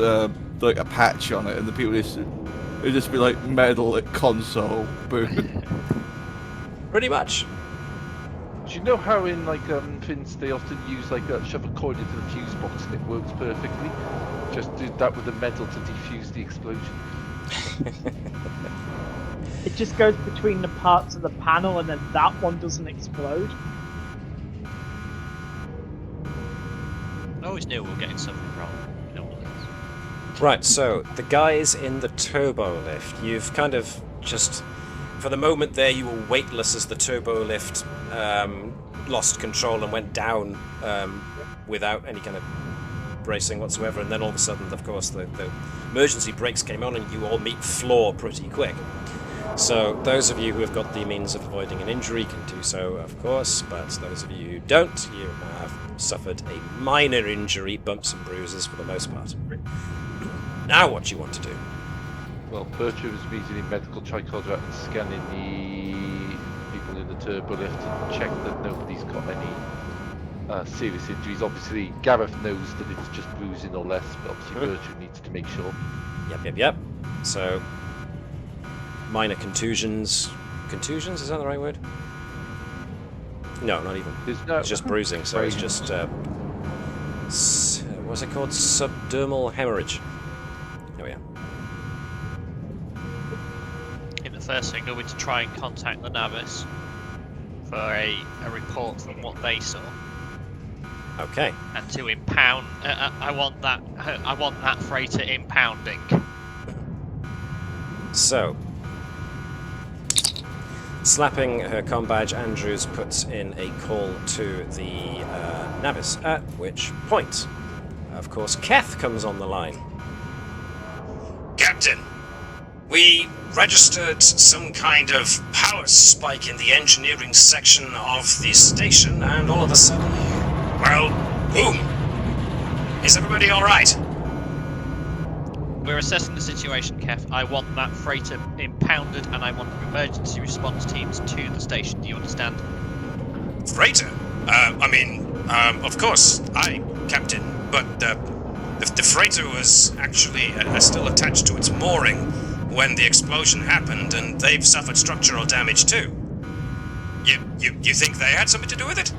like a patch on it, and the people it'd just be like medal at console, boom. Pretty much. Do you know how in like Finns they often use like shove a coin into the fuse box and it works perfectly? Just do that with a medal to defuse the explosion. It just goes between the parts of the panel, and then that one doesn't explode. I always knew we were getting something wrong. Right, so the guys in the turbo lift, you've kind of just, for the moment there, you were weightless as the turbo lift lost control and went down without any kind of bracing whatsoever, and then all of a sudden, of course, the emergency brakes came on and you all meet floor pretty quick. So those of you who have got the means of avoiding an injury can do so, of course, but those of you who don't, you have suffered a minor injury, bumps and bruises for the most part. Now what do you want to do? Well, Bertram is immediately medical tricorder and scanning the people in the turbo lift to check that nobody's got any serious injuries. Obviously, Gareth knows that it's just bruising or less, but obviously Bertram needs to make sure. Yep. So, minor contusions. Contusions, is that the right word? No, not even. It's just bruising, so it's just, what's it called? Subdermal hemorrhage. There we are. I think the first thing will be to try and contact the Navis for a report from what they saw. Okay. And to impound, I want that freighter impounding. So, slapping her comm badge, Andrews puts in a call to the Navis, at which point, of course, Keth comes on the line. Captain, we registered some kind of power spike in the engineering section of the station, and all of a sudden, well, boom! Is everybody alright? We're assessing the situation, Kev. I want that freighter impounded, and I want emergency response teams to the station. Do you understand? Freighter? Of course, Captain, but the freighter was actually still attached to its mooring when the explosion happened, and they've suffered structural damage too. You think they had something to do with it?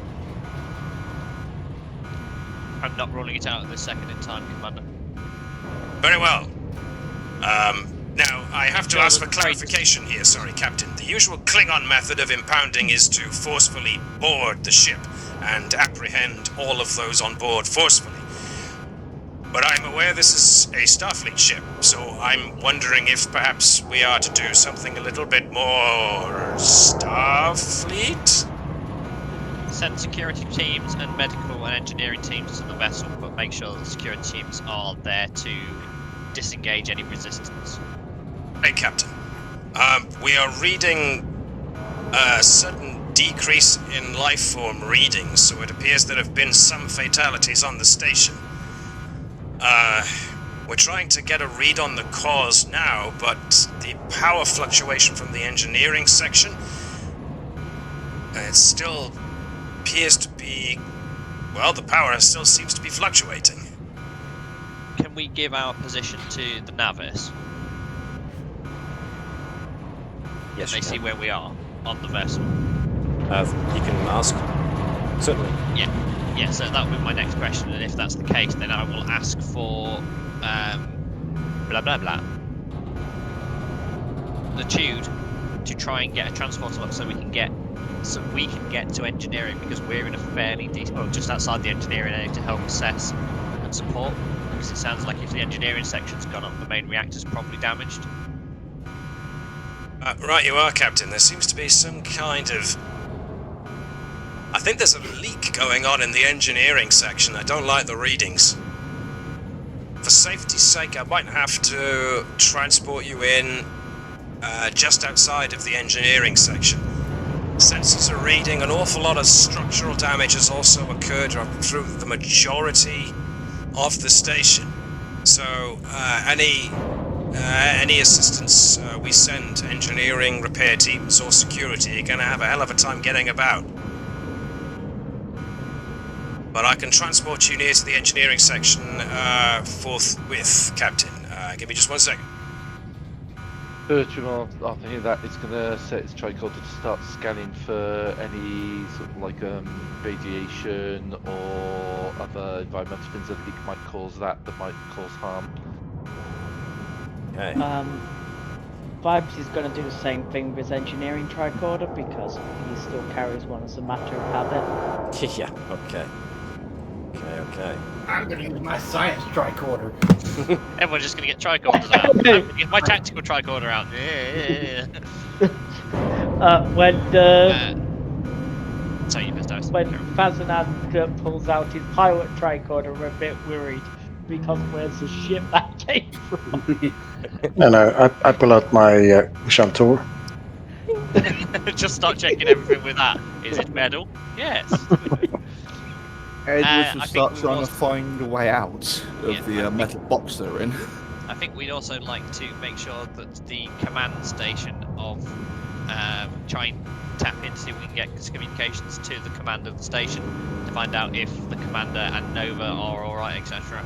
I'm not ruling it out at this second in time, Commander. Very well. Now, I have to ask for clarification here, sorry, Captain. The usual Klingon method of impounding is to forcefully board the ship and apprehend all of those on board forcefully. But I'm aware this is a Starfleet ship, so I'm wondering if perhaps we are to do something a little bit more Starfleet? Send security teams and medical and engineering teams to the vessel, but make sure the security teams are there to disengage any resistance. Hey, Captain. We are reading a sudden decrease in life form readings, so it appears there have been some fatalities on the station. We're trying to get a read on the cause now, but the power fluctuation from the engineering section, it still appears to be... well, the power still seems to be fluctuating. Can we give our position to the Navis? Yes, they see where we are on the vessel. You can ask. Certainly. Yeah, so that would be my next question, and if that's the case, then I will ask for blah blah blah the Tude to try and get a transporter up so we can get to engineering, because we're in a fairly decent, well, just outside the engineering area to help assess and support, because it sounds like if the engineering section's gone up, the main reactor's probably damaged. Right you are, Captain. There seems to be some kind of... I think there's a leak going on in the engineering section. I don't like the readings. For safety's sake, I might have to transport you in just outside of the engineering section. Sensors are reading an awful lot of structural damage has also occurred through the majority of the station. So any assistance we send, engineering, repair teams or security, are going to have a hell of a time getting about. But I can transport you near to the engineering section forthwith, Captain. Give me just 1 second. Bertram, after hearing that, it's going to set its tricorder to start scanning for any sort of like radiation or other environmental things that it might cause that might cause harm. Okay. Vibes is going to do the same thing with his engineering tricorder because he still carries one as a matter of habit. Yeah, okay. Okay. I'm going to use my science tricorder. Everyone's just going to get tricorders out. I'm going to get my tactical tricorder out. Sorry, you missed out. When Fazanad pulls out his pilot tricorder, we're a bit worried because where's the ship that came from? No, I pull out my Shantor. Just start checking everything with that. Is it metal? Yes. Edwards will start trying to find a way out of the metal box they're in. I think we'd also like to make sure that the command station of try and tap in to see if we can get communications to the command of the station to find out if the commander and Nova are alright, etc.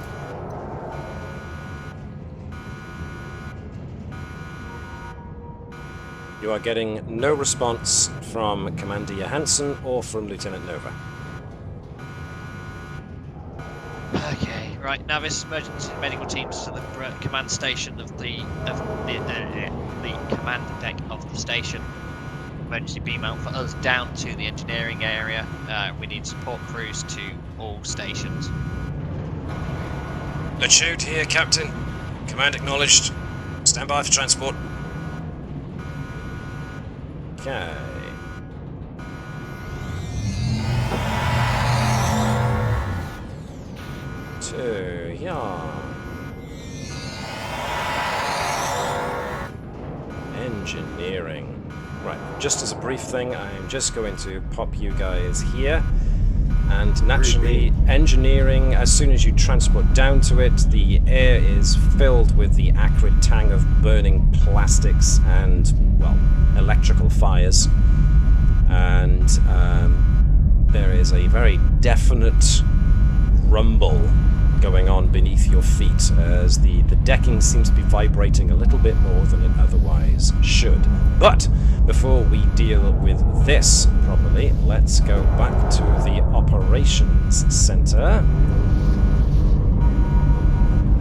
You are getting no response from Commander Johanson or from Lieutenant Nova. Okay, right. Navis, emergency medical teams to the command station of the command deck of the station. emergency beam out for us down to the engineering area. We need support crews to all stations. Let's shoot here, Captain. Command acknowledged. Stand by for transport. Okay. Engineering. Right, just as a brief thing, I'm just going to pop you guys here. And naturally, engineering, as soon as you transport down to it, the air is filled with the acrid tang of burning plastics and, well, electrical fires. And there is a very definite rumble going on beneath your feet as the decking seems to be vibrating a little bit more than it otherwise should. But before we deal with this properly, let's go back to the operations center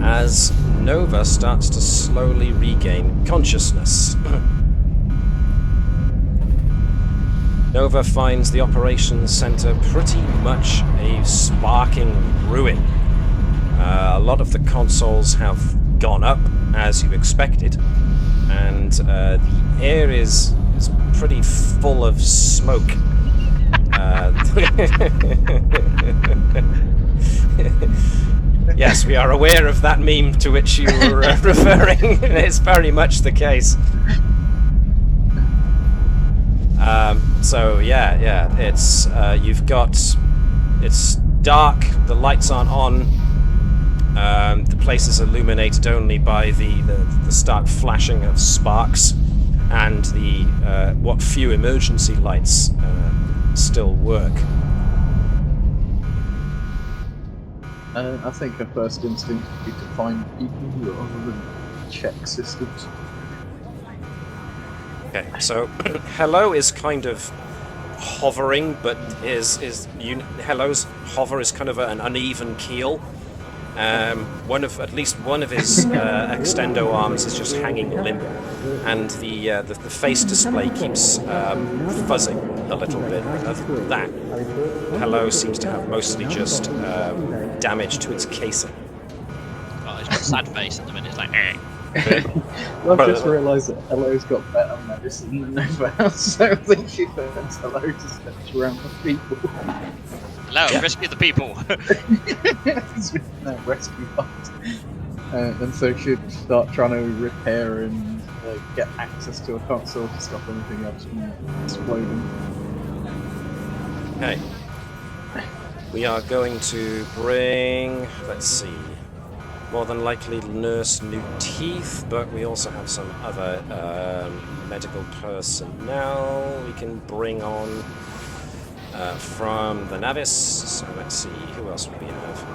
as Nova starts to slowly regain consciousness. Nova finds the operations center pretty much a sparking ruin. A lot of the consoles have gone up, as you expected, and the air is pretty full of smoke. Yes, we are aware of that meme to which you were referring. It's very much the case. So yeah, it's it's dark. The lights aren't on. The place is illuminated only by the stark flashing of sparks, and the what few emergency lights still work. I think her first instinct would be to find people rather than check systems. Okay, so Hello is kind of hovering, but Hello's hover is kind of an uneven keel. At least one of his extendo arms is just hanging limp, and the face display keeps fuzzing a little bit. Other than that, Hello seems to have mostly just damage to its casing. Oh, it's got a sad face at the minute. It's like, eh. Well, I've just realised that Hello's got better medicine than Nova has, so I think she turns Hello to search around the people. Hello, rescue the people! No, rescue bots. And so she'd start trying to repair and get access to a console to stop anything else from exploding. Okay. We are going to bring, let's see, more than likely nurse new teeth, but we also have some other medical personnel we can bring on from the Navis. So let's see, who else would we have?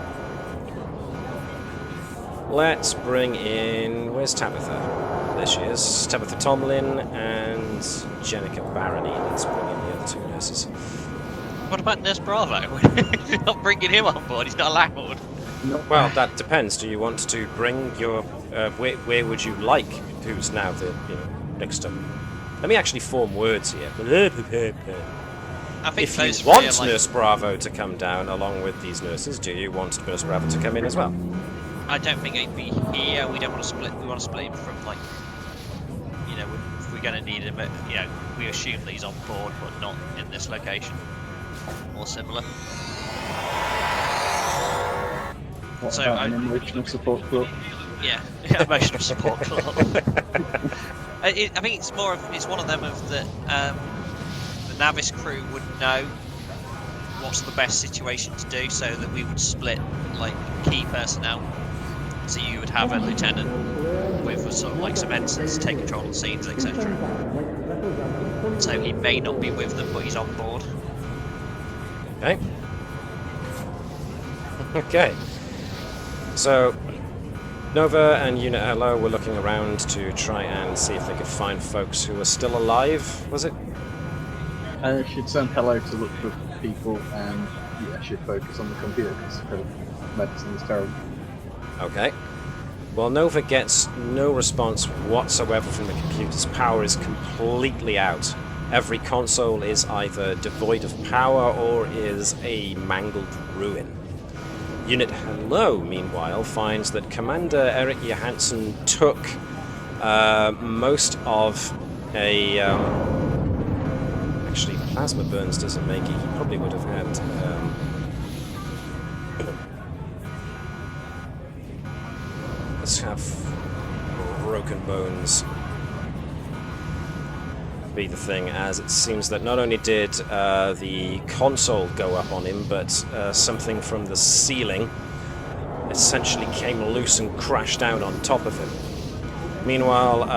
Let's bring in, where's Tabitha? There she is, Tabitha Tomlin and Jenica Barony. Let's bring in the other two nurses. What about Nurse Bravo? Not bringing him on board, he's not allowed. Well, that depends. Do you want to bring your... where would you like who's now the next to... Let me actually form words here. I think if you want Nurse Bravo to come down along with these nurses, do you want Nurse Bravo to come in as well? I don't think he'd be here. We don't want to split. We want to split him from, like, if we're going to need him. We assume that he's on board, but not in this location. Or similar. What about an emotional support club? Yeah, emotional support club. I think it's more of one of them of the Navis crew would know what's the best situation to do, so that we would split like key personnel. So you would have a lieutenant with sort of like some ensigns to take control of scenes, etc. So he may not be with them, but he's on board. Okay. Okay. So, Nova and Unit Hello were looking around to try and see if they could find folks who are still alive, was it? She'd send Hello to look for people, and she'd focus on the computer because her medicine is terrible. Okay. Well, Nova gets no response whatsoever from the computer's power is completely out. Every console is either devoid of power or is a mangled ruin. Unit Hello, meanwhile, finds that Commander Erick Johanson took most of a... actually, plasma burns doesn't make it. He probably would have had... let's have broken bones be the thing, as it seems that not only did the console go up on him, but something from the ceiling essentially came loose and crashed down on top of him. Meanwhile,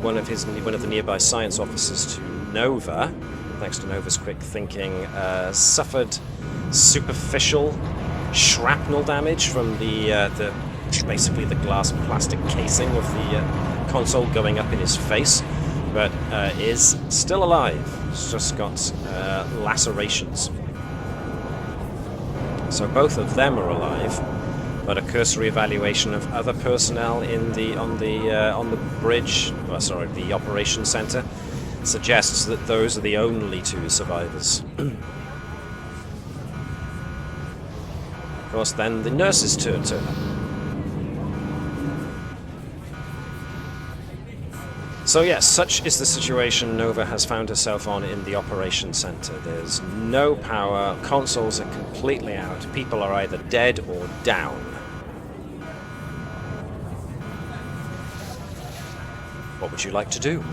one of the nearby science officers to Nova, thanks to Nova's quick thinking, suffered superficial shrapnel damage from basically the glass plastic casing of the console going up in his face, but is still alive. He's just got lacerations. So both of them are alive, but a cursory evaluation of other personnel on the bridge, the operations center, suggests that those are the only two survivors. Of course, then the nurses turn up. So yes, such is the situation Nova has found herself on in the operations center. There's no power, consoles are completely out, people are either dead or down. What would you like to do?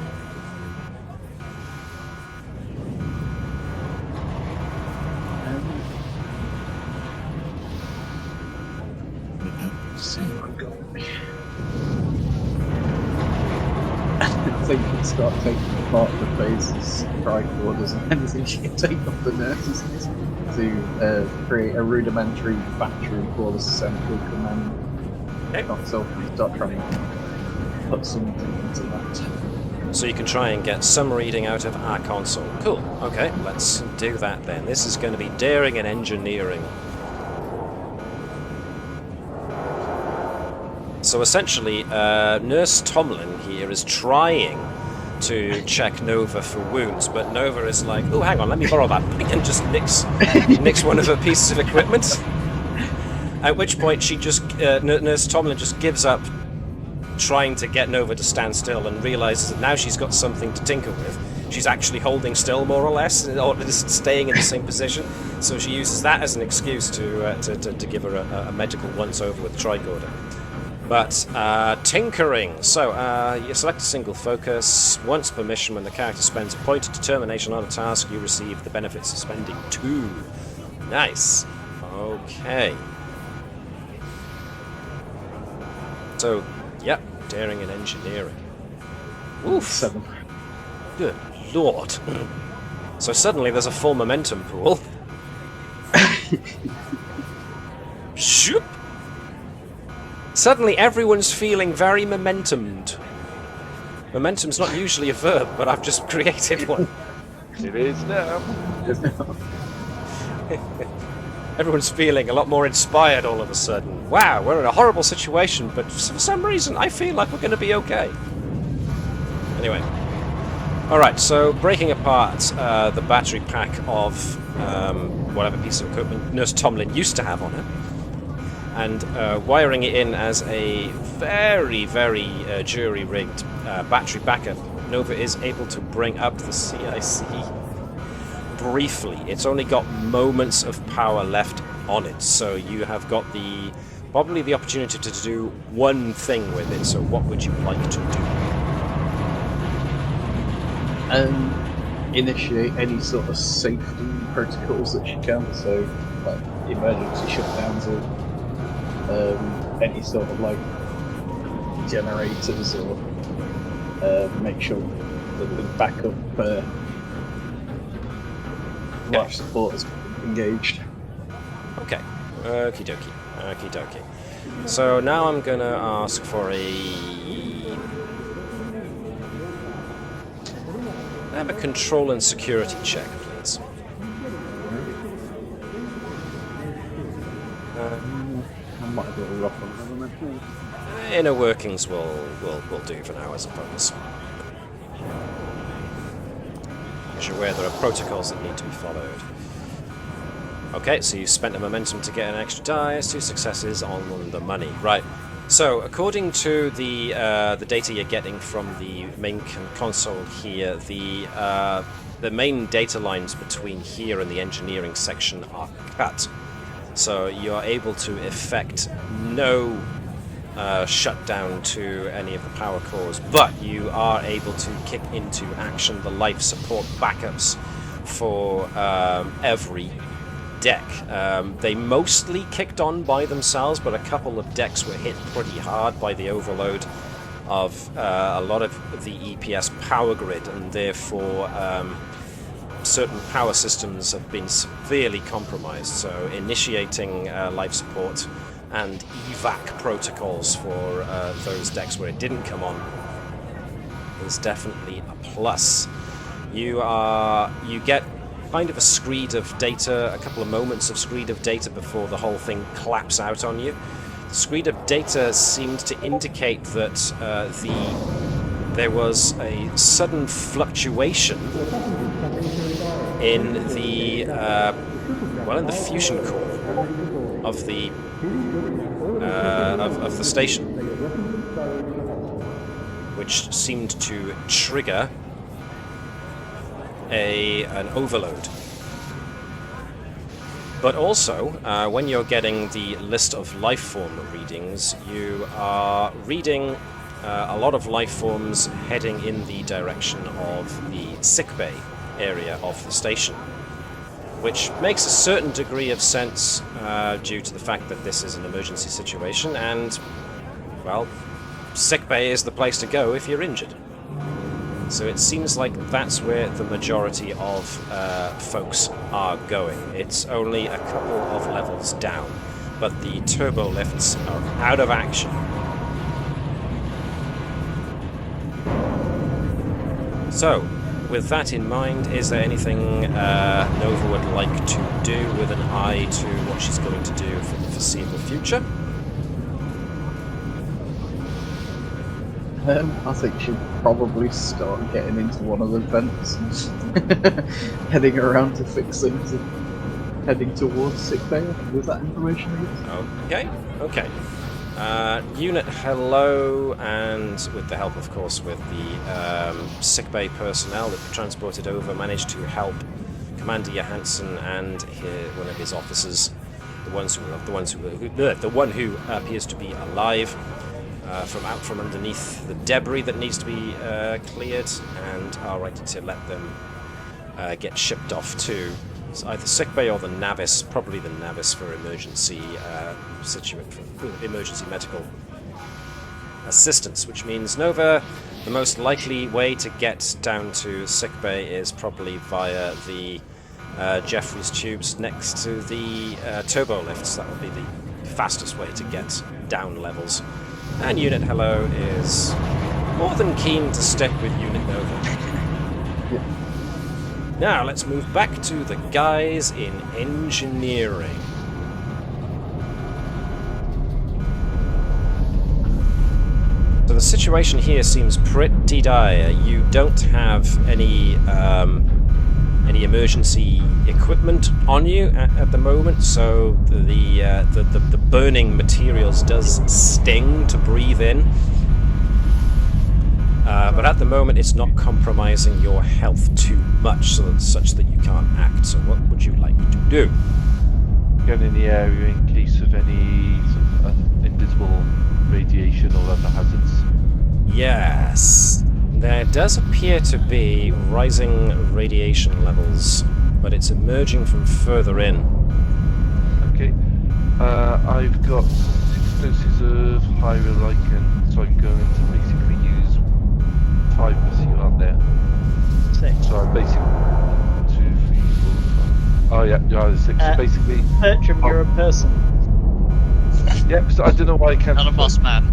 I think we'd start taking apart the phases, tricorders, and anything she can take off the nurses to create a rudimentary battery for the central command console and start trying to put something into that. So you can try and get some reading out of our console. Cool. Okay, let's do that then. This is going to be daring and engineering. So essentially, Nurse Tomlin here is trying to check Nova for wounds, but Nova is like, oh, hang on, let me borrow that, and just nicks one of her pieces of equipment. At which point, she just Nurse Tomlin just gives up trying to get Nova to stand still and realizes that now she's got something to tinker with. She's actually holding still, more or less, or just staying in the same position. So she uses that as an excuse to give her a medical once-over with the tricorder. But tinkering. So you select a single focus. Once per mission, when the character spends a point of determination on a task, you receive the benefits of spending 2. Nice. Okay. So, yep, daring and engineering. Oof. 7. Good lord. So suddenly there's a full momentum pool. Shoop. Suddenly everyone's feeling very momentumed. Momentum's not usually a verb, but I've just created one. It is now. Everyone's feeling a lot more inspired all of a sudden. Wow, we're in a horrible situation, but for some reason I feel like we're going to be okay. Anyway. Alright, so breaking apart the battery pack of whatever piece of equipment Nurse Tomlin used to have on her, and wiring it in as a very, very jury-rigged battery backup, Nova is able to bring up the CIC briefly. It's only got moments of power left on it, so you have got probably the opportunity to do one thing with it. So what would you like to do? Initiate any sort of safety protocols that she can, so like emergency shutdowns or any sort of like generators, or make sure that the backup life support is engaged. Okay, okie dokie, okie dokie. So now I'm gonna ask for have a control and security check, please. I might have got a rough one, haven't I? Inner workings will do for now, I suppose. make you aware there are protocols that need to be followed. Okay, so you spent a momentum to get an extra dice, 2 successes on the money. Right. So, according to the data you're getting from the main console here, the main data lines between here and the engineering section are cut. So you are able to effect no shutdown to any of the power cores, but you are able to kick into action the life support backups for every deck. They mostly kicked on by themselves, but a couple of decks were hit pretty hard by the overload of a lot of the EPS power grid, and therefore certain power systems have been severely compromised. So initiating life support and evac protocols for those decks where it didn't come on is definitely a plus. You get kind of a screed of data, a couple of moments of screed of data before the whole thing claps out on you. The screed of data seemed to indicate that there was a sudden fluctuation in the fusion core of the station, which seemed to trigger an overload. But also, when you're getting the list of life form readings, you are reading a lot of life forms heading in the direction of the sickbay area of the station, which makes a certain degree of sense due to the fact that this is an emergency situation, and, well, sickbay is the place to go if you're injured. So it seems like that's where the majority of folks are going. It's only a couple of levels down, but the turbo lifts are out of action. So, with that in mind, is there anything Nova would like to do with an eye to what she's going to do for the foreseeable future? I think she'd probably start getting into one of the vents and heading around to fix things and heading towards sickbay with that information. Okay. Unit hello, and with the help, of course, with the sickbay personnel that were transported over, managed to help Commander Johanson and one of his officers, the one who appears to be alive, from underneath the debris that needs to be cleared, and are ready to let them get shipped off to either sickbay or the Navis, probably the Navis for emergency emergency medical assistance, which means Nova, the most likely way to get down to sickbay is probably via the Jeffries tubes next to the turbo lifts. That would be the fastest way to get down levels. And Unit Hello is more than keen to stick with Unit Nova. Now, let's move back to the guys in engineering. So the situation here seems pretty dire. You don't have any emergency equipment on you at the moment, so the burning materials does sting to breathe in. But at the moment, it's not compromising your health too much, such that you can't act. So, what would you like to do? Get in the area in case of any sort of invisible radiation or other hazards. Yes, there does appear to be rising radiation levels, but it's emerging from further in. Okay, I've got 6 doses of Hyrolican, so I'm going to basically use 5 plus you out there. 6. So I'm basically 2, 3, 4, 5. Oh yeah, 6. So basically, Bertram, you're a person. Yep. So I don't know why I can't. Not a boss man.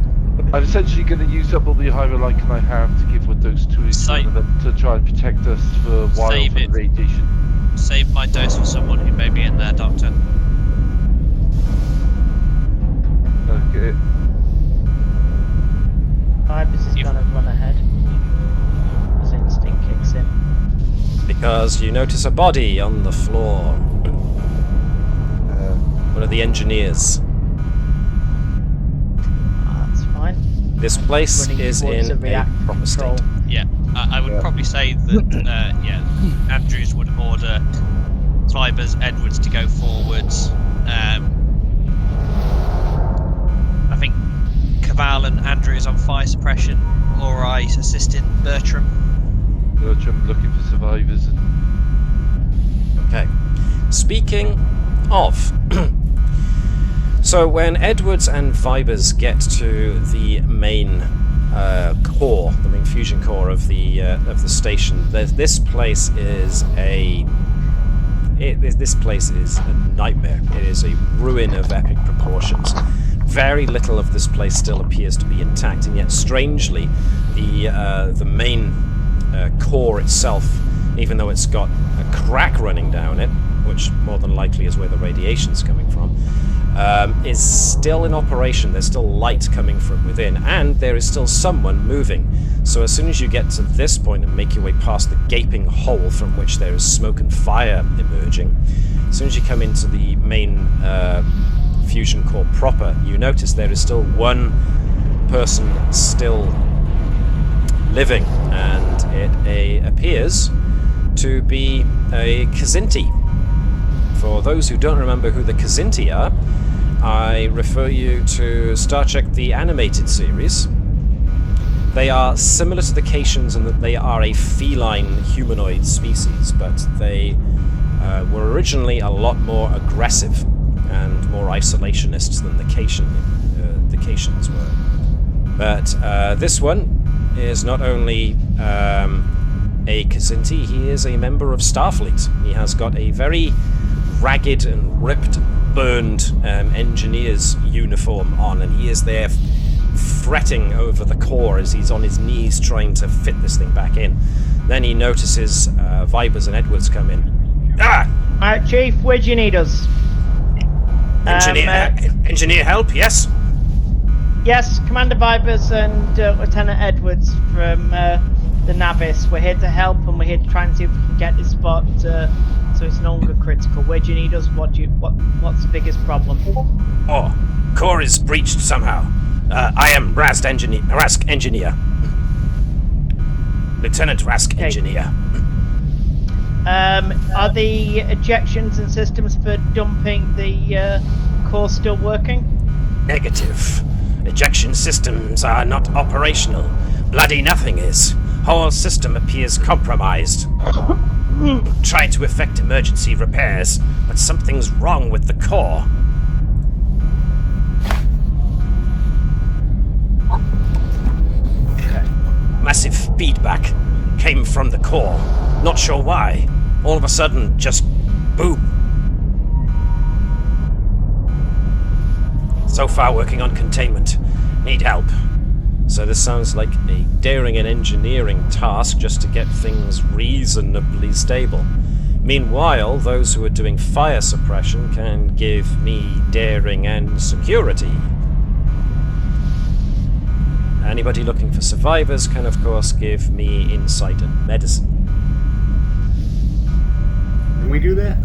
I'm essentially going to use up all the Hyrolican I have to give with those 2 to try and protect us for a while from radiation. Save my dose for someone who may be in there, Doctor. Okay. Ibis is going to run ahead. His instinct kicks in. because you notice a body on the floor. One of the engineers. That's fine. This place is in a proper state. Yeah, I would probably say that, Andrews would order Vibers, Edwards to go forwards. I think Keval and Andrews on fire suppression, or I assisting Bertram. Bertram looking for survivors. Okay. Speaking of, so when Edwards and Vibers get to the main core, the main fusion core of the station, this place is a nightmare. It is a ruin of epic proportions. Very little of this place still appears to be intact, and yet strangely, the main core itself, even though it's got a crack running down it, which more than likely is where the radiation's coming from, is still in operation. There's still light coming from within, and there is still someone moving. So as soon as you get to this point and make your way past the gaping hole from which there is smoke and fire emerging, as soon as you come into the main fusion core proper, you notice there is still one person still living, and it appears to be a Kzinti. For those who don't remember who the Kzinti are, I refer you to Star Trek the Animated Series. They are similar to the Cations in that they are a feline humanoid species, but they were originally a lot more aggressive and more isolationist than the Cations were. But this one is not only a Kzinti, he is a member of Starfleet. He has got a very ragged and ripped, burned engineer's uniform on, and he is there fretting over the core as he's on his knees trying to fit this thing back in. Then he notices Vibers and Edwards come in. Chief, where do you need us? Engineer help, yes? Yes, Commander Vibers and Lieutenant Edwards from the Navis. We're here to help, and we're here to try and see if we can get this spot so it's no longer critical. Where do you need us? What's the biggest problem? Oh, core is breached somehow. I am Rask Engineer. Lieutenant Rask Engineer. Are the ejections and systems for dumping the core still working? Negative. Ejection systems are not operational. Bloody nothing is. Whole system appears compromised. Tried to effect emergency repairs, but something's wrong with the core. Massive feedback came from the core. Not sure why. All of a sudden, just boom. So far working on containment. Need help. So this sounds like a daring and engineering task just to get things reasonably stable. Meanwhile, those who are doing fire suppression can give me daring and security. Anybody looking for survivors can, of course, give me insight and medicine. Can we do that?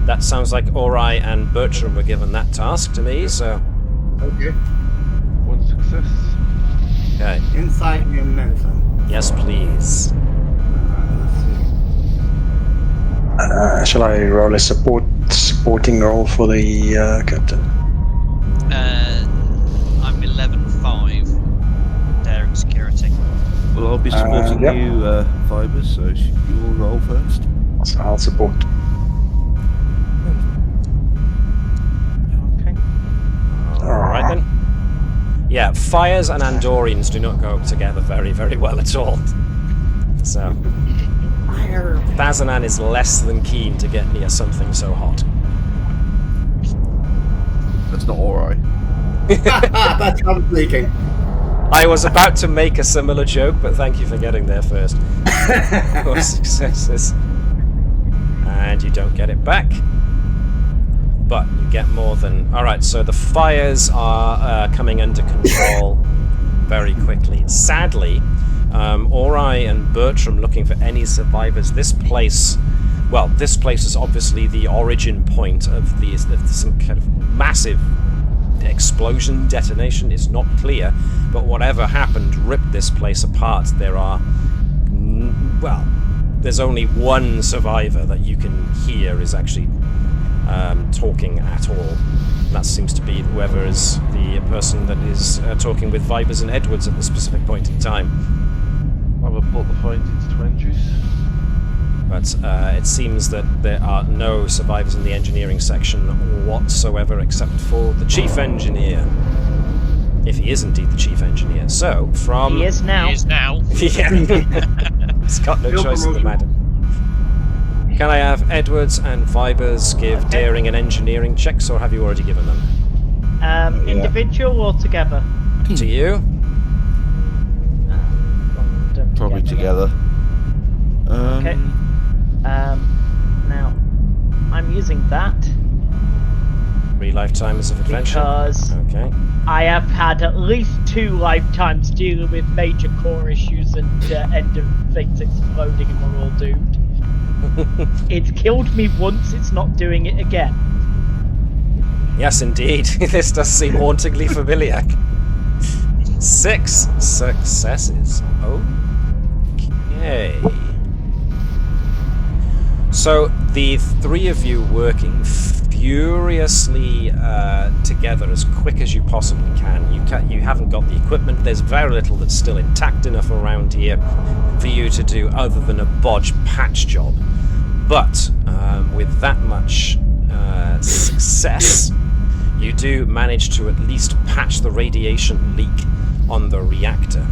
That sounds like Orion and Bertram were given that task to me, so... Okay. One success. Okay. Insight and medicine. Yes, please. Let's see. Shall I roll a supporting role for the captain? I'm 11-5. Daring security. Well, I'll be supporting yep. you, Vibers, so you will roll first. So I'll support. Okay. Alright then. Yeah, fires and Andorians do not go together very, very well at all. So, Fire. Bazanan is less than keen to get near something so hot. That's not alright. That's what I'm thinking. I was about to make a similar joke, but thank you for getting there first. 4 successes. And you don't get it back. But you get more than... Alright, so the fires are coming under control very quickly. Sadly, Orion and Bertram looking for any survivors. This place is obviously the origin point of some kind of massive explosion, detonation. It's not clear, but whatever happened ripped this place apart. There's only one survivor that you can hear is actually talking at all. That seems to be whoever is the person that is talking with Vibers and Edwards at this specific point in time. I'll report the findings to Andrews. But it seems that there are no survivors in the engineering section whatsoever except for the chief engineer. If he is indeed the chief engineer. So, from... He is now. He is now. Yeah. He's got no choice in the matter. Can I have Edwards and Vibers give daring and engineering checks, or have you already given them? Individual or together? To you? Probably together. Okay. Now, I'm using that 3 lifetimes of adventure. because Okay. I have had at least 2 lifetimes dealing with major core issues and end of things exploding, and we're all doomed. It's killed me once, it's not doing it again. Yes, indeed. This does seem hauntingly familiar. 6 successes. Okay. So the 3 of you working furiously together as quick as you possibly can. You haven't got the equipment. There's very little that's still intact enough around here for you to do other than a bodge patch job. But with that much success, you do manage to at least patch the radiation leak on the reactor.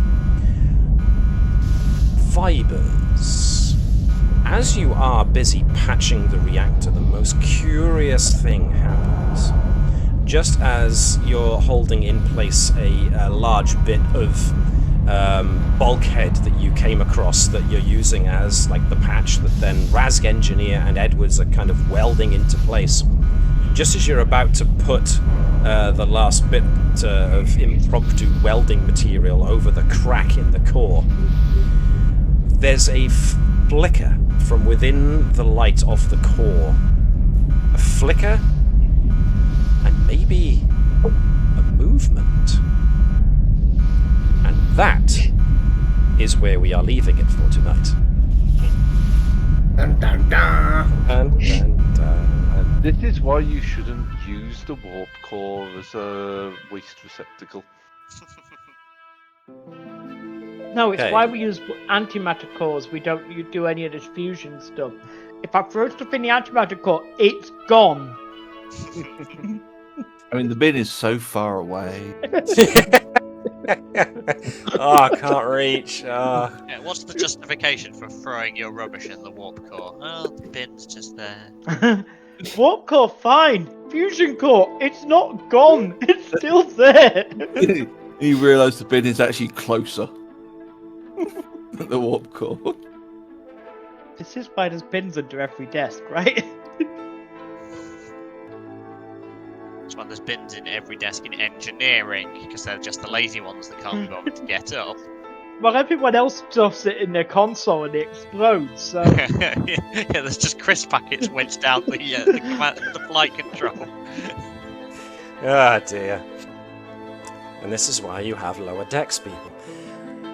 Vibers. As you are busy patching the reactor, the most curious thing happens. Just as you're holding in place a large bit of bulkhead that you came across that you're using as like the patch that then Razg Engineer and Edwards are kind of welding into place, just as you're about to put the last bit of impromptu welding material over the crack in the core, there's a flicker from within the light of the core. A flicker, and maybe a movement. And that is where we are leaving it for tonight. Dun, dun, dun. Dun, dun, dun. This is why you shouldn't use the warp core as a waste receptacle. No, it's Okay. why we use antimatter cores. We don't do any of this fusion stuff. If I throw stuff in the antimatter core, it's gone. I mean, the bin is so far away. Oh, I can't reach. Oh. Yeah, what's the justification for throwing your rubbish in the warp core? Oh, the bin's just there. Warp core, fine. Fusion core, it's not gone. It's still there. You realise the bin is actually closer than the warp core. This is why there's bins under every desk, right? That's why there's bins in every desk in engineering, because they're just the lazy ones that can't be bothered to get up. Well, everyone else stuffs it in their console and it explodes, so... Yeah, there's just crisp packets wedged down the flight control. Ah, dear. And this is why you have lower decks, people.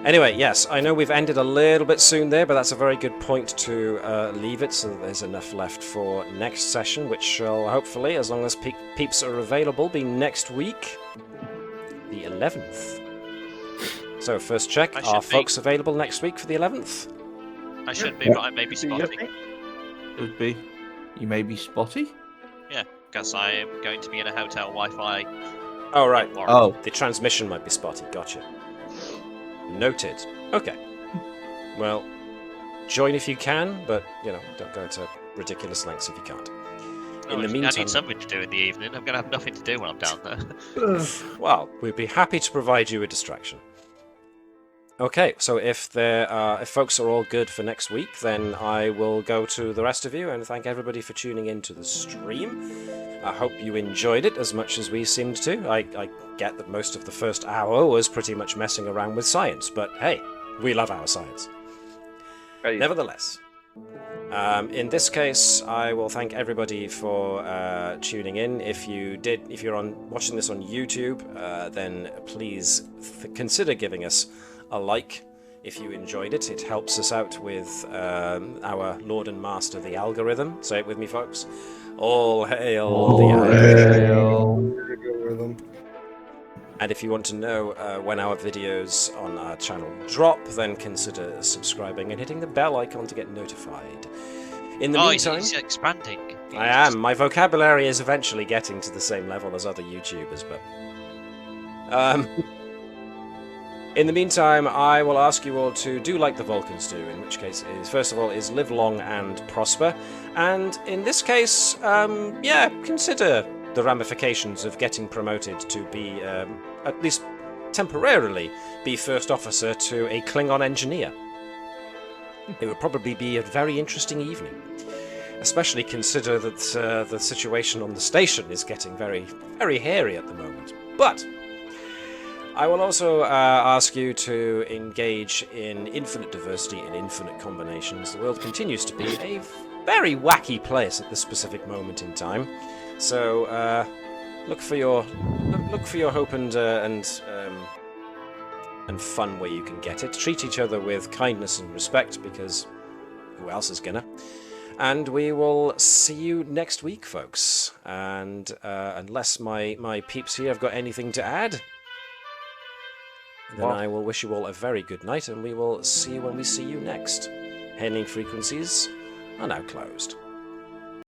Anyway, yes, I know we've ended a little bit soon there, but that's a very good point to leave it, so that there's enough left for next session, which shall hopefully, as long as peeps are available, be next week, the 11th. So, first check, are folks available next week for the 11th? I should be, but I may be spotty. Could be. You may be spotty? Yeah, because I am going to be in a hotel Wi-Fi. Oh, right. Oh. The transmission might be spotty, gotcha. Noted. Okay. Well, join if you can, but, you know, don't go to ridiculous lengths if you can't. In the meantime, I need something to do in the evening. I'm going to have nothing to do when I'm down there. Well, we'd be happy to provide you a distraction. Okay, so if folks are all good for next week, then I will go to the rest of you and thank everybody for tuning in to the stream. I hope you enjoyed it as much as we seemed to. I get that most of the first hour was pretty much messing around with science, but hey, We love our science. Hey. Nevertheless, in this case, I will thank everybody for tuning in. If you're watching this on YouTube, then please consider giving us a like if you enjoyed it. It helps us out with our Lord and Master, the algorithm. Say it with me, folks. All hail the algorithm. And if you want to know when our videos on our channel drop, then consider subscribing and hitting the bell icon to get notified. In the meantime, he's expanding. I am. My vocabulary is eventually getting to the same level as other YouTubers, but in the meantime, I will ask you all to do like the Vulcans do, in which case is, first of all, is live long and prosper, and in this case, consider the ramifications of getting promoted to be, at least temporarily, be first officer to a Klingon engineer. It would probably be a very interesting evening, especially consider that the situation on the station is getting very, very hairy at the moment. But I will also ask you to engage in infinite diversity and infinite combinations. The world continues to be a very wacky place at this specific moment in time. So look for your hope and fun where you can get it. Treat each other with kindness and respect, because who else is gonna? And we will see you next week, folks. And unless my peeps here have got anything to add, then I will wish you all a very good night, and we will see you when we see you next. Hailing frequencies are now closed.